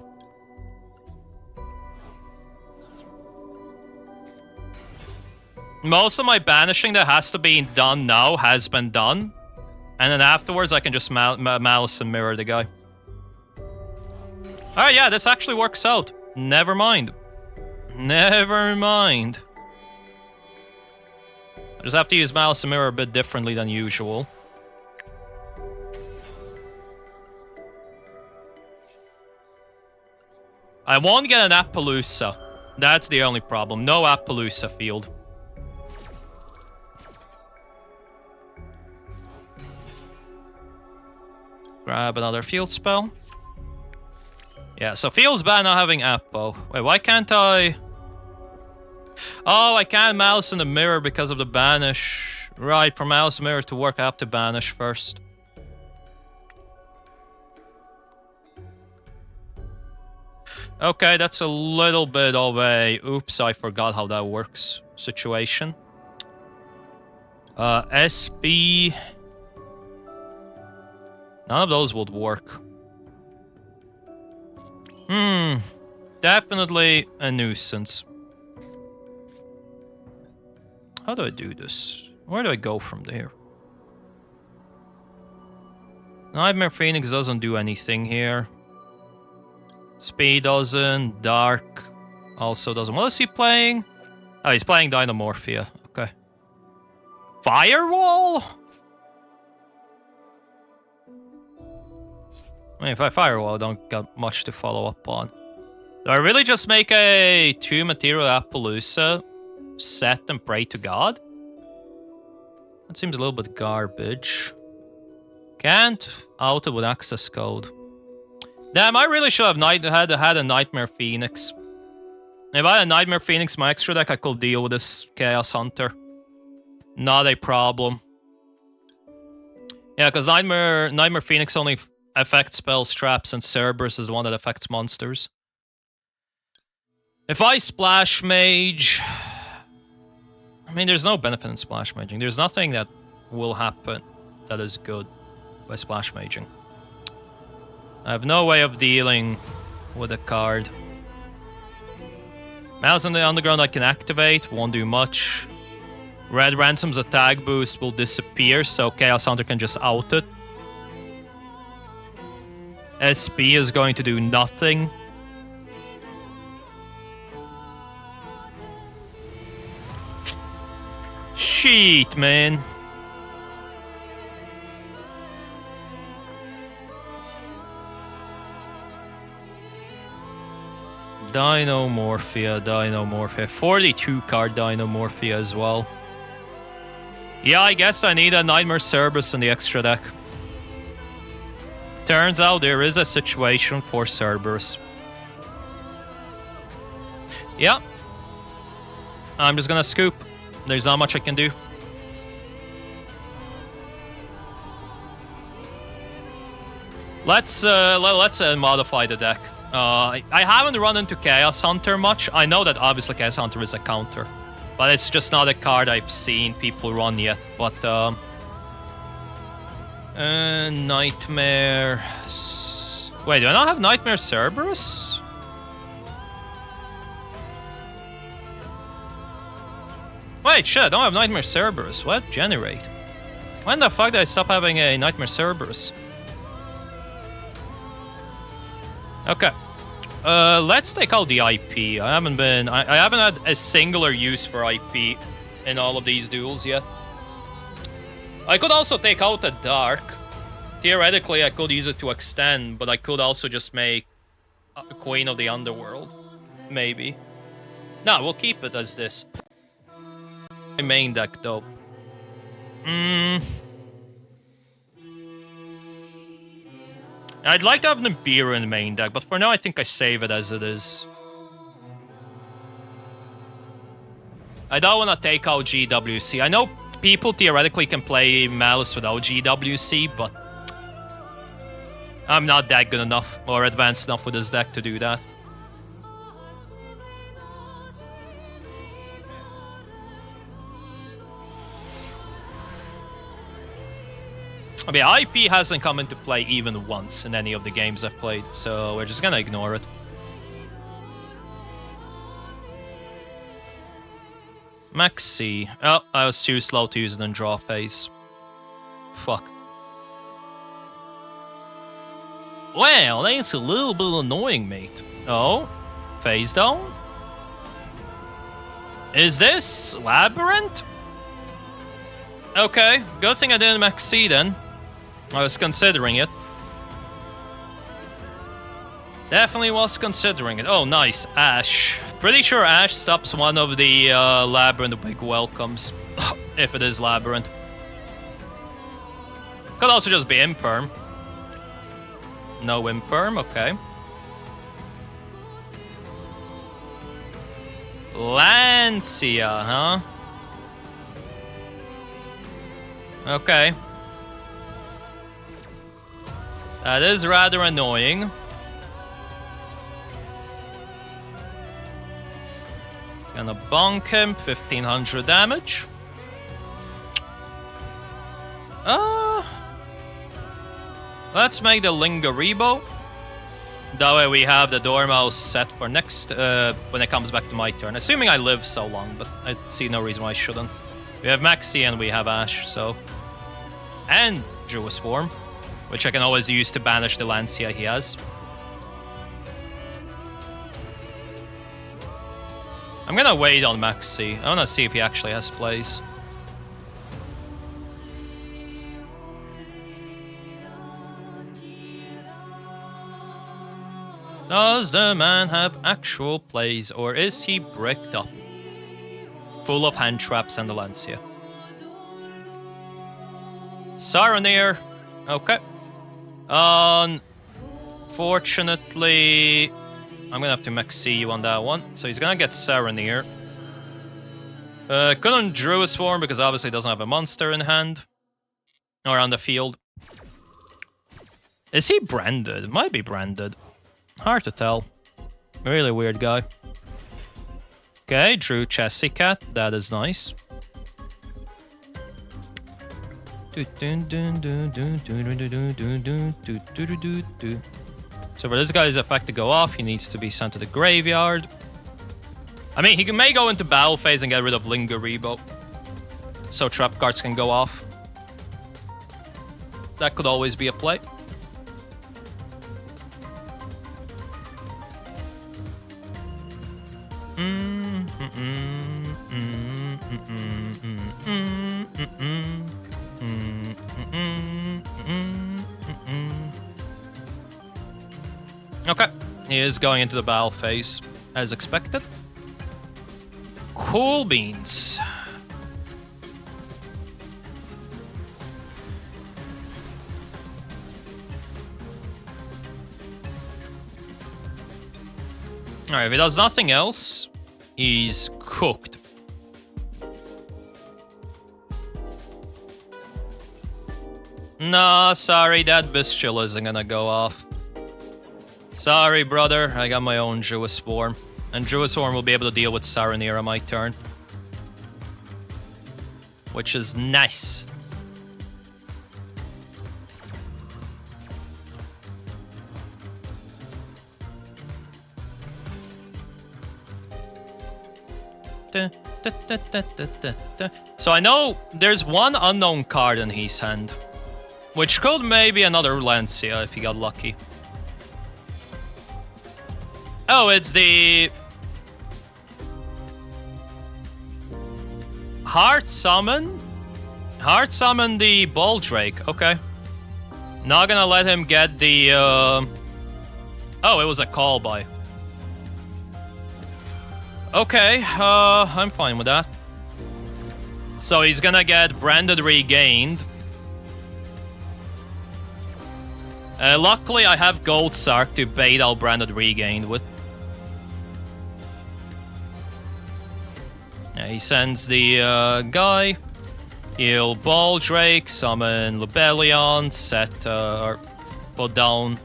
Most of my banishing that has to be done now has been done. And then afterwards, I can just Malice and Mirror the guy. Alright, yeah, this actually works out. Never mind. Never mind. I just have to use Malice and Mirror a bit differently than usual. I won't get an Appaloosa. That's the only problem. No Appaloosa field. Grab another field spell. Yeah, so feels bad not having Appo. Wait, why can't I... Oh, I can't Malice in the Mirror because of the banish. Right, for Malice in the Mirror to work, I have to banish first. Okay, that's a little bit of a oops, I forgot how that works situation. SB... None of those would work. Definitely a nuisance. How do I do this? Where do I go from there? Nightmare Phoenix doesn't do anything here. Speed doesn't. Dark also doesn't. What is he playing? Oh, he's playing Dynamorphia. Okay. Firewall? I mean, if I Firewall, I don't got much to follow up on. Do I really just make a 2-material Appaloosa, set and pray to God? That seems a little bit garbage. Can't out it with access code. Damn, I really should have had a Nightmare Phoenix. If I had a Nightmare Phoenix in my extra deck, I could deal with this Chaos Hunter. Not a problem. Yeah, because Nightmare Phoenix only affects spells, traps, and Cerberus is the one that affects monsters. If I Splash Mage... I mean, there's no benefit in Splash Maging. There's nothing that will happen that is good by Splash Maging. I have no way of dealing with a card. Malice in the Underground I can activate, won't do much. Red Ransom's attack boost will disappear, so Chaos Hunter can just out it. SP is going to do nothing. Shit, man. Dynamorphia. 42 card Dynamorphia as well. Yeah, I guess I need a Nightmare Cerberus in the extra deck. Turns out there is a situation for Cerberus. Yeah. I'm just gonna scoop. There's not much I can do. Let's modify the deck. I haven't run into Chaos Hunter much. I know that obviously Chaos Hunter is a counter, but it's just not a card I've seen people run yet. But Nightmare. Wait, do I not have Nightmare Cerberus? Wait, shit, I don't have Nightmare Cerberus. What? Generate. When the fuck did I stop having a Nightmare Cerberus? Okay. Let's take out the IP. I haven't had a singular use for IP in all of these duels yet. I could also take out the Dark. Theoretically, I could use it to extend, but I could also just make a Queen of the Underworld. Maybe. No, we'll keep it as this. My main deck, though. I'd like to have Nibiru in the main deck, but for now I think I save it as it is. I don't want to take out GWC. I know people theoretically can play Maliss without GWC, but I'm not that good enough or advanced enough with this deck to do that. I mean, IP hasn't come into play even once in any of the games I've played, so we're just gonna ignore it. Max C. Oh, I was too slow to use it in draw phase. Fuck. Well, that's a little bit annoying, mate. Oh, phase down? Is this Labyrinth? Okay, good thing I didn't Max C then. I was considering it. Definitely was considering it. Oh, nice. Ash. Pretty sure Ash stops one of the Labyrinth big welcomes. If it is Labyrinth. Could also just be Imperm. No Imperm, okay. Lancia, huh? Okay. That is rather annoying. Gonna bonk him, 1500 damage. Let's make the Lingaribo. That way we have the Dormouse set for next, when it comes back to my turn. Assuming I live so long, but I see no reason why I shouldn't. We have Maxi and we have Ash, so... And Druid Swarm, which I can always use to banish the Lancia he has. I'm gonna wait on Maxi. I wanna see if he actually has plays. Does the man have actual plays, or is he bricked up? Full of hand traps and the Lancia. Saronir. Okay. Unfortunately, I'm gonna have to Maxi you on that one. So he's gonna get Saronir. Couldn't Druid Swarm because obviously doesn't have a monster in hand. Or on the field. Is he branded? Might be branded. Hard to tell. Really weird guy. Okay, drew Chessy Cat. That is nice. So for this guy's effect to go off, he needs to be sent to the graveyard. I mean, he may go into battle phase and get rid of Lingaribo. So trap cards can go off. That could always be a play. Okay, he is going into the battle phase, as expected. Cool beans. Alright, if he does nothing else, he's cooked. Nah, sorry, that Bestial isn't gonna go off. Sorry, brother, I got my own Druid Swarm. And Druid Swarm will be able to deal with Saronir on my turn. Which is nice. So I know there's one unknown card in his hand, which could maybe another Lancia if he got lucky. Oh, it's the Heart Summon? Heart Summon the Ball Drake, okay. Not gonna let him get the, Oh, it was a call by. Okay, I'm fine with that. So he's gonna get Branded Regained. Luckily, I have Gold Sark to bait out Branded Regained with. Yeah, he sends the guy. He'll Ball Drake, summon Lubellion, set or put down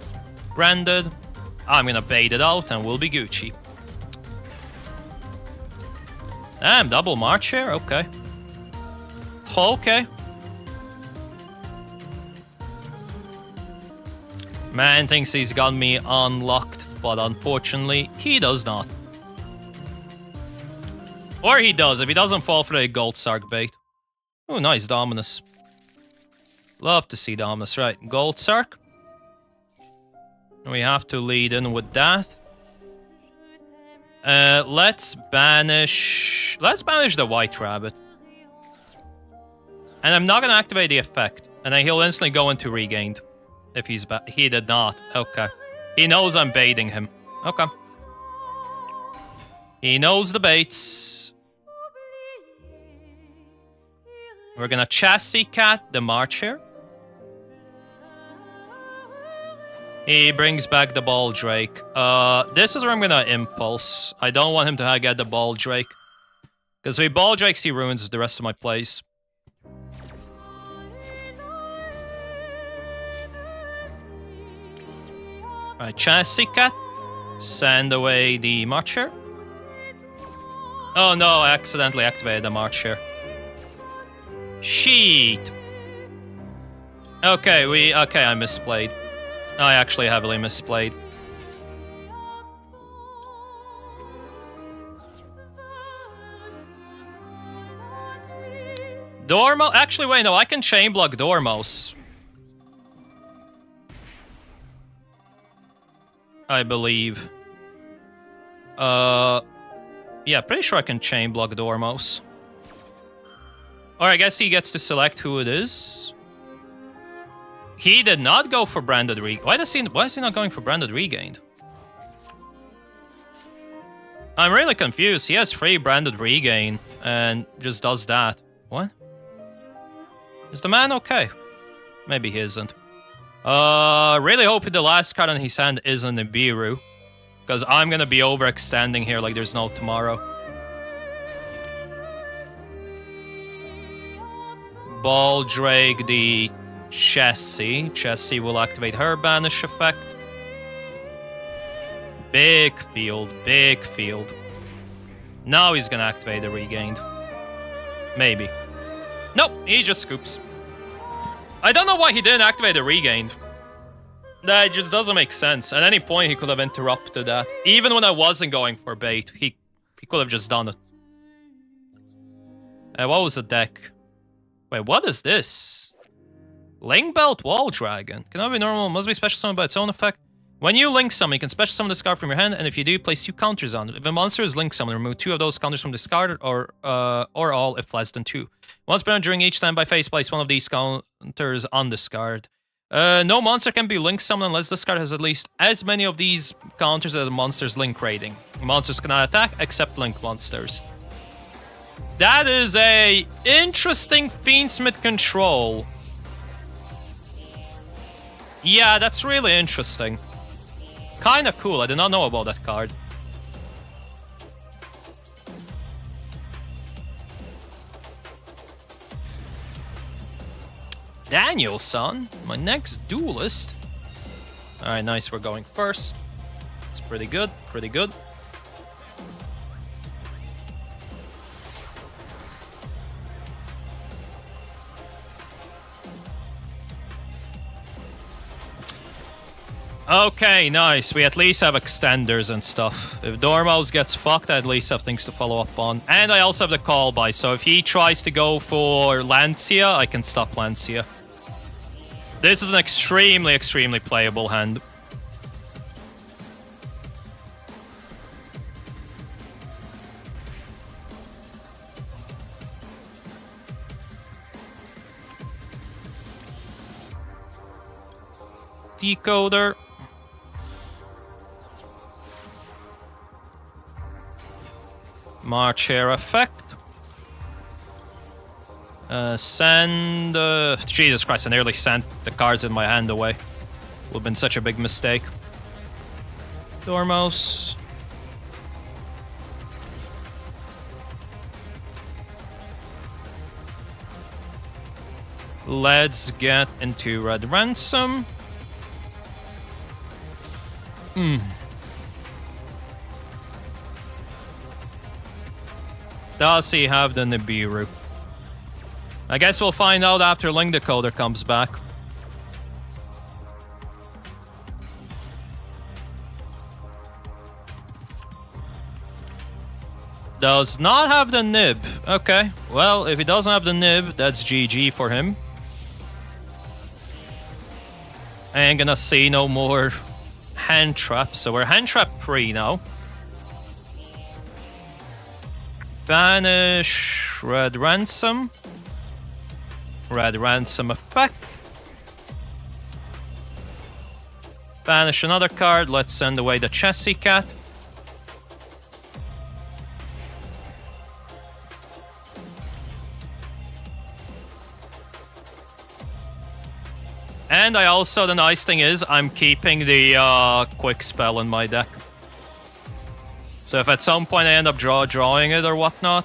Branded. I'm gonna bait it out and we'll be Gucci. Damn, double March here? Okay. Okay. Man thinks he's got me unlocked, but unfortunately, he does not. Or he does, if he doesn't fall for a Gold Sark bait. Oh, nice, Dominus. Love to see Dominus. Right, Gold Sark. We have to lead in with that. Let's banish the White Rabbit. And I'm not gonna activate the effect. And then he'll instantly go into Regained. If he's he did not. Okay. He knows I'm baiting him. Okay. He knows the baits. We're gonna Chassis Cat the March here. He brings back the Ball Drake. This is where I'm gonna Impulse. I don't want him to get the Ball Drake. Because if he Ball Drakes, he ruins the rest of my plays. Alright, Chassis Cat. Send away the Marcher. Oh no, I accidentally activated the Marcher. Sheet. Okay, I misplayed. I actually heavily misplayed. Dormo? Actually, wait, no, I can chain block Dormos. I believe. Yeah, pretty sure I can chain block Dormos. Or I guess he gets to select who it is. He did not go for Branded Regained. Why is he not going for Branded Regained? I'm really confused. He has free Branded Regain and just does that. What? Is the man okay? Maybe he isn't. Really hope the last card on his hand isn't Nibiru. Because I'm gonna be overextending here like there's no tomorrow. Ball Drake the Chassis. Chassis will activate her banish effect. Big field, big field. Now he's gonna activate the Regained. Maybe. Nope, he just scoops. I don't know why he didn't activate the Regained. That just doesn't make sense. At any point, he could have interrupted that. Even when I wasn't going for bait, he could have just done it. What was the deck? Wait, what is this? Link Belt Wall Dragon. Cannot be normal, must be special summoned by its own effect. When you link summon, you can special summon this card from your hand, and if you do, place 2 counters on it. If a monster is link summoned, remove 2 of those counters from discarded, or all if less than 2. Once per round during each standby phase, place 1 of these counters on discard. No monster can be link summoned unless this card has at least as many of these counters as the monster's link rating. Monsters cannot attack except link monsters. That is a interesting Fiendsmith control. Yeah, that's really interesting. Kinda cool, I did not know about that card. Danielson, my next duelist. Alright, nice, we're going first. It's pretty good, pretty good. Okay, nice. We at least have extenders and stuff. If Dormouse gets fucked, I at least have things to follow up on. And I also have the call by, so if he tries to go for Lancia, I can stop Lancia. This is an extremely, extremely playable hand. Decoder. March Air effect. Send... Jesus Christ, I nearly sent the cards in my hand away. Would have been such a big mistake. Dormouse. Let's get into Red Ransom. Does he have the Nibiru? I guess we'll find out after Link Decoder comes back. Does not have the nib. Okay, well, if he doesn't have the nib, that's GG for him. I ain't gonna see no more hand traps, so we're hand trap free now. Banish Red Ransom. Red Ransom effect. Banish another card. Let's send away the Chessie Cat. And I also, the nice thing is, I'm keeping the quick spell in my deck. So if at some point I end up drawing it or whatnot,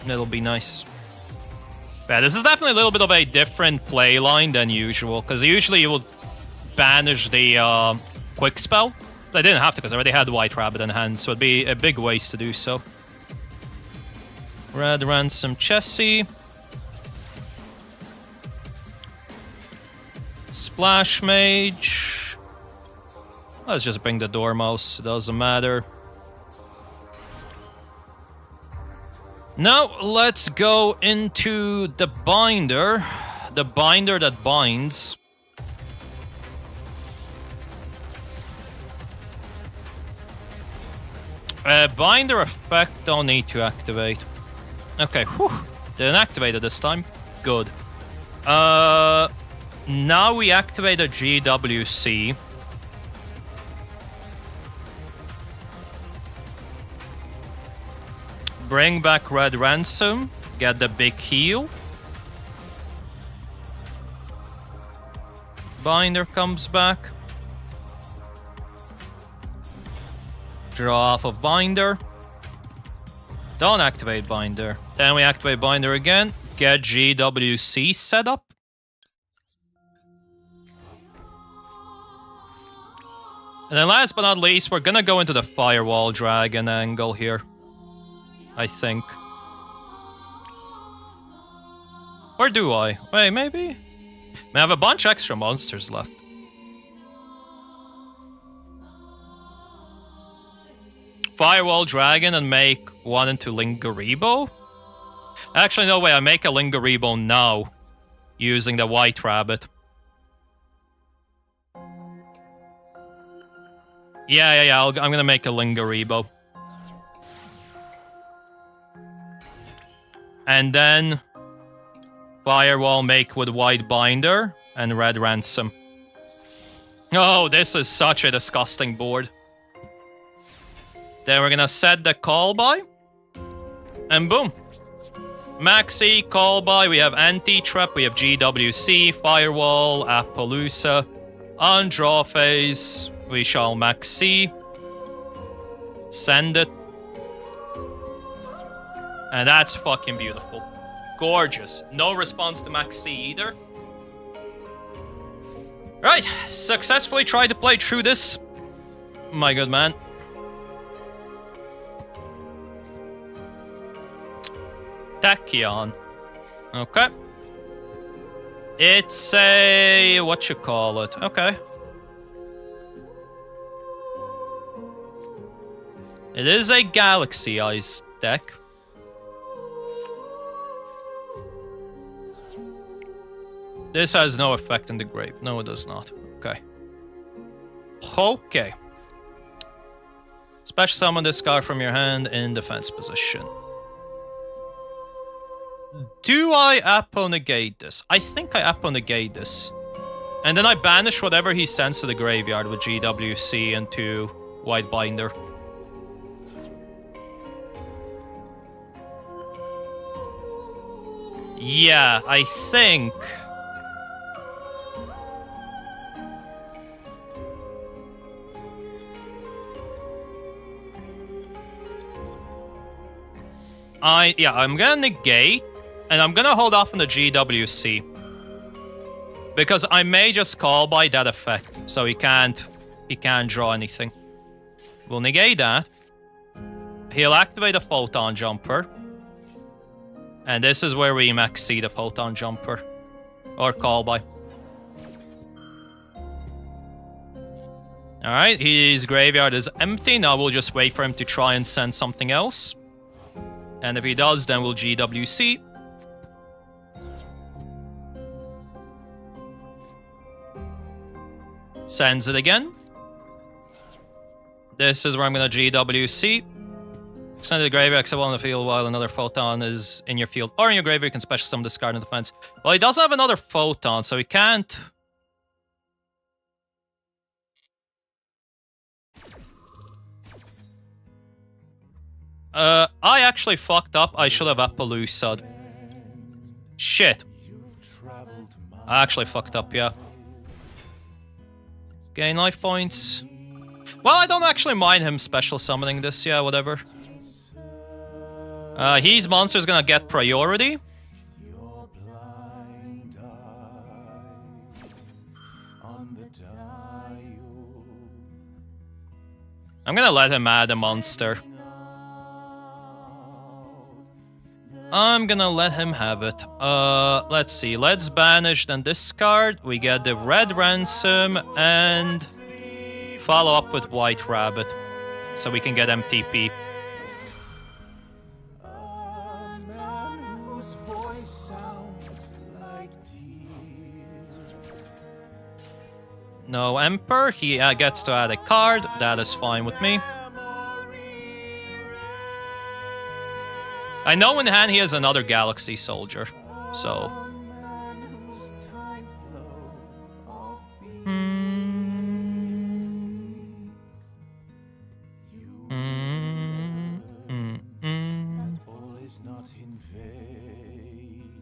it'll be nice. Yeah, this is definitely a little bit of a different play line than usual, because usually you would banish the quick spell. I didn't have to, because I already had White Rabbit in hand, so it'd be a big waste to do so. Red Ransom Chessie. Splash Mage. Let's just bring the Dormouse, it doesn't matter. Now, let's go into the binder. The binder that binds. Binder effect, don't need to activate. Okay, whew. Didn't activate it this time. Good. Now we activate a GWC. Bring back Red Ransom. Get the big heal. Binder comes back. Draw off of Binder. Don't activate Binder. Then we activate Binder again. Get GWC set up. And then last but not least, we're gonna go into the Firewall Dragon angle here. I think. Or do I? Wait, maybe? I have a bunch extra monsters left. Firewall Dragon and make one into Lingaribo? Actually, no way, I make a Lingaribo now. Using the White Rabbit. Yeah, I'm gonna make a Lingaribo. And then Firewall make with White Binder and Red Ransom. Oh, this is such a disgusting board. Then we're gonna set the call by. And boom. Maxi, call by, we have Anti-Trap, we have GWC, Firewall, Appaloosa. On draw phase, we shall Maxi. Send it. And that's fucking beautiful. Gorgeous. No response to Maxi either. Right, successfully tried to play through this. My good man. Tachyon. Okay. It's a... what you call it? Okay. It is a Galaxy Eyes deck. This has no effect in the grave. No, it does not. Okay. Okay. Special summon this card from your hand in defense position. Do I Apo-negate this? I think I Apo-negate this. And then I banish whatever he sends to the graveyard with GWC into White Binder. Yeah, I think... I'm gonna negate, and I'm gonna hold off on the GWC. Because I may just call by that effect, so he can't draw anything. We'll negate that. He'll activate a Photon Jumper. And this is where we max see the Photon Jumper. Or call by. Alright, his graveyard is empty. Now we'll just wait for him to try and send something else. And if he does, then we'll GWC. Sends it again. This is where I'm going to GWC. Send to the graveyard, except on the field while another Photon is in your field. Or in your graveyard, you can special summon this card in defense. Well, he doesn't have another Photon, so he can't... I actually fucked up. I should have Appaloosa'd. Shit. I actually fucked up, yeah. Gain life points. Well, I don't actually mind him special summoning this, yeah, whatever. His monster's gonna get priority. I'm gonna let him add a monster. I'm gonna let him have it. Let's see. Let's banish then discard. We get the red ransom and follow up with white rabbit, so we can get MTP. No Emperor. He gets to add a card. That is fine with me. I know in hand he has another Galaxy Soldier, so...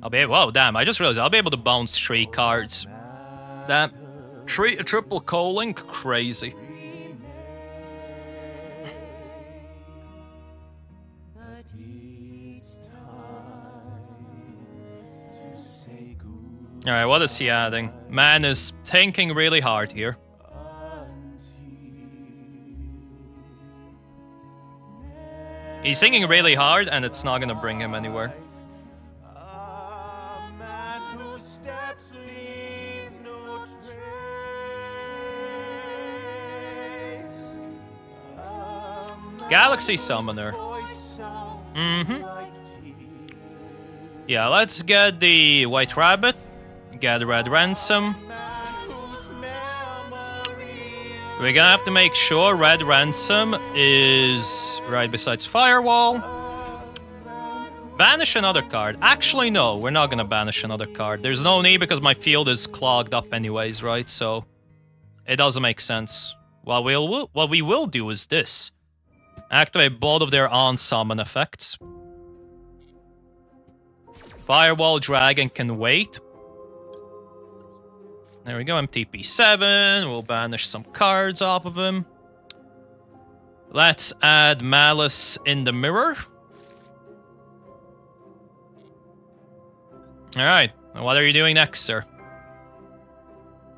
I'll be able... Whoa, damn, I just realized I'll be able to bounce 3 cards. Damn. Triple calling? Crazy. Alright, what is he adding? Man is thinking really hard here. He's thinking really hard, and it's not gonna bring him anywhere. Galaxy Summoner. Yeah, let's get the White Rabbit. Get the Red Ransom. We're gonna have to make sure Red Ransom is right besides Firewall. Banish another card. Actually, no, we're not gonna banish another card. There's no need because my field is clogged up anyways, right? So it doesn't make sense. What we will do is this. Activate both of their on-summon effects. Firewall Dragon can wait. There we go, MTP7. We'll banish some cards off of him. Let's add Maliss in the mirror. Alright, what are you doing next, sir?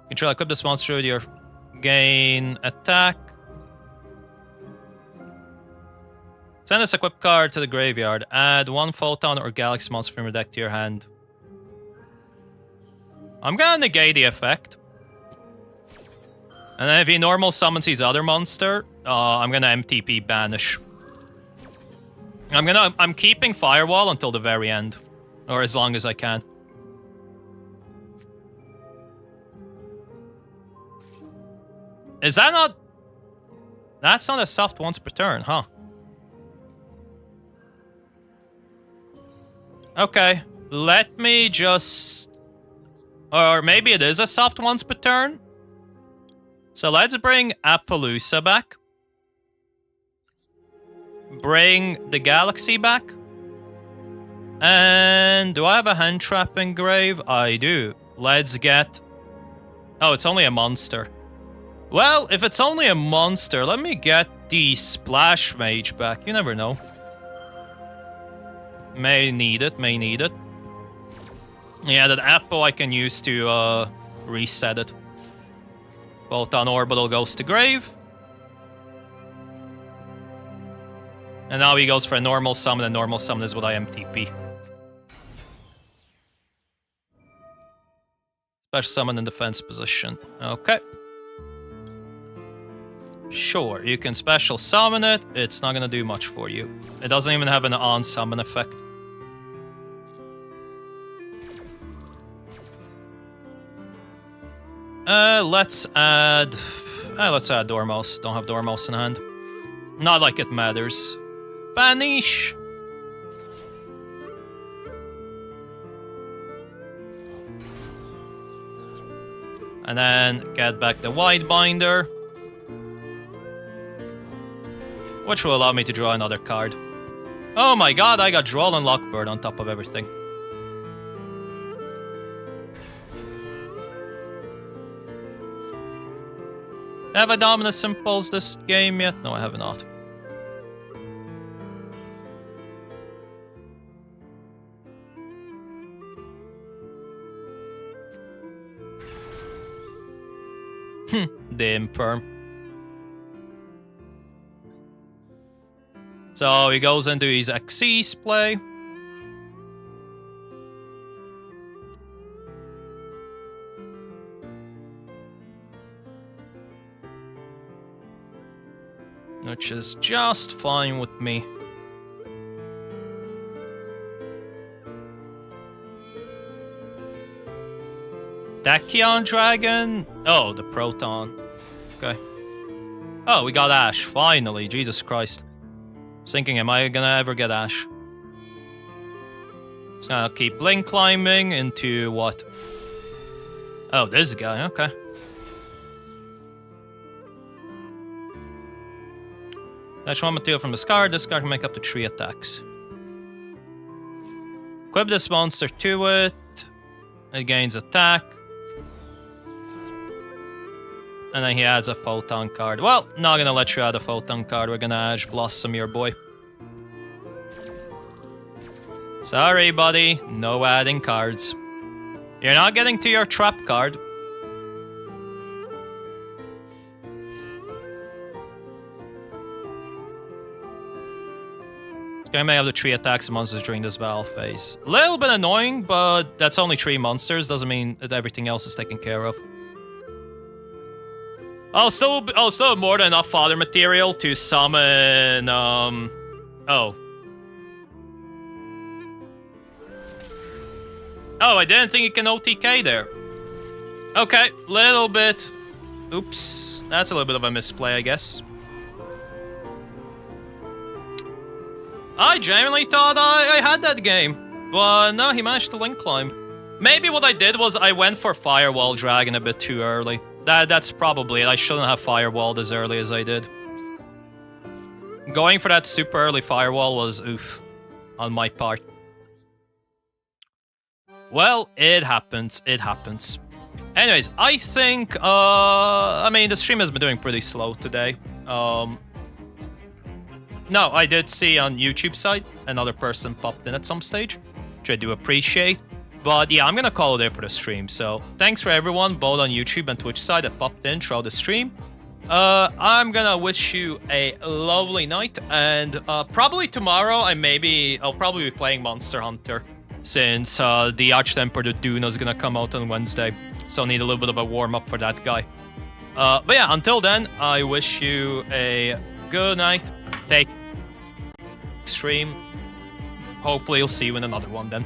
Control, equip this monster with your gain attack. Send this equip card to the graveyard. Add 1 Photon or Galaxy monster from your deck to your hand. I'm gonna negate the effect. And then if he normal summons his other monster, I'm gonna MTP banish. I'm keeping Firewall until the very end. Or as long as I can. Is that not... That's not a soft once per turn, huh? Okay, let me just... Or maybe it is a soft once per turn? So let's bring Appaloosa back. Bring the Galaxy back. And do I have a hand trap engrave? I do. Let's get... Oh, it's only a monster. Well, if it's only a monster, let me get the Splash Mage back. You never know. May need it, may need it. Yeah, that apple I can use to reset it. Photon Orbital goes to grave. And now he goes for a normal summon, and normal summon is what I MTP. Special summon in defense position. Okay. Sure, you can special summon it. It's not gonna do much for you. It doesn't even have an on-summon effect. Let's add Dormouse. Don't have Dormouse in hand. Not like it matters. Banish. And then get back the Widebinder, which will allow me to draw another card. Oh my god, I got Droll and Lockbird on top of everything. Have I Dominus Impulse this game yet? No, I have not. The Imperm. So he goes into his Xyz play. Which is just fine with me. Dakion Dragon? Oh, the Proton. Okay. Oh, we got Ash, finally. Jesus Christ. I was thinking, am I gonna ever get Ash? So I'll keep Blink climbing into what? Oh, this guy, okay. That's one material from this card. This card can make up to 3 attacks. Equip this monster to it. It gains attack. And then he adds a Photon card. Well, not gonna let you add a Photon card. We're gonna Ash Blossom your boy. Sorry, buddy. No adding cards. You're not getting to your trap card. I may have the 3 attacks and monsters during this battle phase. A little bit annoying, but that's only 3 monsters. Doesn't mean that everything else is taken care of. I'll still have more than enough fodder material to summon. Oh. Oh, I didn't think you can OTK there. Okay, little bit. Oops, that's a little bit of a misplay, I guess. I genuinely thought I had that game, but no, he managed to link climb. Maybe what I did was I went for Firewall Dragon a bit too early. That's probably it. I shouldn't have Firewalled as early as I did. Going for that super early Firewall was oof on my part. Well, it happens. It happens. Anyways, I think, I mean, the stream has been doing pretty slow today. No, I did see on YouTube side, another person popped in at some stage, which I do appreciate. But yeah, I'm gonna call it there for the stream. So thanks for everyone, both on YouTube and Twitch side, that popped in throughout the stream. I'm gonna wish you a lovely night, and probably tomorrow I'll probably be playing Monster Hunter. since the Arch-Emperor Dune is gonna come out on Wednesday. So I need a little bit of a warm-up for that guy. But yeah, until then, I wish you a good night. Take stream. Hopefully you'll see you in another one then.